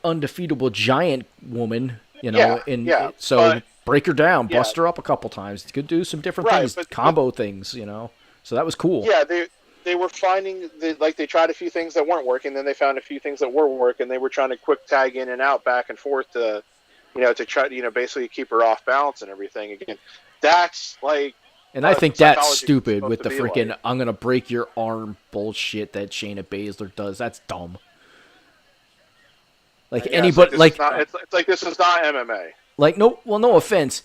undefeatable giant woman, so break her down, bust her up a couple times. You could do some different things, combo things, So that was cool. Yeah, they were finding they tried a few things that weren't working, then they found a few things that were working. They were trying to quick tag in and out, back and forth to try basically keep her off balance and everything. Again, that's like. And I think that's stupid with the freaking I'm going to break your arm bullshit that Shayna Baszler does. That's dumb. Anybody... It's like this is not MMA. No offense.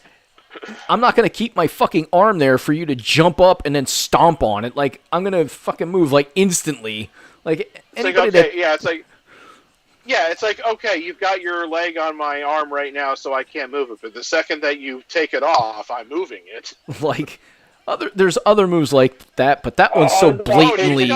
I'm not going to keep my fucking arm there for you to jump up and then stomp on it. I'm going to fucking move, instantly. It's like, okay, you've got your leg on my arm right now, so I can't move it. But the second that you take it off, I'm moving it. There's other moves like that, but that one's so blatantly.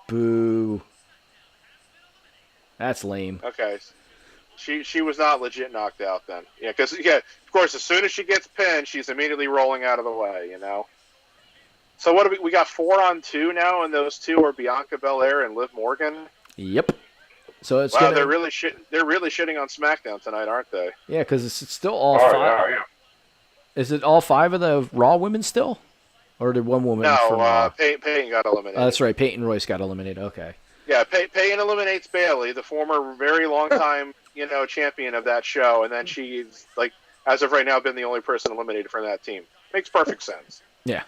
Boo. That's lame. Okay. She was not legit knocked out then. Yeah, because of course, as soon as she gets pinned, she's immediately rolling out of the way. So what do we got 4 on 2 now, and those 2 are Bianca Belair and Liv Morgan. Yep. So it's they're really shitting on SmackDown tonight, aren't they? Yeah, because it's still all 5. Yeah. Is it all 5 of the Raw women still, or did one woman? No, Peyton got eliminated. That's right. Peyton Royce got eliminated. Okay. Yeah, Peyton eliminates Bayley, the former very long time champion of that show, and then she's as of right now been the only person eliminated from that team. Makes perfect sense. Yeah.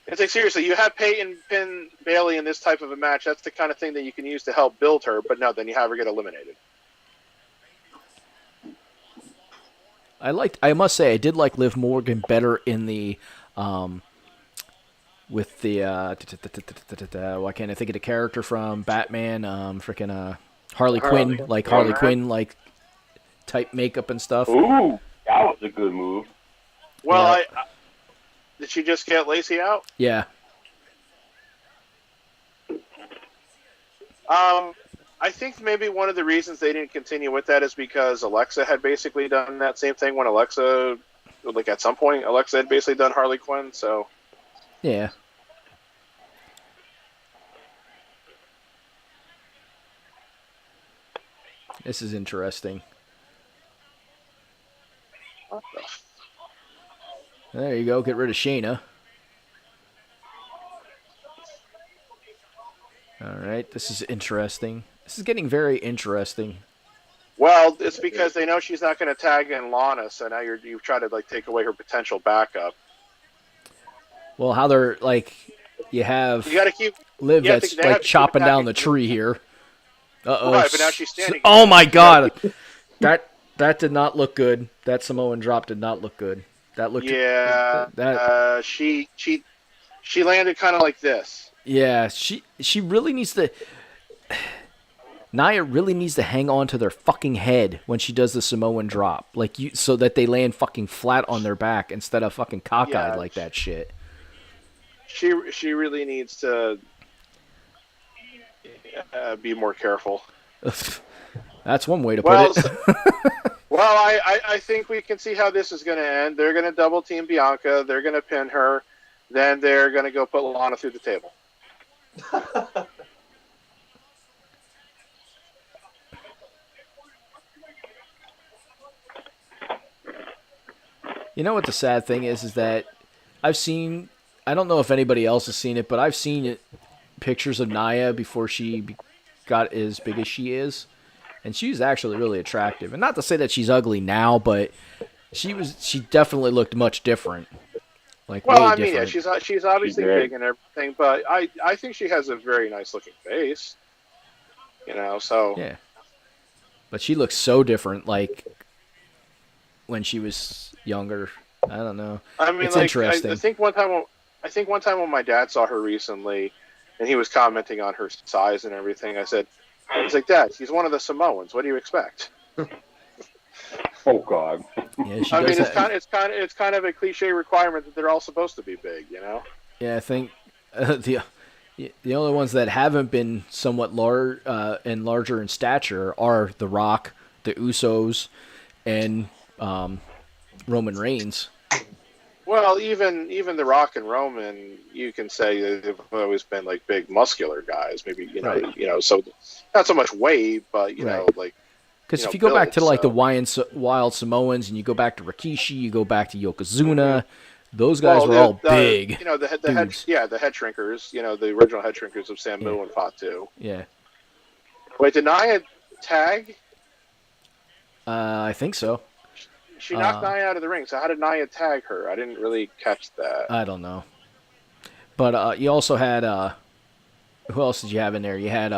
It's like, seriously, you have Peyton pin Bayley in this type of a match. That's the kind of thing that you can use to help build her, but no, then you have her get eliminated. I must say, I did like Liv Morgan better in the, with the, why can't I think of the character from Batman, Harley Quinn, Harley Quinn, type makeup and stuff. Ooh, that was a good move. Well, did she just get Lacey out? Yeah. I think maybe one of the reasons they didn't continue with that is because Alexa had basically done that same thing when Alexa, at some point, Alexa had basically done Harley Quinn, so. Yeah. This is interesting. There you go. Get rid of Shayna. All right. This is interesting. This is getting very interesting. Well, it's because they know she's not going to tag in Lana, so now you've tried to take away her potential backup. Well, how they're you got to keep Liv that's chopping down the tree here. Uh-oh. Right, but now she's standing. Oh my God. That did not look good. That Samoan drop did not look good. That looked she landed kind of like this. Yeah, she really needs to. Nia really needs to hang on to their fucking head when she does the Samoan drop, so that they land fucking flat on their back instead of fucking cockeyed like that shit. She really needs to be more careful. That's one way to put it. Well, I think we can see how this is going to end. They're going to double team Bianca. They're going to pin her. Then they're going to go put Lana through the table. You know what the sad thing is that I've seen. I don't know if anybody else has seen it, but I've seen pictures of Naya before she got as big as she is, and she's actually really attractive. And not to say that she's ugly now, but she definitely looked much different. Like Well, way I mean, yeah, different. she's obviously very- big and everything, but I think she has a very nice looking face. You know, so Yeah. But she looks so different, like when she was younger. I don't know. I mean, It's like interesting. I think one time when my dad saw her recently, and he was commenting on her size and everything, I said, "He's like, Dad, he's one of the Samoans. What do you expect?" Oh God. Yeah, she I does mean, that. it's kind of a cliche requirement that they're all supposed to be big, you know. Yeah, I think the only ones that haven't been somewhat large and larger in stature are The Rock, the Usos, and Roman Reigns. Well, even The Rock and Roman, you can say they've always been like big muscular guys. Maybe Right. so not so much weight, but you know, Right. like Because if you go back to like the so- Wild Samoans and you go back to Rikishi, you go back to Yokozuna, those guys were all big. You know, the head dudes. the head shrinkers. You know, the original head shrinkers of Samu and Fatu. Yeah, Wait, did Nia tag? I think so. She knocked Nia out of the ring. So how did Nia tag her? I didn't really catch that. I don't know. But you also had who else did you have in there? You had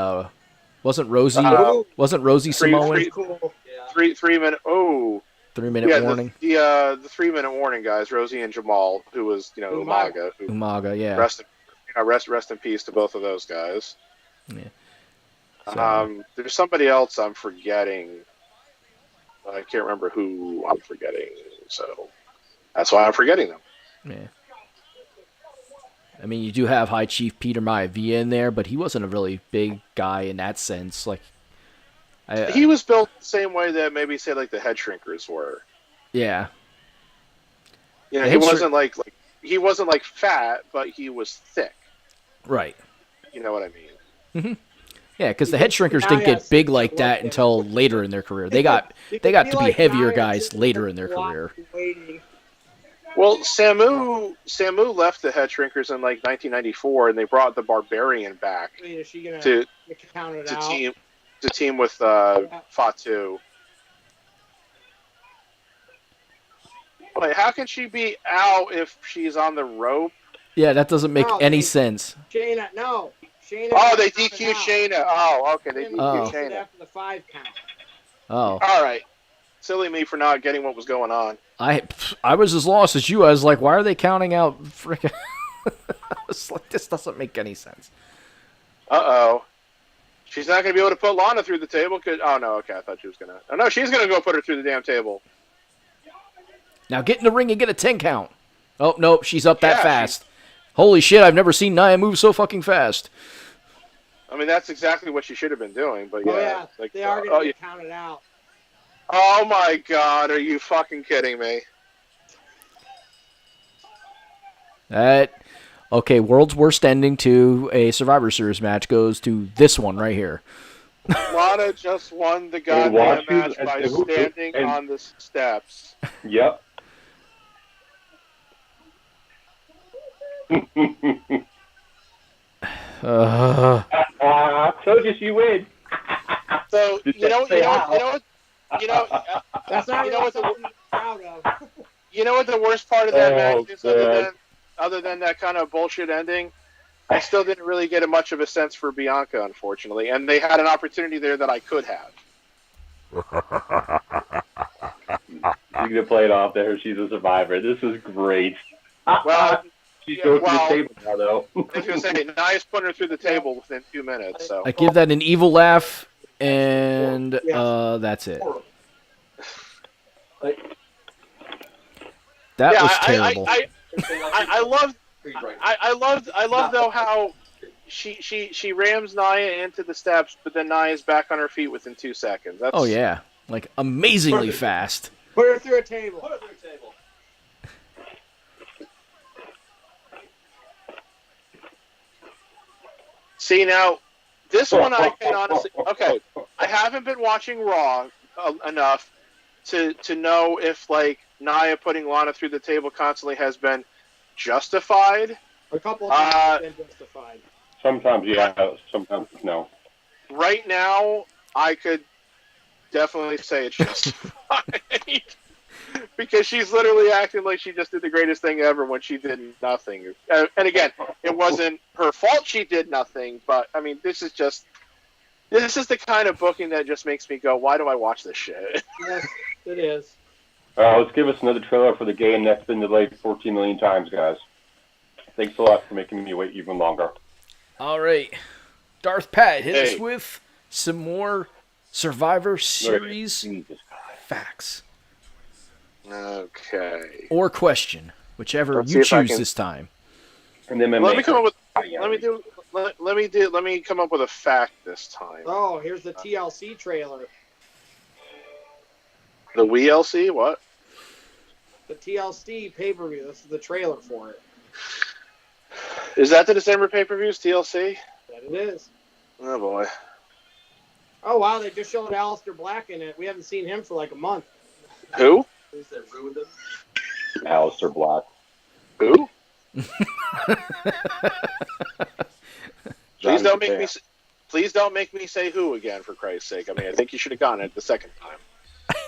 wasn't Rosie Samoan? Cool. Yeah. 3 minute. Oh, 3 minute yeah, warning. the 3 minute warning guys, Rosie and Jamal, who was Umaga. Umaga, who Umaga, yeah. rest in peace to both of those guys. Yeah. So, There's somebody else I'm forgetting. I can't remember who I'm forgetting, so that's why I'm forgetting them. yeah. I mean, you do have High Chief Peter Maivia in there, but he wasn't a really big guy in that sense. Like, He was built the same way that maybe say like the head shrinkers were. yeah, You know, The he head shrink- wasn't like he wasn't like fat, but he was thick. right. You know what I mean? Yeah, because the head shrinkers didn't get big like that until later in their career. They got to be heavier guys later in their career. Waiting. Well, Samu left the head shrinkers in like 1994, and they brought the Barbarian back I mean, is she gonna to count it to out? team with Fatu. Wait, how can she be out if she's on the rope? Yeah, that doesn't make No, any they- sense. Shayna, no. Shayna. Oh, they counted DQ out. Shayna. Oh, okay, they Shayna DQ Oh. counted Shayna. after the 5 count. Oh, All right, silly me for not getting what was going on. I was as lost as you. I was like, why are they counting out frickin'? I was like, this doesn't make any sense. Uh-oh. She's not going to be able to put Lana through the table? Oh, no, okay, I thought she was going to. Oh, no, she's going to go put her through the damn table. Now get in the ring and get a 10 count. Oh, nope, she's up that Yeah, fast. Holy shit, I've never seen Nia move so fucking fast. I mean, that's exactly what she should have been doing, but yeah. Oh yeah, like, they are oh, gonna yeah. get counted out. Oh, my God, are you fucking kidding me? Okay, world's worst ending to a Survivor Series match goes to this one right here. Lana just won the watch goddamn you- match by standing and- on the steps. Yep. So just you win. So, Just you know say what, That's not you know really what the, something to be proud of. you know what the worst part of that Oh, match is, God. other than that kind of bullshit ending? I still didn't really get much of a sense for Bianca, unfortunately, and they had an opportunity there that I could have. You can play it off there. She's a survivor. This is great. Well, She's yeah, going well- through the table now, though. I was going to say, Nia's putting her through the table within 2 minutes, so. I give that an evil laugh, and Yeah. that's it. That Yeah, was terrible. I love though how she rams Nia into the steps, but then Nia's back on her feet within 2 seconds. That's, Oh yeah, like amazingly fast. Put her through a table. Put her through a table. See now, this one I can honestly. Okay, I haven't been watching Raw enough to know if like Nia putting Lana through the table constantly has been justified. A couple of times it's been justified. Sometimes, yeah. Sometimes, no. Right now, I could definitely say it's justified. Because she's literally acting like she just did the greatest thing ever when she did nothing. And again, it wasn't her fault she did nothing, but, I mean, this is the kind of booking that just makes me go, why do I watch this shit? Yes, it is. Let's give us another trailer for the game that's been delayed 14 million times, guys. Thanks a lot for making me wait even longer. All right. Darth Pat, hit us with some more Survivor Series facts. Okay. Or question, whichever you choose this time. And then let me come up with a fact this time. Oh, here's the TLC trailer. The WLC? What? The TLC pay-per-view. This is the trailer for it. Is that the December pay-per-views, TLC? That it is. Oh, boy. Oh, wow, they just showed Aleister Black in it. We haven't seen him for like a month. Who? Who's that ruined him? Aleister Black. Who? Please don't make me say who again, for Christ's sake. I mean, I think you should have gotten it the second time.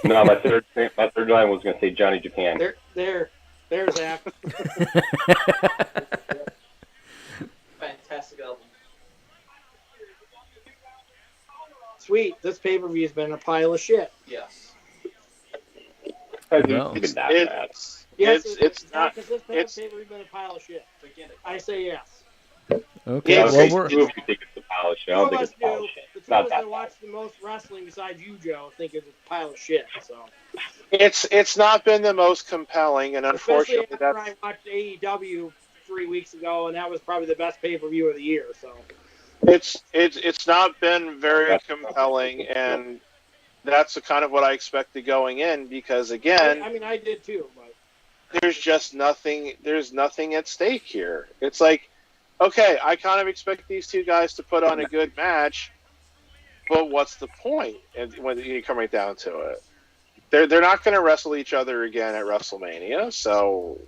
No, my third line was going to say Johnny Japan. There's Zach. Fantastic album. Sweet. This pay-per-view has been a pile of shit. Yes. No. It's not. Because this pay-per-view has been a pile of shit. I say yes. Okay, Yeah, well, we're... You think it's a pile of shit. I don't think it's a pile of shit. The two Not of us that that watch the most wrestling besides you, Joe, think it's a pile of shit. So It's not been the most compelling, and especially unfortunately, after I watched AEW 3 weeks ago, and that was probably the best pay-per-view of the year. So it's not been very compelling, and that's kind of what I expected going in. Because again, I mean, I did too, but there's just nothing. There's nothing at stake here. It's like, okay, I kind of expect these two guys to put on a good match, but what's the point? And when you come right down to it, they're not going to wrestle each other again at WrestleMania. So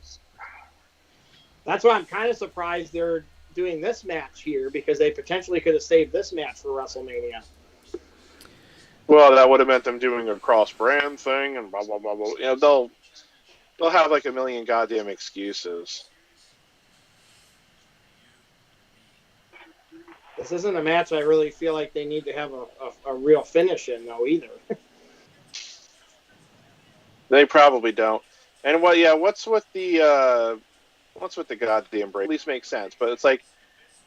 that's why I'm kind of surprised they're doing this match here, because they potentially could have saved this match for WrestleMania. Well, that would have meant them doing a cross-brand thing and blah blah blah blah. You know, they'll have like a million goddamn excuses. This isn't a match I really feel like they need to have a real finish in, though, either. They probably don't. And what's with the goddamn break? At least makes sense, but it's like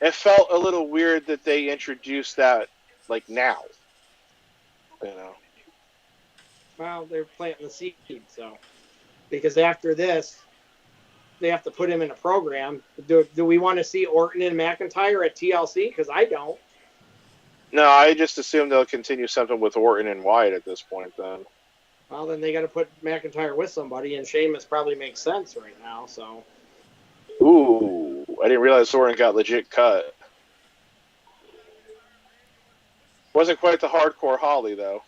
it felt a little weird that they introduced that like now. You know. Well, they're planting the seed, so because after this, they have to put him in a program. Do we want to see Orton and McIntyre at TLC? Because I don't. No, I just assume they'll continue something with Orton and Wyatt at this point. Then. Well, then they got to put McIntyre with somebody, and Sheamus probably makes sense right now. So. Ooh, I didn't realize Orton got legit cut. Wasn't quite the hardcore Holly though.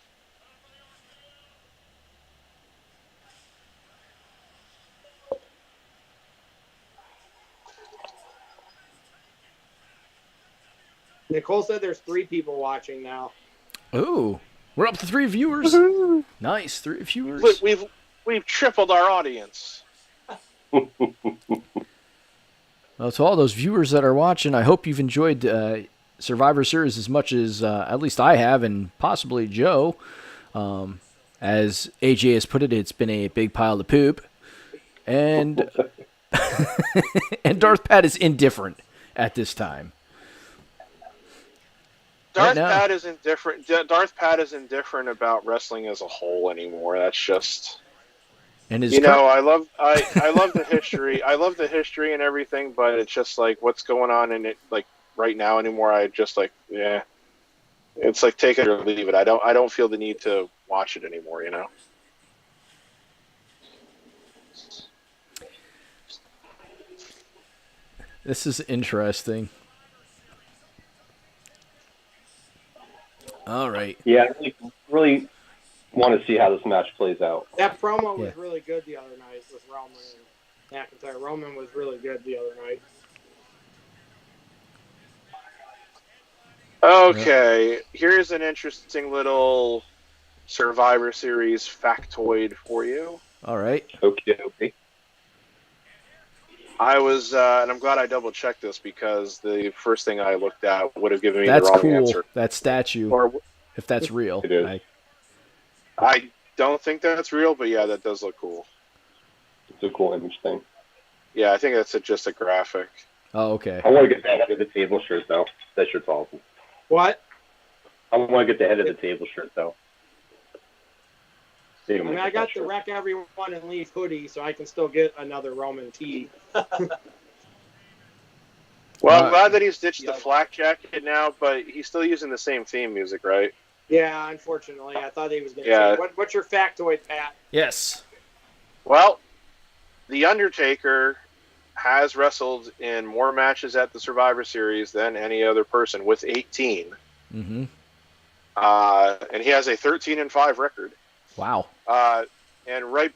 Nicole said there's 3 people watching now. Ooh, we're up to 3 viewers. Nice, 3 viewers. Look, we've tripled our audience. Well, to all those viewers that are watching, I hope you've enjoyed Survivor Series as much as at least I have, and possibly Joe. As AJ has put it, it's been a big pile of poop. And and Darth Pat is indifferent at this time. Darth Pat is indifferent. Darth Pat is indifferent about wrestling as a whole anymore. That's just, and I love the history. I love the history and everything, but it's just like what's going on in it, like right now anymore. I just like, yeah, it's like take it or leave it. I don't feel the need to watch it anymore. You know. This is interesting. All right. Yeah, really want to see how this match plays out. That promo was Yeah. really good the other night with Roman and McIntyre. Roman was really good the other night. Okay, here's an interesting little Survivor Series factoid for you. All right. Okay. I was, and I'm glad I double checked this because the first thing I looked at would have given me That's the wrong cool. answer. That statue, Or if that's real. It is. I don't think that's real, but yeah, that does look cool. It's a cool image thing. Yeah, I think that's just a graphic. Oh, okay. I want to get the head of the table shirt, though. That shirt's awesome. What? I want to get the head of the table shirt, though. I mean, I got the Wreck Everyone and Leave hoodie, so I can still get another Roman tee. Well, I'm glad that he's ditched the flak jacket now, but he's still using the same theme music, right? Yeah, unfortunately. I thought he was going to Yeah. say, what's your factoid, Pat? Yes. Well, The Undertaker has wrestled in more matches at the Survivor Series than any other person, with 18. Mm-hmm. And he has a 13-5 record. Wow. And right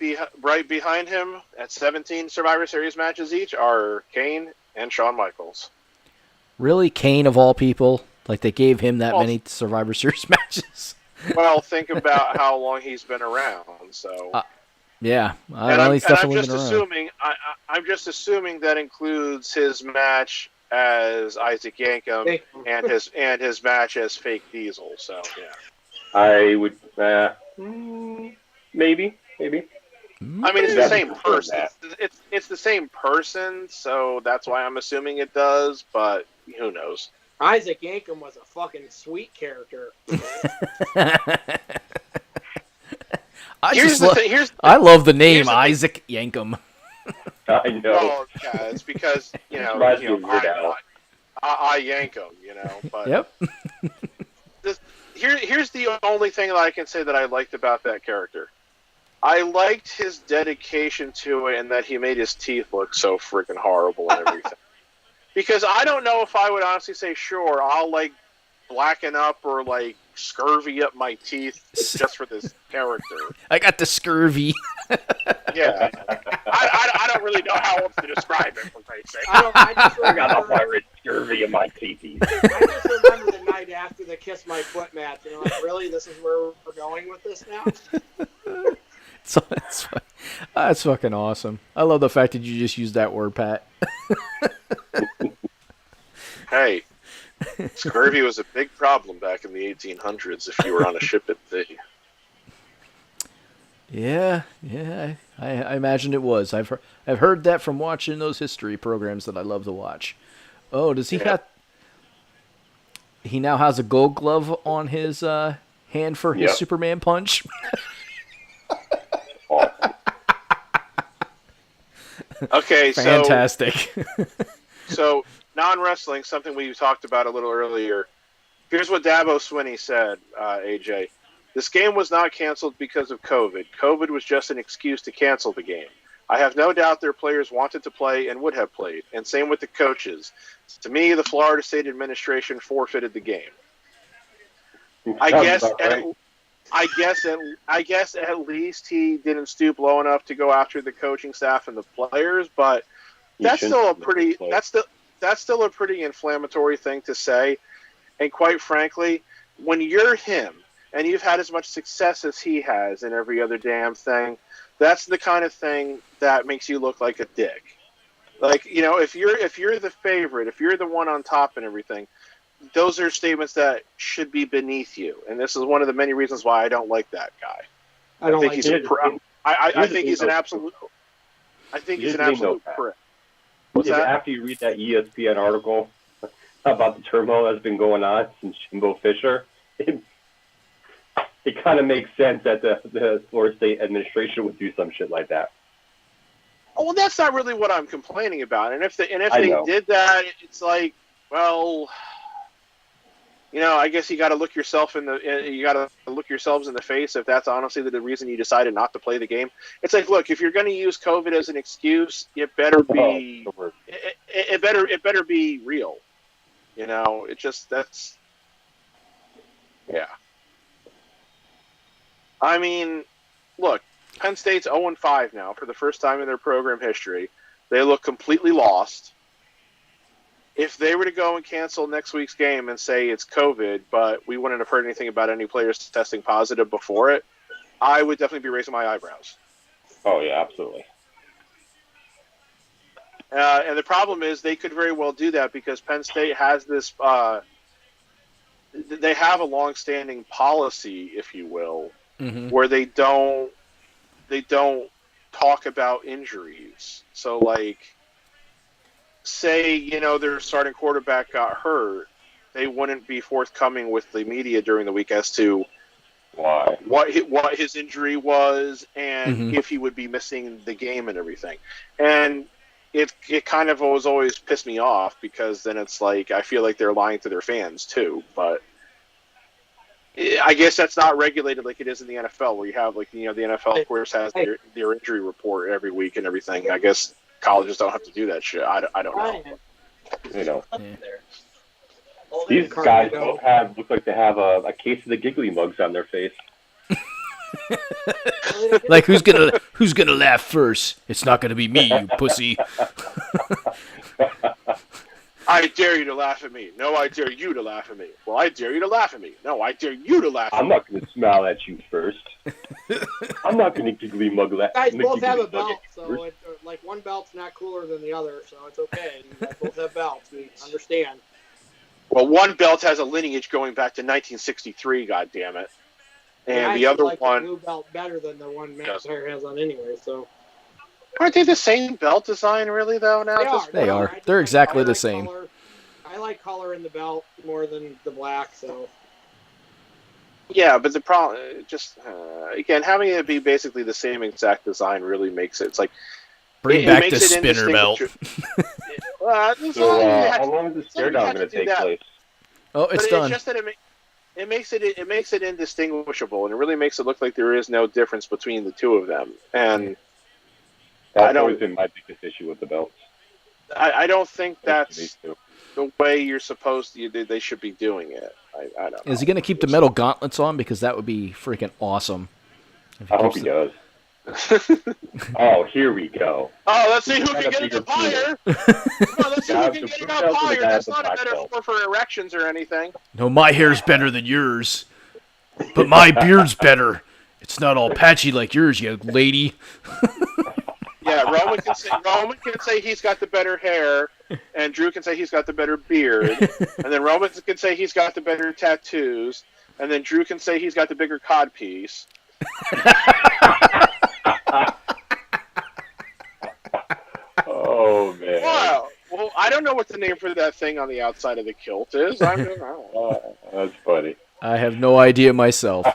behind him at 17 Survivor Series matches each are Kane and Shawn Michaels. Really, Kane of all people? Like they gave him that Well- many Survivor Series matches? Well, think about how long he's been around. So, Yeah, I and know I'm, he's and I'm definitely just been around. assuming. I'm just assuming that includes his match as Isaac Yankem and his match as Fake Diesel. So, yeah. I would, maybe. I mean, it's the same person. It's the same person, so that's why I'm assuming it does. But who knows? Isaac Yankem was a fucking sweet character. I love the name Isaac Yankem. I know. Well, yeah, it's because I yank him, But Yep. here's the only thing that I can say that I liked about that character. I liked his dedication to it, and that he made his teeth look so freaking horrible and everything. Because I don't know if I would honestly say, sure, I'll blacken up or scurvy up my teeth just for this character. I got the scurvy. Yeah, I don't really know how else to describe it. For Christ's sake. I just I got a remember, pirate scurvy in my teeth. I just remember the night after the Kiss My Foot match, and I'm like, really? This is where we're going with this now? That's fucking awesome. I love the fact that you just used that word, Pat. Hey, scurvy was a big problem back in the 1800s if you were on a ship at sea. Yeah, I imagine it was. I've heard that from watching those history programs that I love to watch. Oh, does he have? He now has a Gold Glove on his hand for his Superman punch. Okay, fantastic. So non-wrestling, something we talked about a little earlier. Here's what Dabo Swinney said, AJ. This game was not canceled because of COVID. COVID was just an excuse to cancel the game. I have no doubt their players wanted to play and would have played, and same with the coaches. To me, the Florida State administration forfeited the game. I guess at least he didn't stoop low enough to go after the coaching staff and the players, but that's still a pretty inflammatory thing to say. And quite frankly, when you're him and you've had as much success as he has in every other damn thing, that's the kind of thing that makes you look like a dick. If you're the favorite, if you're the one on top and everything, those are statements that should be beneath you. And this is one of the many reasons why I don't like that guy. I think he's an absolute prick. After you read that ESPN article about the turmoil that's been going on since Jimbo Fisher, it kind of makes sense that the Florida State administration would do some shit like that. Oh, well, that's not really what I'm complaining about. And if they did that, it's like, well, I guess you got to look yourselves in the face if that's honestly the reason you decided not to play the game. It's like, look, if you're going to use COVID as an excuse, it better be it better be real. I mean, look, Penn State's 0-5 now for the first time in their program history. They look completely lost. If they were to go and cancel next week's game and say it's COVID, but we wouldn't have heard anything about any players testing positive before it, I would definitely be raising my eyebrows. Oh, yeah, absolutely. And the problem is they could very well do that because Penn State has this they have a long-standing policy, if you will, where they don't talk about injuries. So, like, say, their starting quarterback got hurt, they wouldn't be forthcoming with the media during the week as to why, what his injury was, and if he would be missing the game and everything. And it kind of always pissed me off because then it's like I feel like they're lying to their fans too. But I guess that's not regulated like it is in the NFL, where you have the NFL of course has their injury report every week and everything. I guess colleges don't have to do that shit. I don't know. These guys both look like they have a case of the giggly mugs on their face. Like who's gonna laugh first? It's not gonna be me, you pussy. I dare you to laugh at me. No, I dare you to laugh at me. Well, I dare you to laugh at me. No, I dare you to laugh at me. I'm not going to smile at you first. I'm not going to giggly mug laugh. You guys both have a belt, so like one belt's not cooler than the other, so it's okay. You guys both have belts. We understand. Well, one belt has a lineage going back to 1963, goddammit. And the other one... the blue belt better than the one McIntyre has on anyway, so... Aren't they the same belt design, really, though, now? They are. They're exactly the same. I like color in the belt more than the black, so... Yeah, but the problem... again, having it be basically the same exact design really makes it... It's like... Bring back the spinner belt. How long is the stare down going to take place? Oh, it's done. It's just that it makes it indistinguishable, and it really makes it look like there is no difference between the two of them. And that's always been my biggest issue with the belts. I don't think that's the way you're supposed to. They should be doing it. I don't know. Is he going to keep the metal gauntlets on? Because that would be freaking awesome. I hope he does. Oh, here we go. Oh, let's see who can get it up higher. Let's see who can get it up higher. That's not a metaphor for erections or anything. No, my hair's better than yours. But my beard's better. It's not all patchy like yours, you lady. Yeah, Roman can say he's got the better hair, and Drew can say he's got the better beard, and then Roman can say he's got the better tattoos, and then Drew can say he's got the bigger codpiece. Oh, man. Wow. Well, I don't know what the name for that thing on the outside of the kilt is. That's funny. I have no idea myself.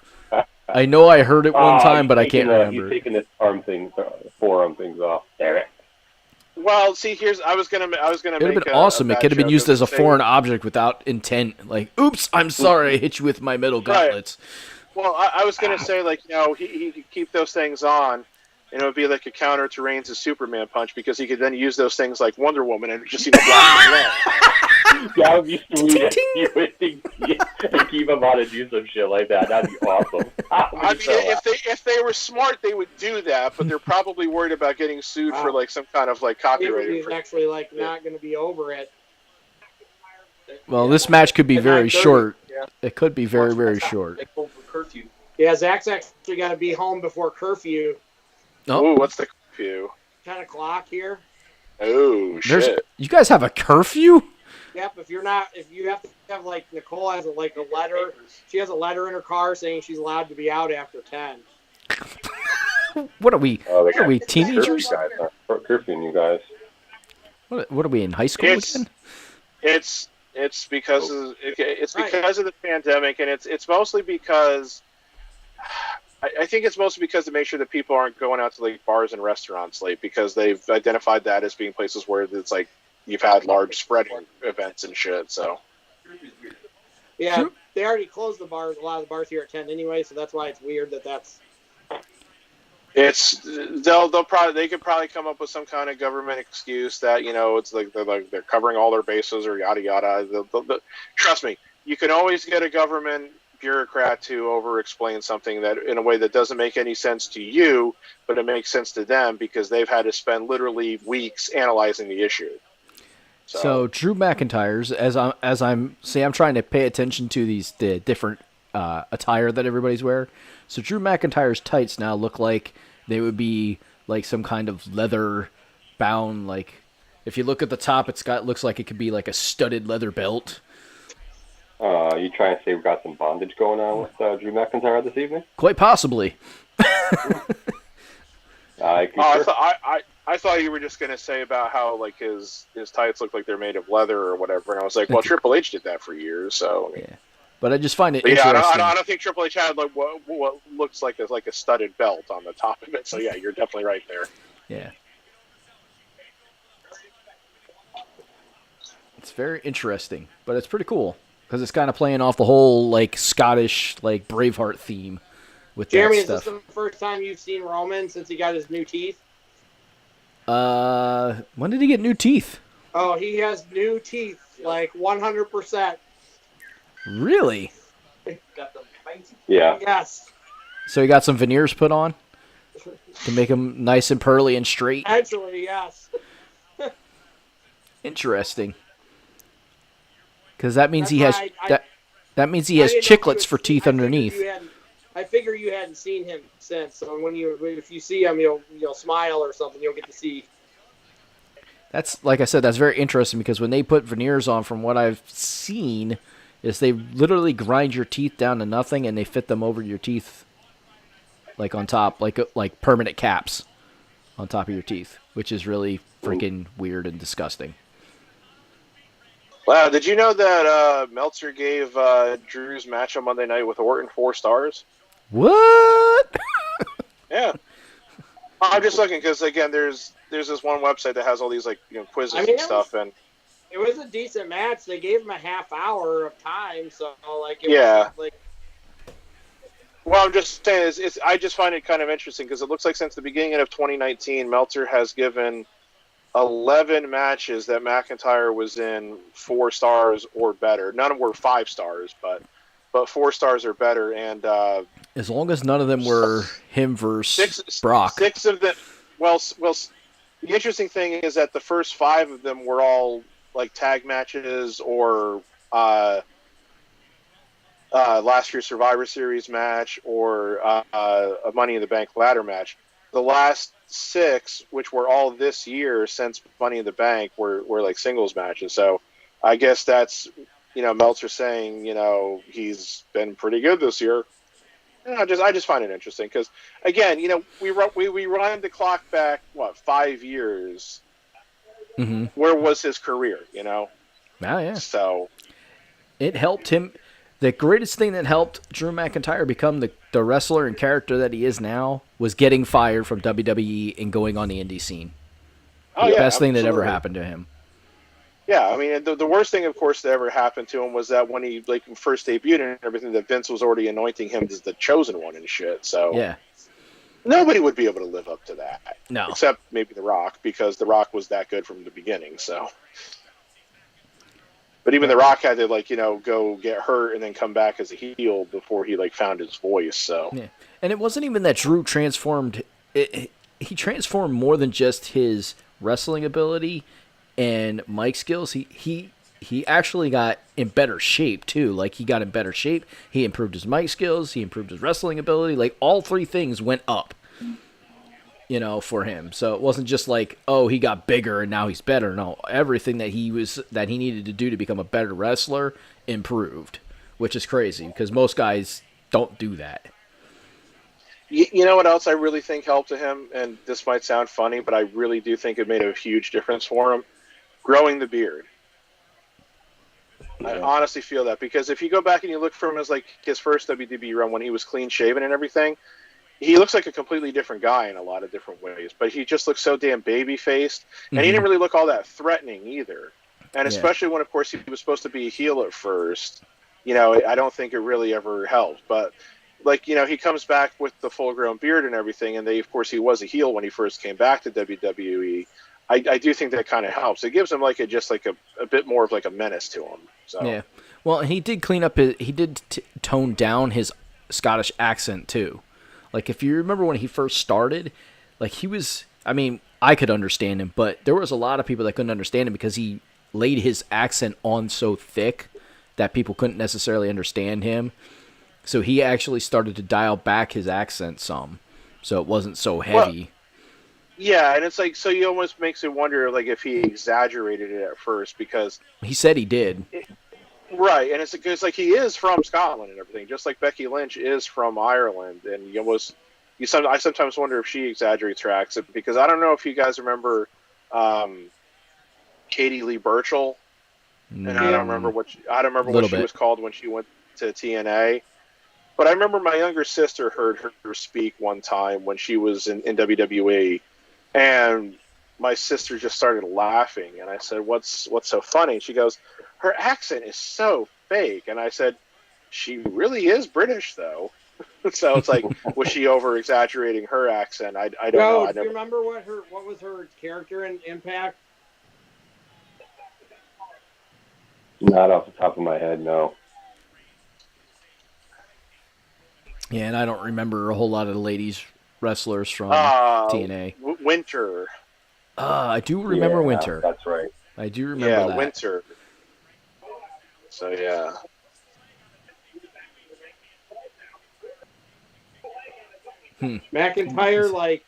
I know I heard it one time, but I can't remember. He's taking this forearm things off. Damn it. Well, see, I was gonna. It would have been awesome. It could have been used as a foreign object without intent. Like, oops, I'm sorry, I hit you with my metal gauntlets. Right. Well, I was gonna say, he could keep those things on, and it would be like a counter to Reigns' Superman punch because he could then use those things like Wonder Woman and just block his leg. That would be sweet. You would keep him on to do some shit like that. That'd be awesome. If they were smart, they would do that, but they're probably worried about getting sued for some kind of copyright. He's actually not going to be over it. Well, this match could be very short. Yeah. It could be very, very short. Yeah, Zach's actually got to be home before curfew. Oh, what's the curfew? 10 o'clock here. Oh, shit. You guys have a curfew? Yep, if you have to have, Nicole has a letter. She has a letter in her car saying she's allowed to be out after 10. What are we? What are we, teenagers? Curfew, you guys. What are we in high school again? It's because of the pandemic, and it's mostly because I think it's mostly because to make sure that people aren't going out to bars and restaurants late because they've identified that as being places where it's you've had large spreading events and shit. So yeah, they already closed the bars. A lot of the bars here at 10 anyway, so that's why it's weird that's. They could probably come up with some kind of government excuse that it's they're covering all their bases or yada yada. Trust me, you can always get a government bureaucrat to over-explain something that in a way that doesn't make any sense to you, but it makes sense to them because they've had to spend literally weeks analyzing the issue. So Drew McIntyre's, I'm trying to pay attention to the different attire that everybody's wearing. So Drew McIntyre's tights now look like they would be like some kind of leather bound, like if you look at the top, looks like it could be like a studded leather belt. You trying to say we've got some bondage going on with Drew McIntyre this evening? Quite possibly. I thought you were just going to say about how like his tights look like they're made of leather or whatever, and I was like, well, Triple H did that for years, so. I mean, yeah, but I just find it interesting. I don't think Triple H had like what looks like a studded belt on the top of it. So yeah, you're definitely right there. Yeah. It's very interesting, but it's pretty cool because it's kind of playing off the whole like Scottish like Braveheart theme with Jeremy, that stuff. is this the first time you've seen Roman since he got his new teeth? When did he get new teeth? Oh, he has new teeth, like 100%. Really? Yeah. Yes. So he got some veneers put on to make him nice and pearly and straight. Actually, yes. Interesting. Because that means That's he has why that means he has I didn't know if chiclets for teeth underneath. I figure you hadn't seen him since. So if you see him, you'll smile or something. You'll get to see. That's like I said. That's very interesting because when they put veneers on, from what I've seen, is they literally grind your teeth down to nothing and they fit them over your teeth, like on top, like permanent caps on top of your teeth, which is really freaking weird and disgusting. Wow, did you know that Meltzer gave Drew's match on Monday night with Orton 4 stars? What? Yeah. I'm just looking because again, there's this one website that has all these like quizzes and stuff, and it was a decent match. They gave him a half hour of time, so like Well, I'm just saying, I just find it kind of interesting because it looks like since the beginning of 2019, Meltzer has given 11 matches that McIntyre was in 4 stars or better. None of them were 5 stars, but 4 stars or better, and as long as none of them were him versus Brock. 6 of them. Well, the interesting thing is that the first 5 of them were all like tag matches or last year's Survivor Series match or a Money in the Bank ladder match. The last 6, which were all this year since Money in the Bank, were like singles matches. So I guess that's Meltzer saying he's been pretty good this year. I just find it interesting because again we rewind the clock back 5 years. Mm-hmm. Where was his career? Oh yeah. So it helped him. The greatest thing that helped Drew McIntyre become the wrestler and character that he is now was getting fired from WWE and going on the indie scene. The best thing that ever happened to him. Yeah, I mean, the worst thing, of course, that ever happened to him was that when he first debuted and everything, that Vince was already anointing him as the chosen one and shit. So yeah, nobody would be able to live up to that. No, except maybe The Rock, because The Rock was that good from the beginning. So, but even The Rock had to go get hurt and then come back as a heel before he found his voice. So yeah, and it wasn't even that Drew transformed. He transformed more than just his wrestling ability and mic skills. He actually got in better shape too. Like he got in better shape. He improved his mic skills. He improved his wrestling ability. Like all 3 things went up, for him. So it wasn't just like, oh, he got bigger and now he's better. No, everything that he needed to do to become a better wrestler improved, which is crazy because most guys don't do that. You know what else I really think helped him, and this might sound funny, but I really do think it made a huge difference for him. Growing the beard. Yeah. I honestly feel that because if you go back and you look for him as his first WWE run when he was clean shaven and everything, he looks like a completely different guy in a lot of different ways. But he just looks so damn baby faced, and he didn't really look all that threatening either. And especially when, of course, he was supposed to be a heel at first. I don't think it really ever helped. But he comes back with the full grown beard and everything, and of course he was a heel when he first came back to WWE. I do think that kind of helps. It gives him a bit more of a menace to him. So. Yeah. Well, and he did clean up he did tone down his Scottish accent too. Like if you remember when he first started, like he was. I mean, I could understand him, but there was a lot of people that couldn't understand him because he laid his accent on so thick that people couldn't necessarily understand him. So he actually started to dial back his accent some, so it wasn't so heavy. Well, yeah, and it's like, so you almost makes it wonder, like, if he exaggerated it at first, because he said he did. Right, and it's like he is from Scotland and everything, just like Becky Lynch is from Ireland, and I sometimes wonder if she exaggerates her accent, because I don't know if you guys remember Katie Lee Burchill, and I don't remember what she was called when she went to TNA. But I remember my younger sister heard her speak one time when she was in WWE, and my sister just started laughing, and I said, "What's so funny?" She goes, "Her accent is so fake," and I said, "She really is British, though." So it's like, was she over exaggerating her accent? I don't know. Do you remember what was her character in Impact? Not off the top of my head, no. Yeah, and I don't remember a whole lot of the ladies wrestlers from TNA. Winter. I do remember Winter. That's right. I do remember that. Winter. So, yeah. McIntyre,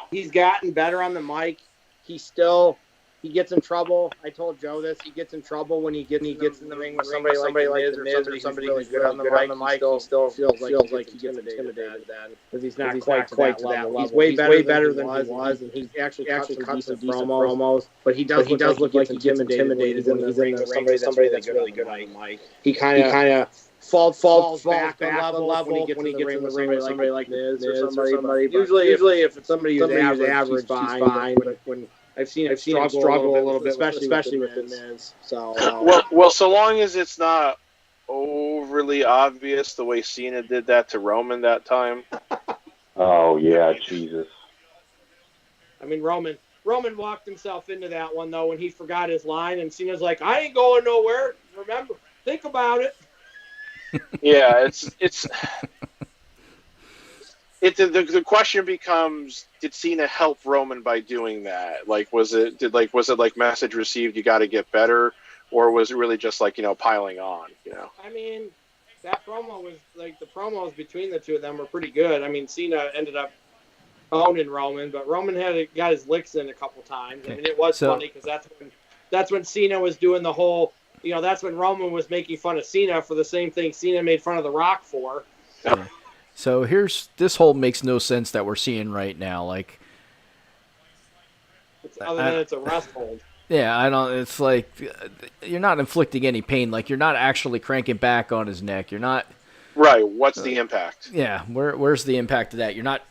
he's gotten better on the mic. He gets in trouble. I told Joe this. He gets in trouble when he gets in the ring with somebody like The Miz or somebody who's good on the mic. He still feels like he gets intimidated then because he's not quite to that level. He's way better than he was, and he actually cuts some decent promos. But he does look like he gets intimidated when he's in the ring with somebody that's really good on the mic. He kind of falls back a level when he gets in the ring with somebody like Miz or somebody. Usually, if it's somebody who's average, he's fine. But when I've seen him struggle a little bit, especially with the Miz. So well, so long as it's not overly obvious the way Cena did that to Roman that time. Oh yeah, Jesus. I mean, Roman walked himself into that one though when he forgot his line, and Cena's like, "I ain't going nowhere. Remember, think about it." Yeah, the question becomes, did Cena help Roman by doing that? Like, was it like message received, you got to get better, or was it really just like, piling on, I mean, that promo was like, the promos between the two of them were pretty good. I mean, Cena ended up owning Roman, but Roman got his licks in a couple times. I mean, it was funny because that's when Cena was doing the whole, that's when Roman was making fun of Cena for the same thing Cena made fun of The Rock for. Yeah. So this whole makes no sense that we're seeing right now. Like, other than it's a rest hold. Yeah, I don't. It's like you're not inflicting any pain. Like, you're not actually cranking back on his neck. You're not. Right. What's the impact? Yeah. Where's the impact of that? You're not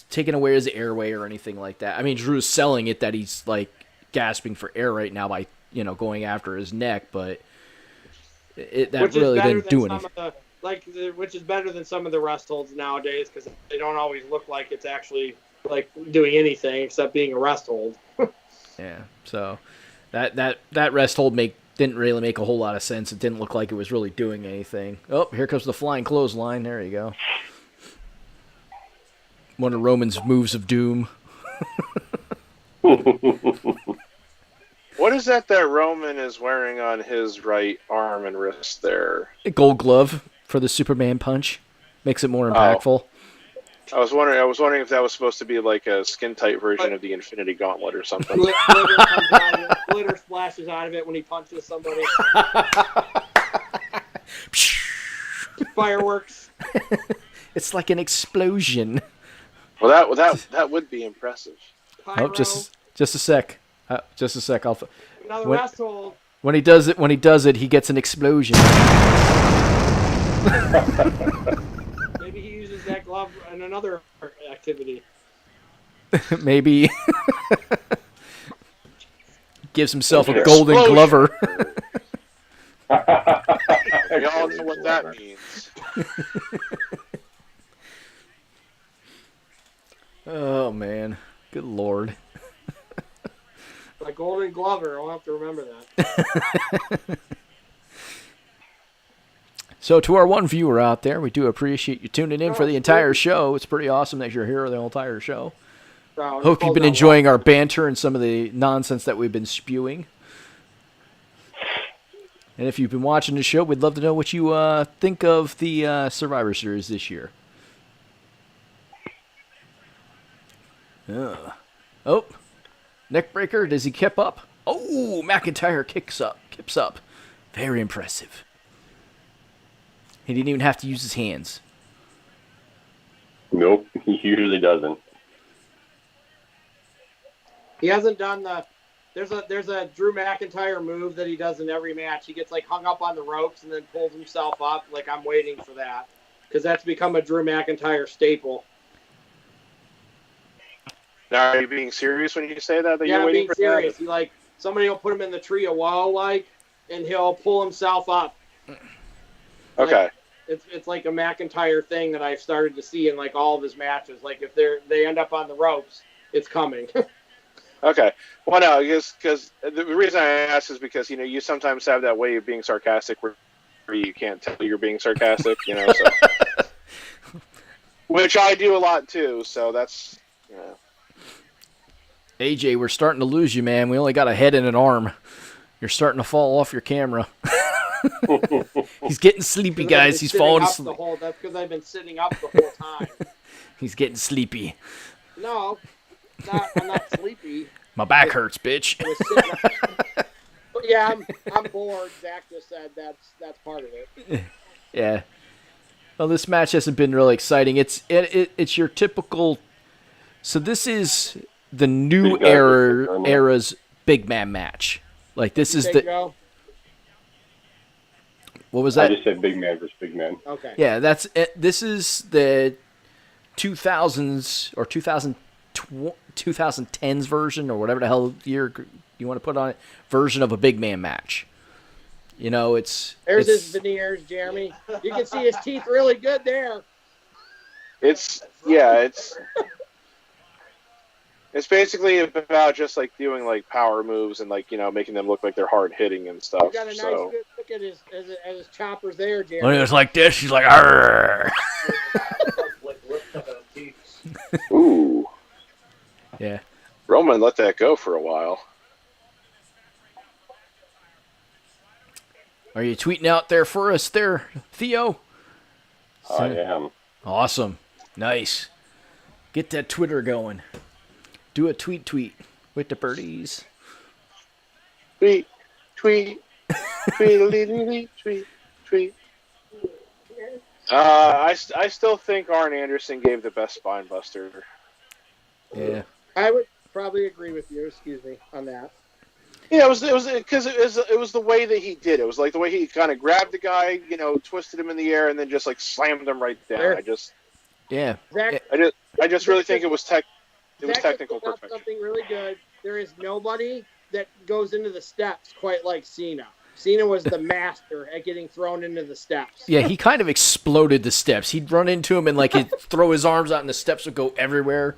taking away his airway or anything like that. I mean, Drew's selling it that he's like gasping for air right now by going after his neck, but that really didn't do anything. Which is better than some of the rest holds nowadays because they don't always look like it's actually like doing anything except being a rest hold. Yeah, so that rest hold didn't really make a whole lot of sense. It didn't look like it was really doing anything. Oh, here comes the flying clothesline. There you go. One of Roman's moves of doom. What is that Roman is wearing on his right arm and wrist there? A gold glove for the Superman punch. Makes it more impactful. I was wondering if that was supposed to be like a skin-tight version of the Infinity Gauntlet or something. Glitter splashes out of it when he punches somebody. Fireworks. It's like an explosion. Well, that would be impressive. Pyro. Oh, just a sec. Just a sec. Another rest hold. When he does it, he gets an explosion. Maybe he uses that glove in another activity. Maybe. Gives himself a golden glover. Y'all know what that means. Oh, man. Good Lord. Like Golden Glover. I'll have to remember that. So to our one viewer out there, we do appreciate you tuning in for the entire show. It's pretty awesome that you're here the entire show. Hope you've been enjoying our banter and some of the nonsense that we've been spewing. And if you've been watching the show, we'd love to know what you think of the Survivor Series this year. Oh, neckbreaker. Does he kip up? Oh, McIntyre kips up. Very impressive. He didn't even have to use his hands. Nope, he usually doesn't. He hasn't done the. There's a Drew McIntyre move that he does in every match. He gets like hung up on the ropes and then pulls himself up. Like I'm waiting for that because that's become a Drew McIntyre staple. Now, are you being serious when you say that? Yeah, I'm being serious. He like somebody will put him in the tree of woe, like, and he'll pull himself up. Okay. Like, it's like a McIntyre thing that I've started to see in like all of his matches. Like if they end up on the ropes, it's coming. Okay. Well, no, because the reason I ask is because you sometimes have that way of being sarcastic where you can't tell you're being sarcastic. So. Which I do a lot too. So that's. AJ, we're starting to lose you, man. We only got a head and an arm. You're starting to fall off your camera. He's getting sleepy, guys. He's falling asleep. That's because I've been sitting up the whole time. He's getting sleepy. No, I'm not sleepy. My back hurts, bitch. Yeah, I'm bored. Zach just said that's part of it. Yeah. Well, this match hasn't been really exciting. It's your typical. So this is the new era's big man match. Like this is the. Joe? What was that? I just said big man versus big man. Okay. Yeah, that's it. This is the 2000s or 2010s version or whatever the hell year you want to put on it version of a big man match. There's his veneers, Jeremy. You can see his teeth really good there. It's basically about just like doing like power moves and like making them look like they're hard hitting and stuff. You got a nice good look at his choppers there, Jeremy. When it was like this, she's like, arr. Ooh. Yeah. Roman let that go for a while. Are you tweeting out there for us there, Theo? I am. Awesome. Nice. Get that Twitter going. Do a tweet with the birdies. Tweet. Tweet. I still think Arn Anderson gave the best spine buster. Yeah. I would probably agree with you. Excuse me on that. Yeah, it was because it was the way that he did it. It was like the way he kind of grabbed the guy, twisted him in the air, and then just like slammed him right down. Sure. Yeah. Zach, I just really think it was technical perfection. Something really good. There is nobody that goes into the steps quite like Cena. Cena was the master at getting thrown into the steps. Yeah, he kind of exploded the steps. He'd run into him and like he'd throw his arms out and the steps would go everywhere.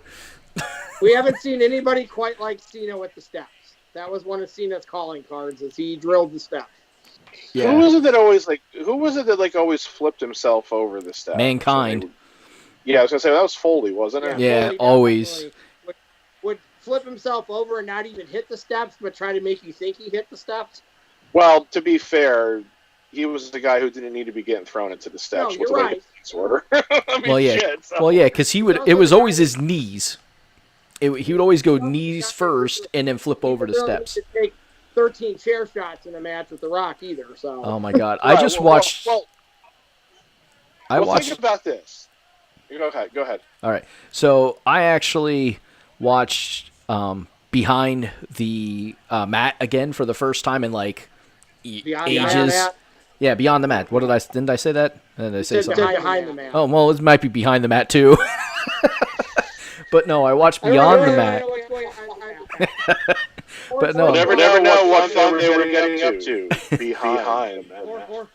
We haven't seen anybody quite like Cena with the steps. That was one of Cena's calling cards, as he drilled the steps. Yeah. Who was it that always flipped himself over the steps? Mankind. Yeah, I was gonna say that was Foley, wasn't it? Yeah, Foley always. Would flip himself over and not even hit the steps, but try to make you think he hit the steps. Well, to be fair, he was the guy who didn't need to be getting thrown into the steps. No, you're right. Order. Well, yeah, because it was always his knees. He would always go knees first and then flip over the steps. Take 13 chair shots in a match with The Rock either. So. Oh my God! I just watched. I watched. Think about this. Go ahead. All right. So I actually watched Behind the Mat again for the first time in like ages. Yeah, Beyond the Mat. Didn't I say that? Did I say something? Behind the Mat. Oh well, it might be Behind the Mat too. But no, I watched Beyond the Mat. But no, never know what fun they were getting up to behind the mat. Or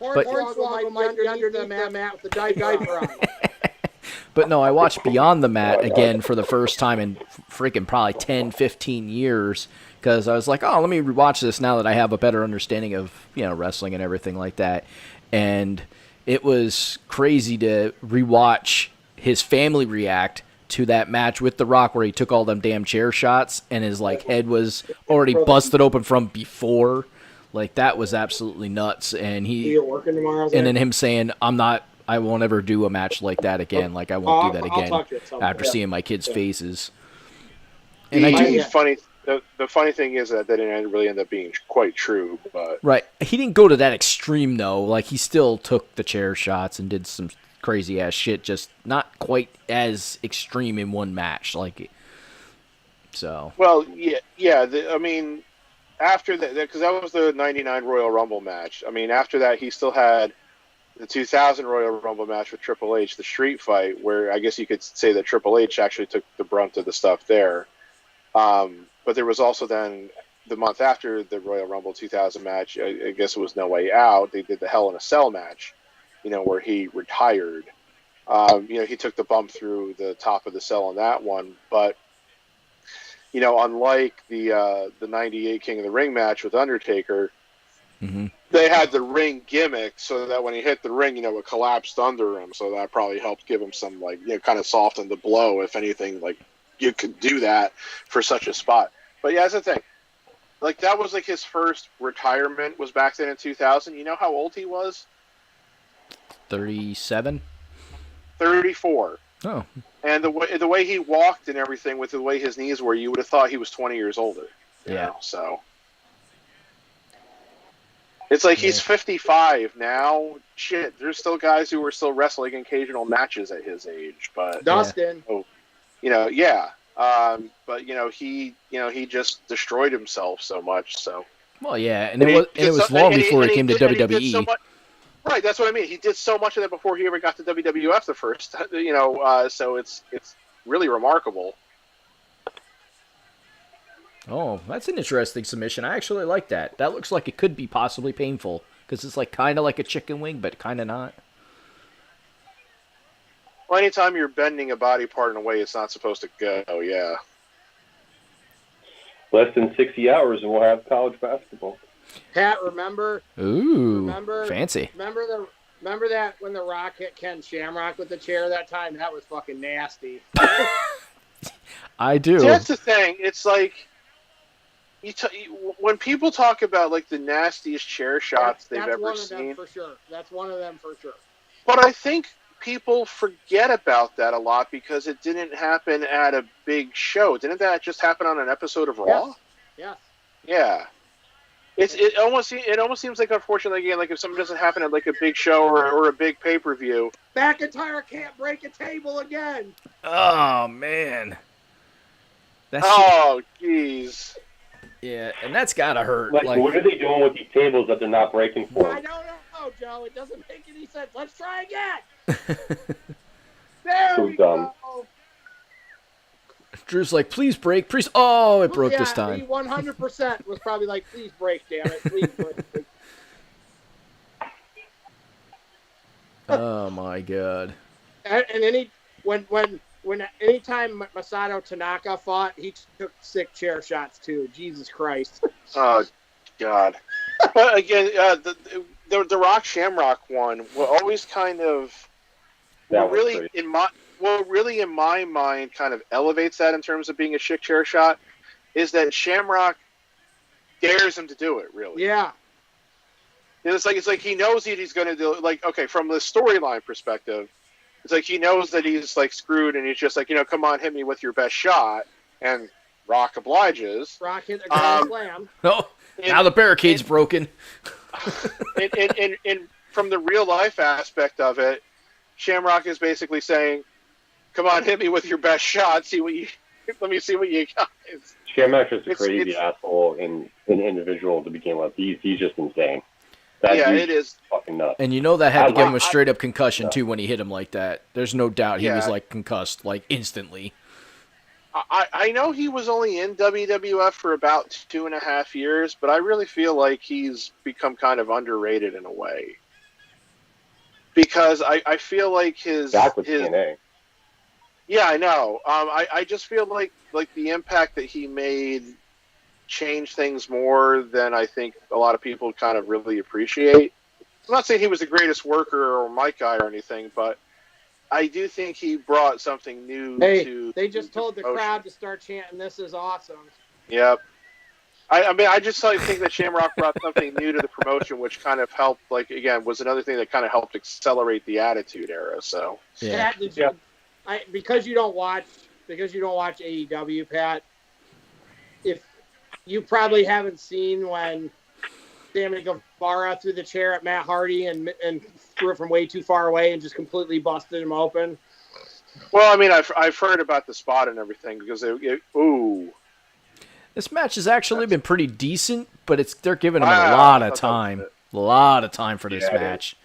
might be under the mat with the diaper on. But no, I watched Beyond the Mat again for the first time in freaking probably 10, 15 years because I was like, oh, let me rewatch this now that I have a better understanding of, wrestling and everything like that. And it was crazy to rewatch his family react to that match with The Rock where he took all them damn chair shots and his head was already busted open from before. That was absolutely nuts. And then him saying, I won't ever do a match like that again. I won't do that again after seeing my kids' faces. And funny. The funny thing is that didn't really end up being quite true. But right, he didn't go to that extreme though. He still took the chair shots and did some crazy ass shit. Just not quite as extreme in one match. So. Well, yeah. After that, because that was the '99 Royal Rumble match. After that, he still had the 2000 Royal Rumble match with Triple H, the street fight, where I guess you could say that Triple H actually took the brunt of the stuff there. But there was also then the month after the Royal Rumble 2000 match, I guess it was No Way Out, they did the Hell in a Cell match, where he retired. He took the bump through the top of the cell on that one, but unlike the 98 King of the Ring match with Undertaker, they had the ring gimmick so that when he hit the ring, it collapsed under him. So that probably helped give him some, kind of soften the blow, if anything, you could do that for such a spot. But yeah, that's the thing. That was his first retirement was back then in 2000. You know how old he was? 37? 34. Oh. And the way he walked and everything with the way his knees were, you would have thought he was 20 years older. Yeah. So it's he's 55 now. Shit, there's still guys who are still wrestling occasional matches at his age. But Dustin. Yeah. But he just destroyed himself so much. So. Well, yeah, and it was long before he came to WWE. Right, that's what I mean. He did so much of that before he ever got to WWF the first. So it's really remarkable. Oh, that's an interesting submission. I actually like that. That looks like it could be possibly painful because it's kind of like a chicken wing, but kind of not. Well, anytime you're bending a body part in a way it's not supposed to go, yeah. Less than 60 hours and we'll have college basketball. Pat, remember? Ooh, fancy. Remember that when The Rock hit Ken Shamrock with the chair that time? That was fucking nasty. I do. See, that's the thing. It's when people talk about the nastiest chair shots they've ever seen. That's one of them for sure. But I think people forget about that a lot because it didn't happen at a big show. Didn't that just happen on an episode of Raw? Yes. Yeah. It almost seems unfortunately again if something doesn't happen at a big show or a big pay-per-view. McIntyre can't break a table again. Oh man. Jeez. Yeah, and that's gotta hurt. What are they doing with these tables that they're not breaking for? I don't know, Joe. It doesn't make any sense. Let's try again. There So we dumb. go. Drew's please break, please. Oh, it broke this time. He 100% was probably please break, damn it, please break. Oh my god. And anytime Masato Tanaka fought, he took sick chair shots too. Jesus Christ. Oh God. But again, the Rock Shamrock one will always kind of really in my mind kind of elevates that in terms of being a sick chair shot is that Shamrock dares him to do it, really. Yeah. And it's he knows that he's going to do it. Okay, from the storyline perspective, it's he knows that he's screwed, and he's just come on, hit me with your best shot, and Rock obliges. Rock hit a grand slam. Oh, now the barricade's broken. and from the real life aspect of it, Shamrock is basically saying, "Come on, hit me with your best shot. Let me see what you got." Shamrock's just a crazy asshole and an individual to begin with. He's just insane. It is fucking nuts. And that had to give him a straight up concussion too when he hit him like that. There's no doubt he was concussed instantly. I know he was only in WWF for about 2.5 years, but I really feel like he's become kind of underrated in a way. Because I feel like his back with TNA. Yeah, I know. I just feel like the impact that he made changed things more than I think a lot of people kind of really appreciate. I'm not saying he was the greatest worker or mic guy or anything, but I do think he brought something new to. They just told the crowd to start chanting, "This is awesome." Yep. I mean, I just think that Shamrock brought something new to the promotion, which kind of helped. Like again, was another thing that kind of helped accelerate the Attitude Era. So yeah. Because you don't watch AEW, Pat. If you probably haven't seen when Sammy Guevara threw the chair at Matt Hardy and threw it from way too far away and just completely busted him open. Well, I mean, I've heard about the spot and everything because this match has actually been pretty decent, but they're giving him a lot of time. A lot of time for this match.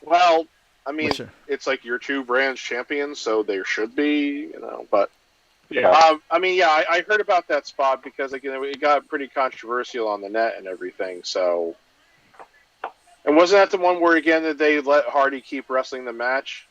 Well, I mean, it's like your two brands champions, so there should be, but yeah. I mean, yeah, I heard about that spot because it got pretty controversial on the net and everything. So, and wasn't that the one where again that they let Hardy keep wrestling the match?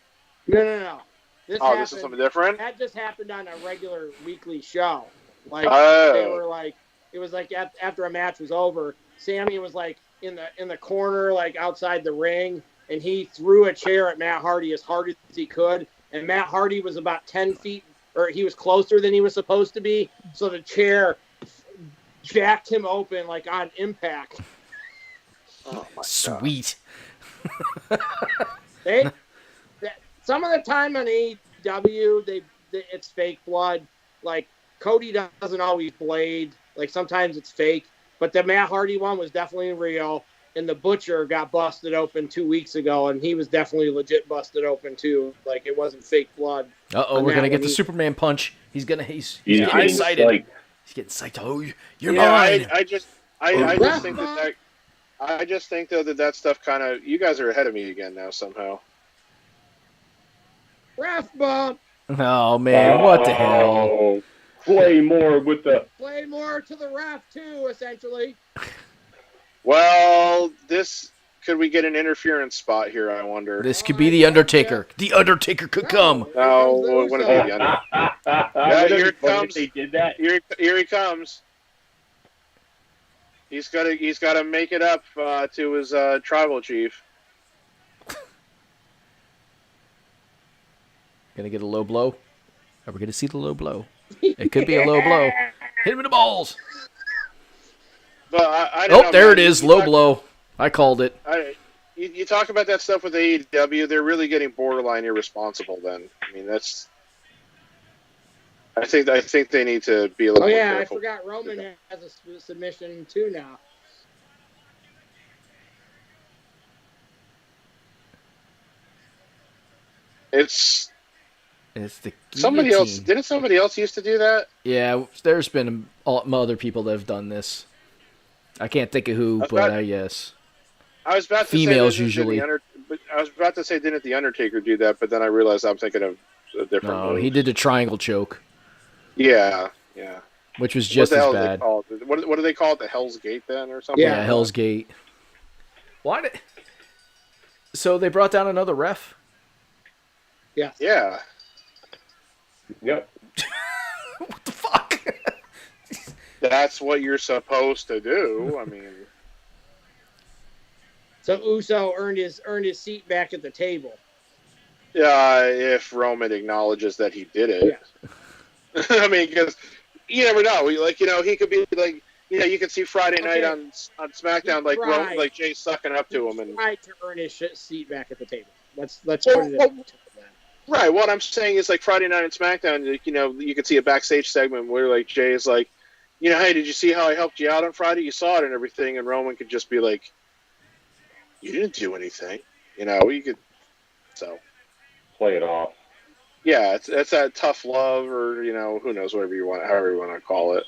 No. This is something different. That just happened on a regular weekly show. Like they were like, it was like after a match was over, Sammy was like in the corner, like outside the ring, and he threw a chair at Matt Hardy as hard as he could, and Matt Hardy was about 10 feet, or he was closer than he was supposed to be, so the chair jacked him open like on impact. Oh my Sweet. Some of the time on AEW, it's fake blood. Like Cody doesn't always blade. Like sometimes it's fake. But the Matt Hardy one was definitely real. And the Butcher got busted open 2 weeks ago, and he was definitely legit busted open too. Like it wasn't fake blood. We're gonna get the Superman punch. He's getting excited. He's getting psyched. Oh, you're mine. I just think that stuff kind of, you guys are ahead of me again now somehow. Ref bump. Oh man, what the hell? Play more to the ref too, essentially. Well, could we get an interference spot here? I wonder. This could be the Undertaker. The Undertaker could come. No, it wouldn't be the Undertaker. Yeah, here it comes. They did that. Here he comes. He's got to make it up to his tribal chief. Gonna get a low blow. Are we gonna see the low blow? It could be a low blow. Hit him in the balls. But I don't know, there it is. Low blow. I called it. You talk about that stuff with AEW, they're really getting borderline irresponsible then. I mean, that's... I think they need to be a little more careful. I forgot Roman has a submission too now. It's the somebody else. Didn't somebody else used to do that? Yeah, there's been other people that have done this. I can't think of who, but yes. I was about to females say usually. I was about to say, didn't the Undertaker do that? But then I realized I'm thinking of a different. No, he did a triangle choke. Yeah. Which was just as bad. What do they call it? The Hell's Gate then, or something? Yeah, Hell's Gate. Why? So they brought down another ref. Yeah. Yeah. Yep. What the fuck? That's what you're supposed to do. I mean. So Uso earned his seat back at the table. If Roman acknowledges that he did it. Yeah. I mean, because you never know. Like, he could be like, you can see Friday night on SmackDown, like Jay's sucking up to him and tried to earn his seat back at the table. Let's put it. Right. What I'm saying is, like, Friday night on SmackDown, you could see a backstage segment where, like, Jay is like, hey, did you see how I helped you out on Friday? You saw it and everything, and Roman could just be like, you didn't do anything. You could, so. Play it off. Yeah, it's that tough love, or, who knows, however you want to call it.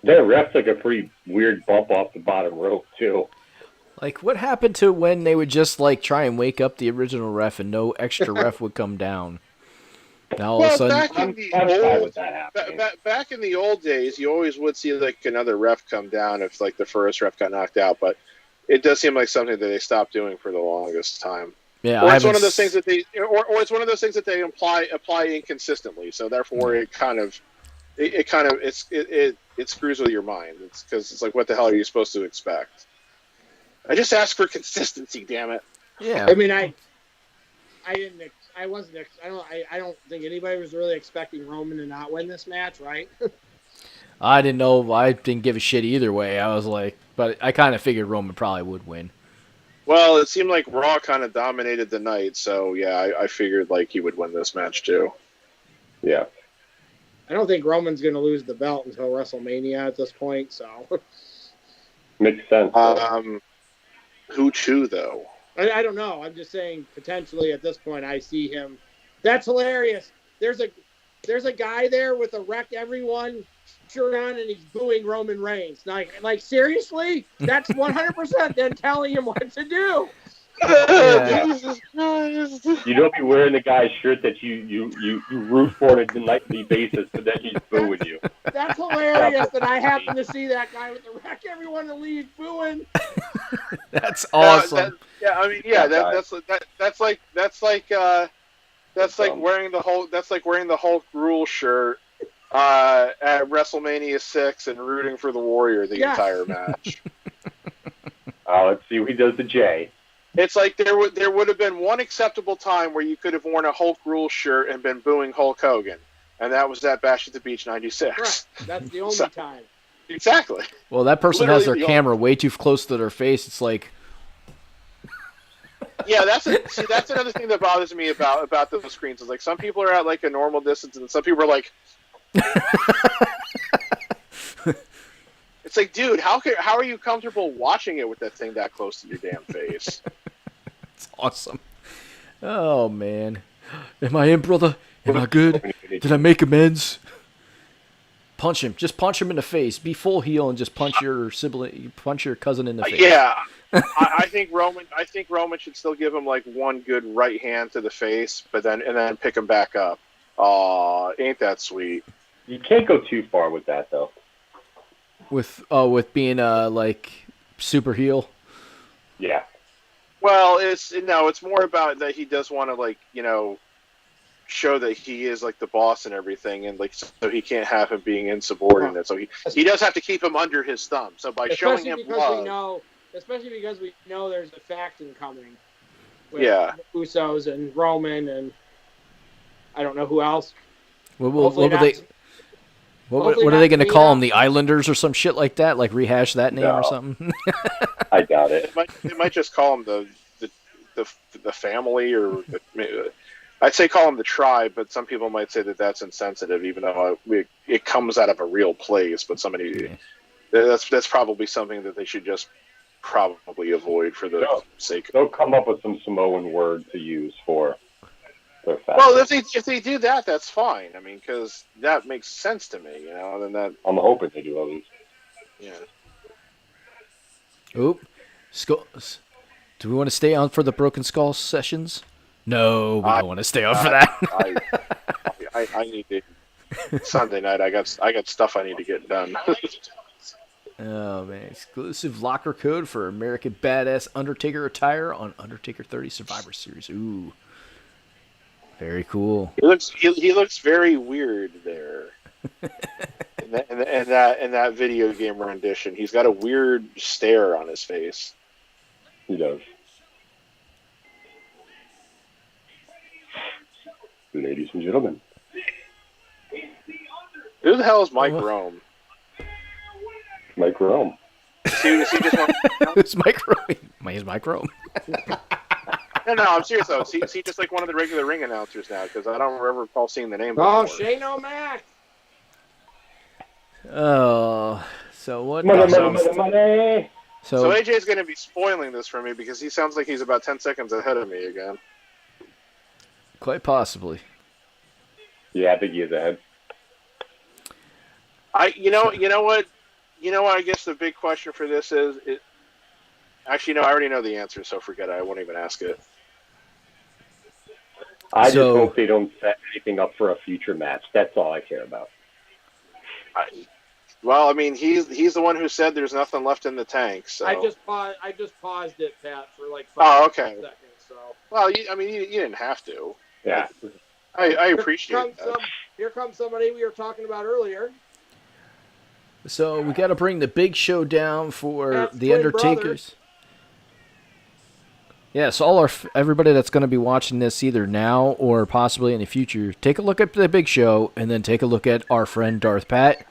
That ref took a pretty weird bump off the bottom rope, too. Like, what happened to when they would just, like, try and wake up the original ref and no extra ref would come down? Now all of a sudden... Back in the old days, you always would see, like, another ref come down if, like, the first ref got knocked out, but it does seem like something that they stopped doing for the longest time. Yeah, or it's one of those things that they, or it's one of those things that they apply inconsistently. So therefore, it screws with your mind. It's because it's like, what the hell are you supposed to expect? I just asked for consistency, damn it. Yeah. I mean, I don't think anybody was really expecting Roman to not win this match, right? I didn't know. I didn't give a shit either way. I was like, but I kind of figured Roman probably would win. Well, it seemed like Raw kind of dominated the night, so yeah, I figured like he would win this match too. Yeah. I don't think Roman's going to lose the belt until WrestleMania at this point, so. Makes sense. Who chew though? I don't know. I'm just saying potentially at this point I see him. That's hilarious. There's a guy there with a wreck everyone shirt on and he's booing Roman Reigns. Like seriously? That's 100% them telling him what to do. Yeah. You don't be wearing the guy's shirt that you root for on a nightly basis, but then he's booing you. That's hilarious that I happen to see that guy with the wreck everyone to leave booing. That's awesome. That's like wearing the Hulk Rule shirt at WrestleMania 6 and rooting for the Warrior the entire match. Let's see what he does to Jay. It's like there would have been one acceptable time where you could have worn a Hulk Rule shirt and been booing Hulk Hogan, and that was at Bash at the Beach '96. Right. That's the only time. Exactly. Well, that person has their camera way too close to their face. It's like. Yeah, that's another thing that bothers me about those screens. Is like some people are at like a normal distance, and some people are like. It's like, dude, how are you comfortable watching it with that thing that close to your damn face? It's awesome. Oh man, am I in, brother? Am I good? Did I make amends? Punch him. Just punch him in the face. Be full heel and just punch your sibling, punch your cousin in the face. Yeah, I think Roman should still give him like one good right hand to the face, but then pick him back up. Aw, ain't that sweet? You can't go too far with that though. With being like super heel. Yeah. Well, it's more about that he does want to like show that he is like the boss and everything, and like so he can't have him being insubordinate. So he does have to keep him under his thumb. So by showing him love, especially because we know there's a faction coming. With Usos and Roman and I don't know who else. What are they going to call them? The Islanders or some shit like that? Like rehash that name or something? I doubt it. They might just call them the family, or I'd say call them the tribe, but some people might say that that's insensitive, even though it comes out of a real place. But that's probably something that they should just probably avoid for the sake. They'll come up with some Samoan word to use for. Well, if they do that, that's fine. I mean, because that makes sense to me, Then that I'm hoping they do at least. Yeah. Oop. Do we want to stay on for the Broken Skull sessions? No, we don't want to stay on for that. I need to. Sunday night, I got stuff I need to get done. Oh man! Exclusive locker code for American Badass Undertaker attire on Undertaker 30 Survivor Series. Ooh. Very cool. He looks very weird there. in that video game rendition, he's got a weird stare on his face. He does. Ladies and gentlemen, who the hell is Mike Rome? Mike Rome. Is he just Who's Mike Rome? He's Mike Rome. No, I'm serious though. Is he just like one of the regular ring announcers now? Because I don't ever recall seeing the name. Oh, before. Shane O'Mac. Oh, so what? Money. So AJ's going to be spoiling this for me because he sounds like he's about 10 seconds ahead of me again. Quite possibly. Yeah, I think he is ahead. You know what? I guess the big question for this is actually, no, I already know the answer, so forget it. I won't even ask it. I just hope they don't set anything up for a future match. That's all I care about. Well, I mean, he's the one who said there's nothing left in the tank. So I just paused it, Pat, for like 5 seconds. So Well, you didn't have to. Yeah. I appreciate that. Here comes somebody we were talking about earlier. So we got to bring the big show down for That's the twin Undertakers. brothers. Yes, everybody that's going to be watching this either now or possibly in the future, take a look at the big show and then take a look at our friend Darth Pat.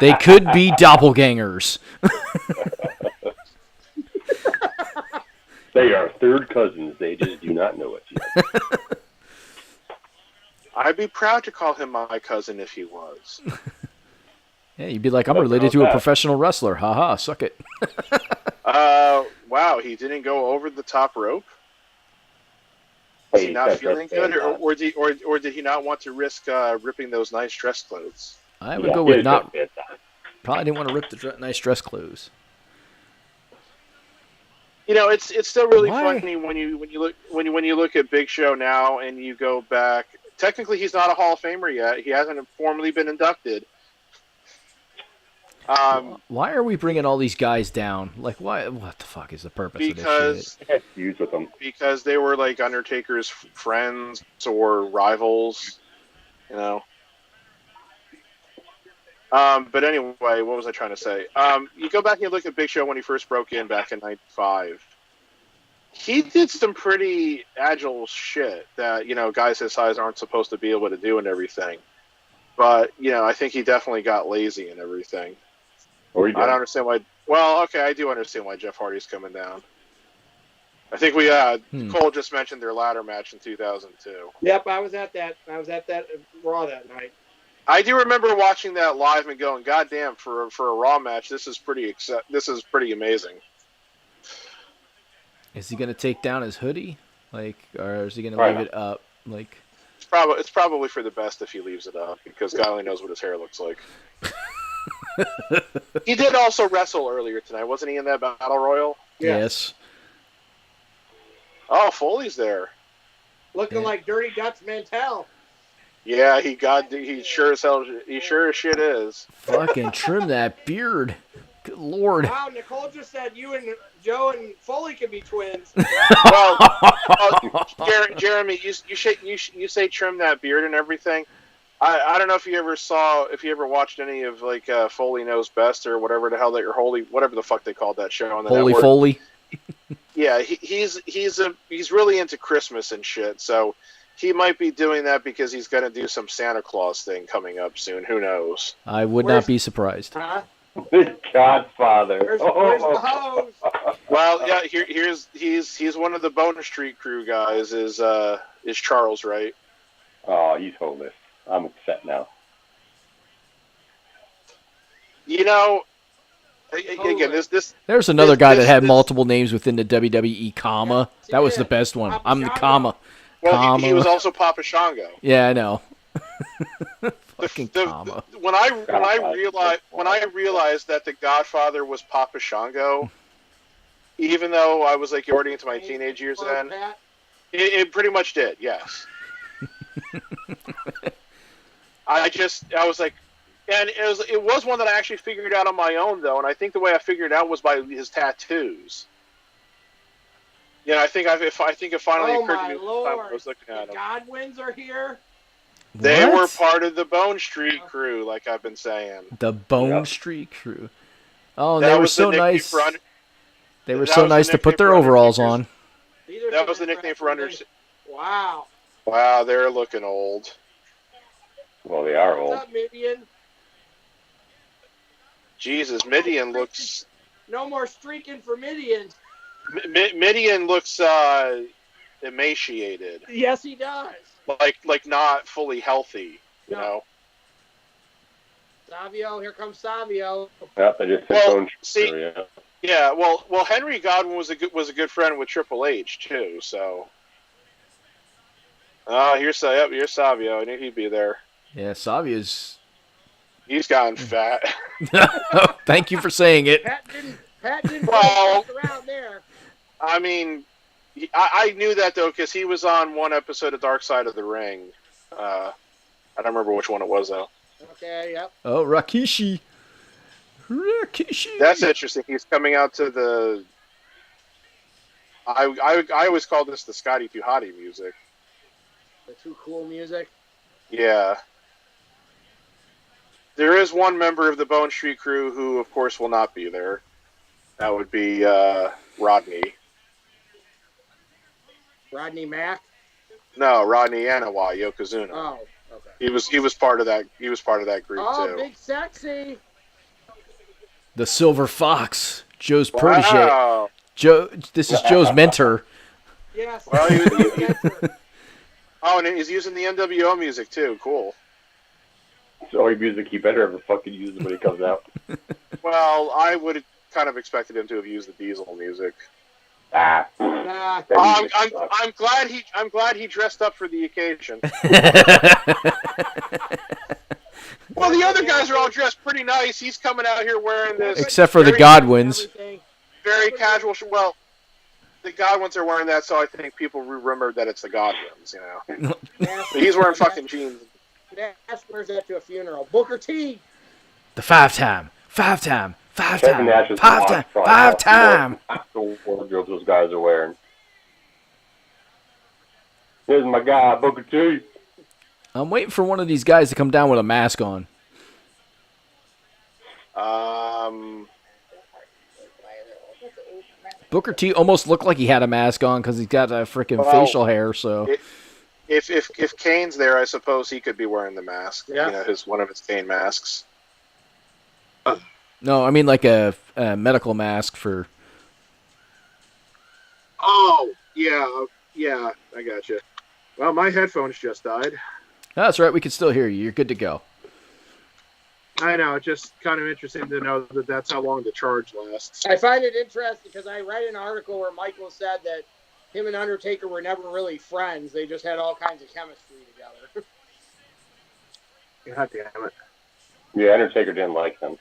They could be doppelgangers. They are third cousins. They just do not know it yet. I'd be proud to call him my cousin if he was. Yeah, you'd be like, I'm related to a professional wrestler. Haha, suck it. Wow, he didn't go over the top rope? Is he not feeling good, or did he not want to risk ripping those nice dress clothes? I would go with not. Probably didn't want to rip the nice dress clothes. You know, it's still really funny when you look at Big Show now and you go back. Technically, he's not a Hall of Famer yet. He hasn't formally been inducted. Why are we bringing all these guys down? Like, why? What the fuck is the purpose of this shit? Use with them. Because they were like Undertaker's friends or rivals, you know. But anyway, what was I trying to say? You go back and you look at Big Show when he first broke in back in '95. He did some pretty agile shit that, you know, guys his size aren't supposed to be able to do and everything. But, you know, I think he definitely got lazy and everything. Or I don't understand why. Well, okay, I do understand why Jeff Hardy's coming down. I think Cole just mentioned their ladder match in 2002. Yep, I was at that Raw that night. I do remember watching that live and going, "God damn, for a Raw match, this is pretty amazing." Is he gonna take down his hoodie, like, or is he gonna leave it up? Like, it's probably for the best if he leaves it up because God only knows what his hair looks like. He did also wrestle earlier tonight, wasn't he? In that battle royal. Yes. Oh, Foley's there, looking like Dirty Guts Mantel. Yeah, he sure as shit is. Fucking trim that beard. Good Lord. Wow, Nicole just said you and Joe and Foley could be twins. Well, Jeremy, you say trim that beard and everything. I don't know if you ever watched any of like Foley Knows Best or whatever the hell whatever the fuck they called that show on the Holy network. Foley. Yeah, he's really into Christmas and shit, so he might be doing that because he's going to do some Santa Claus thing coming up soon. Who knows? I would not be surprised. Huh? Godfather. Where's the hose? Well, yeah, he's one of the Bonus Street crew guys. Is Charles, right? Oh, you told this. I'm upset now. You know, again, this. There's another guy that had multiple names within the WWE, comma. Yeah, that was the best one. Papa I'm the Shango. comma. Well, he was also Papa Shango. Yeah, I know. Fucking comma. When I realized that the Godfather was Papa Shango, even though I was like already into my teenage years then, it pretty much did. Yes. I was like, and it was one that I actually figured out on my own though, and I think the way I figured it out was by his tattoos. Yeah, I think it finally occurred to me the time I was looking at the him. Godwins are here. They What? were part of the Bone Street crew, like I've been saying. The Bone Street crew. Oh, That they were was the so nickname nice. for Under- They were that so was the nice to nickname put their for overalls Undertaker's- on. That was the nickname for Under. Wow. Wow, they're looking old. Well, they are What's old. up, Midian? Jesus, Midian looks. No more streaking for Midian. Midian looks emaciated, Yes, he does. like not fully healthy. You No. know. Savio, here comes Savio. Yep, I just Well, Bone see- Street, yeah. Yeah, well, Henry Godwin was a good friend with Triple H too. So. Oh, here's Savio. I knew he'd be there. Yeah, Savia's. He's gotten fat. Thank you for saying it. Pat didn't Well- fuck around there. I mean, I knew that though because he was on one episode of Dark Side of the Ring. I don't remember which one it was though. Okay, yep. Oh, Rikishi. Rikishi. That's interesting. He's coming out to the I always call this the Scotty Too Hottie music. The Too Cool music. Yeah. There is one member of the Bone Street crew who, of course, will not be there. That would be Rodney. Rodney Mack. No, Rodney Anawa, Yokozuna. Oh, okay. He was part of that. He was part of that group too. Big sexy. The Silver Fox, Joe's protege. Wow. Joe, this is Joe's mentor. Yes. Well, and he's using the NWO music too. Cool. It's the only music he better ever fucking use when he comes out. Well, I would have kind of expected him to have used the Diesel music. Nah. I'm glad he dressed up for the occasion. Well, the other guys are all dressed pretty nice. He's coming out here wearing this, except for the Godwins. Very casual. Well, the Godwins are wearing that, so I think people remember that it's the Godwins. You know, he's wearing fucking jeans. Nash wears that to a funeral. Booker T. The five-time. Kevin Nash is The wardrobes those guys are wearing. Here's my guy, Booker T. I'm waiting for one of these guys to come down with a mask on. Booker T almost looked like he had a mask on because he's got a freaking facial hair. So if Kane's there, I suppose he could be wearing the mask. Yeah. You know, one of his Kane masks. no, I mean like a medical mask for. Oh yeah, I got you. Well, my headphones just died. No, that's right. We can still hear you. You're good to go. I know. It's just kind of interesting to know that that's how long the charge lasts. I find it interesting because I read an article where Michael said that him and Undertaker were never really friends. They just had all kinds of chemistry together. God damn it. Yeah, Undertaker didn't like them.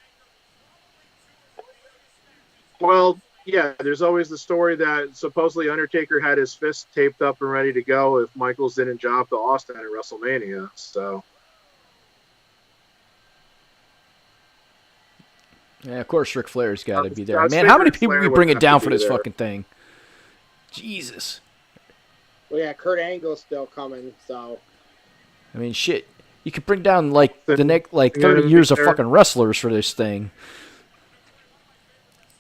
Well, yeah, there's always the story that supposedly Undertaker had his fist taped up and ready to go if Michaels didn't job to Austin at WrestleMania. So, Yeah, of course Ric Flair's got to be there. I was Man, how many figuring people Flair we would bringing have down to for be this there. fucking thing? Jesus. Well, yeah, Kurt Angle's still coming, so. I mean, shit. You could bring down like the next 30 gonna years be of there. fucking wrestlers for this thing.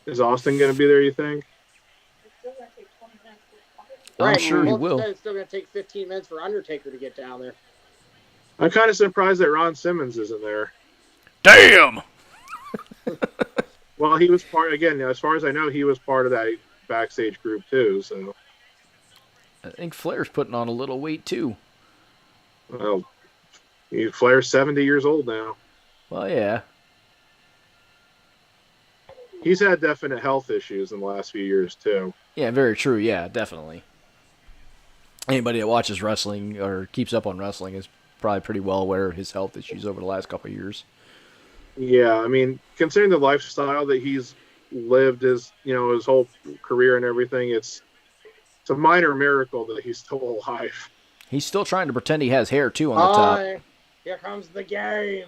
Is Austin going to be there, you think? I'm sure he Hulk will. said It's still going to take 15 minutes for Undertaker to get down there. I'm kind of surprised that Ron Simmons isn't there. Damn. Well, he was part, again, as far as I know, he was part of that backstage group too, so. I think Flair's putting on a little weight too. Well, Flair's 70 years old now. Well, yeah. He's had definite health issues in the last few years too. Yeah, very true. Yeah, definitely. Anybody that watches wrestling or keeps up on wrestling is probably pretty well aware of his health issues over the last couple of years. Yeah, I mean, considering the lifestyle that he's lived his whole career and everything, it's a minor miracle that he's still alive. He's still trying to pretend he has hair too on the top. Here comes the game.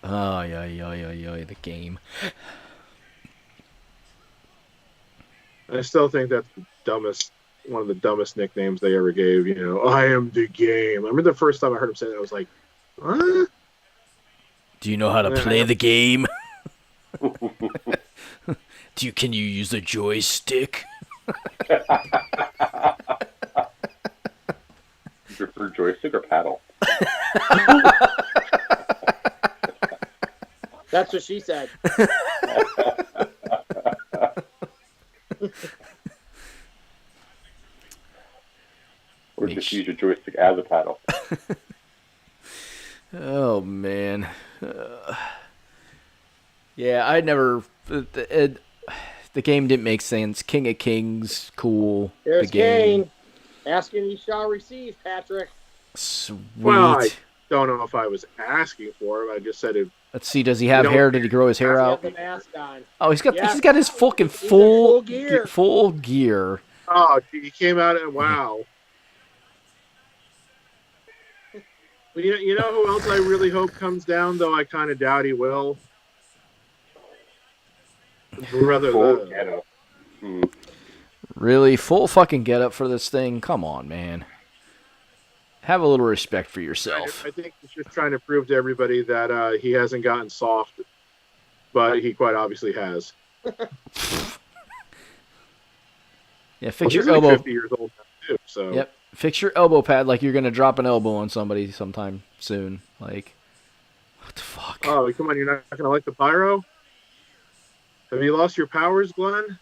Oh, yeah, the game. I still think that's one of the dumbest nicknames they ever gave. I am the game. I remember the first time I heard him say that, I was like, what? Do you know how to play the game? Can you use a joystick? You prefer joystick or paddle? That's what she said. Or just use your joystick as a paddle? Oh, man. Yeah, I never... The game didn't make sense. King of Kings, cool. Here's the game. Kane. Asking you shall receive, Patrick. Sweet. Well, I don't know if I was asking for him. I just said it. Let's see. Does he have hair? Did he grow his hair He out? had the mask on. Oh, he's got his fucking He's in full gear. full gear. Oh, he came out and wow. Well, you know who else I really hope comes down, though I kind of doubt he will? Brother Really? Full fucking get up for this thing? Come on, man. Have a little respect for yourself. I think he's just trying to prove to everybody that he hasn't gotten soft, but he quite obviously has. Yeah, fix your elbow. 50 years old now too, so. Yep. Fix your elbow pad like you're going to drop an elbow on somebody sometime soon. Like, what the fuck? Oh, come on, you're not going to like the pyro? Have you lost your powers, Glenn?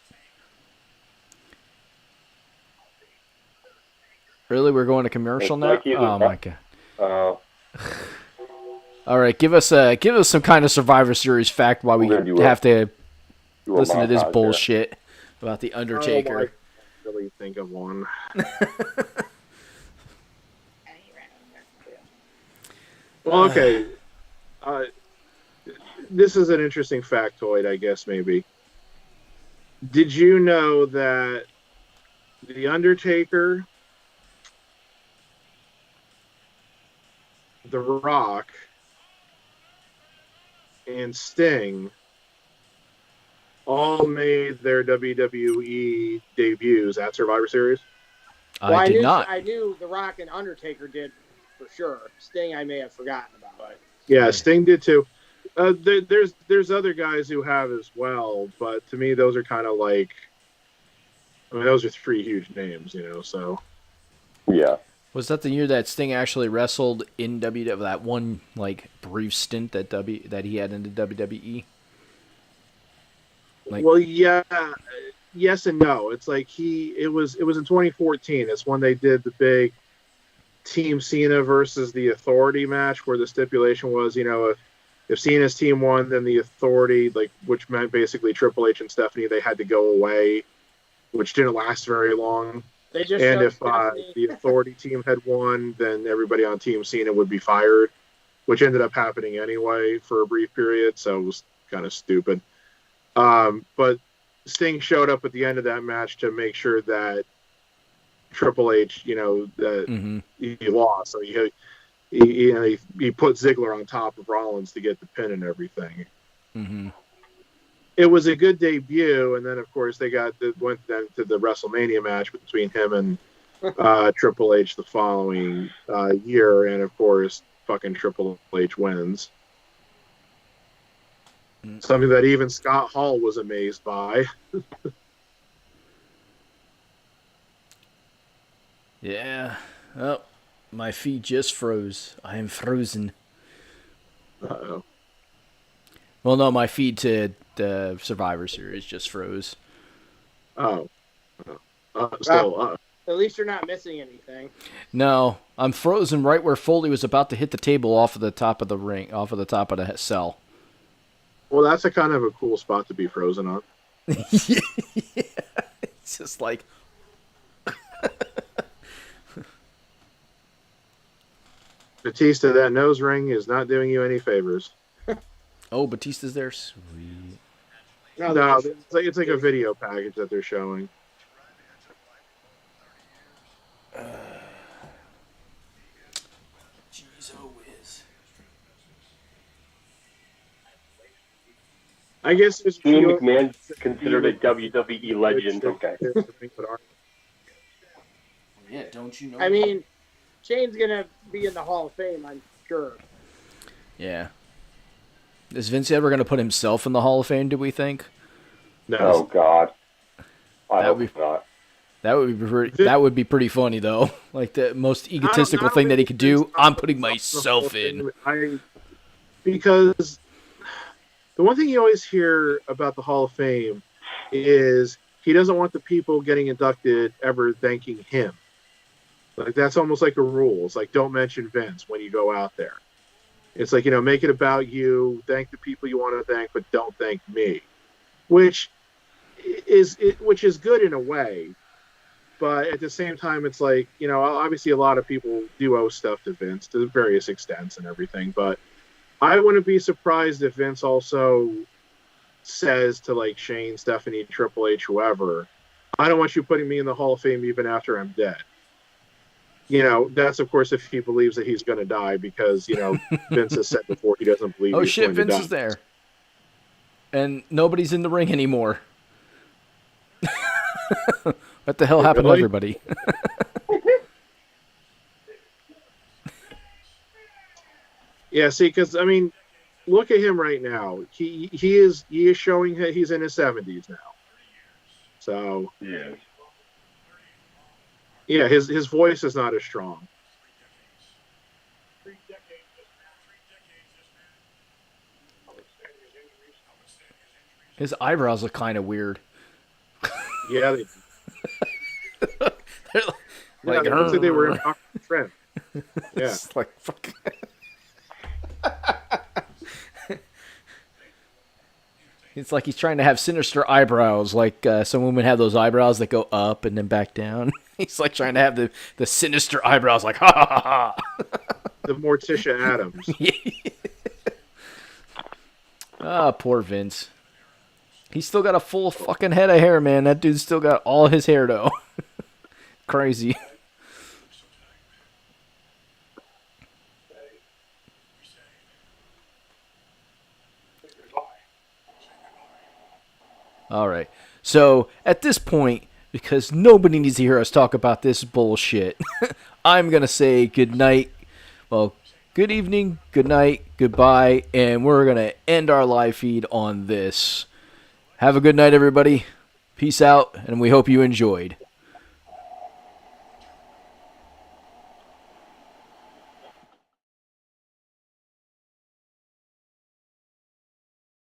Really? We're going to commercial now? Like Oh, my God. All right, give us some kind of Survivor Series fact while we have to listen to this bullshit about The Undertaker. I can't really think of one. Well, okay. This is an interesting factoid, I guess, maybe. Did you know that The Undertaker, The Rock, and Sting all made their WWE debuts at Survivor Series? I did not. I knew The Rock and Undertaker did for sure. Sting, I may have forgotten about. Yeah, Sting did too. There's other guys who have as well, but to me, those are kind of like, I mean, those are three huge names, so. Yeah. Was that the year that Sting actually wrestled in WWE? That one like brief stint that he had in the WWE. Well, yeah, yes and no. It's like it was in 2014. It's when they did the big Team Cena versus the Authority match, where the stipulation was, if Cena's team won, then the Authority, which meant basically Triple H and Stephanie, they had to go away, which didn't last very long. And if the Authority team had won, then everybody on Team Cena would be fired, which ended up happening anyway for a brief period, so it was kind of stupid. But Sting showed up at the end of that match to make sure that Triple H, that he lost. So he put Ziggler on top of Rollins to get the pin and everything. Mm-hmm. It was a good debut, and then of course they went then to the WrestleMania match between him and Triple H the following year, and of course fucking Triple H wins. Something that even Scott Hall was amazed by. Yeah. Oh, my feet just froze. I am frozen. Uh-oh. Well, no, my feed to the Survivor Series just froze. Oh. At least you're not missing anything. No, I'm frozen right where Foley was about to hit the table off of the top of the ring, off of the top of the cell. Well, that's a kind of a cool spot to be frozen on. Yeah. It's just like... Batista, that nose ring is not doing you any favors. Oh, Batista's there? Sweet. No, it's like a video package that they're showing. Jeez, oh whiz. I guess Shane McMahon's considered a WWE legend. Okay. Yeah, don't you know? I mean, Shane's gonna be in the Hall of Fame, I'm sure. Yeah. Is Vince ever going to put himself in the Hall of Fame, do we think? No. Oh, God. I hope not. That would be pretty funny, though. Like, the most egotistical thing that he could do, I'm putting myself in. Because the one thing you always hear about the Hall of Fame is he doesn't want the people getting inducted ever thanking him. Like, that's almost like a rule. It's like, don't mention Vince when you go out there. It's like, make it about you, thank the people you want to thank, but don't thank me. Which is good in a way. But at the same time, it's like, obviously a lot of people do owe stuff to Vince to various extents and everything. But I wouldn't be surprised if Vince also says to, like, Shane, Stephanie, Triple H, whoever, I don't want you putting me in the Hall of Fame even after I'm dead. that's of course if he believes that he's going to die, because Vince has said before he doesn't believe. Oh he's shit, going to Vince die. is there, and nobody's in the ring anymore. What the hell happened to everybody? Yeah, see, because look at him right now. He is showing that he's in his 70s now. So yeah, his voice is not as strong. His eyebrows look kind of weird. Yeah, Like, it looks like they were in trend. Yeah, it's like fucking. It's like he's trying to have sinister eyebrows, like some women have those eyebrows that go up and then back down. He's like trying to have the sinister eyebrows, like ha ha ha ha. The Morticia Adams. Ah, poor Vince. He's still got a full fucking head of hair, man. That dude's still got all his hair, though. Crazy. All right. So at this point, because nobody needs to hear us talk about this bullshit, I'm going to say good night. Well, good evening, good night, goodbye, and we're going to end our live feed on this. Have a good night, everybody. Peace out, and we hope you enjoyed.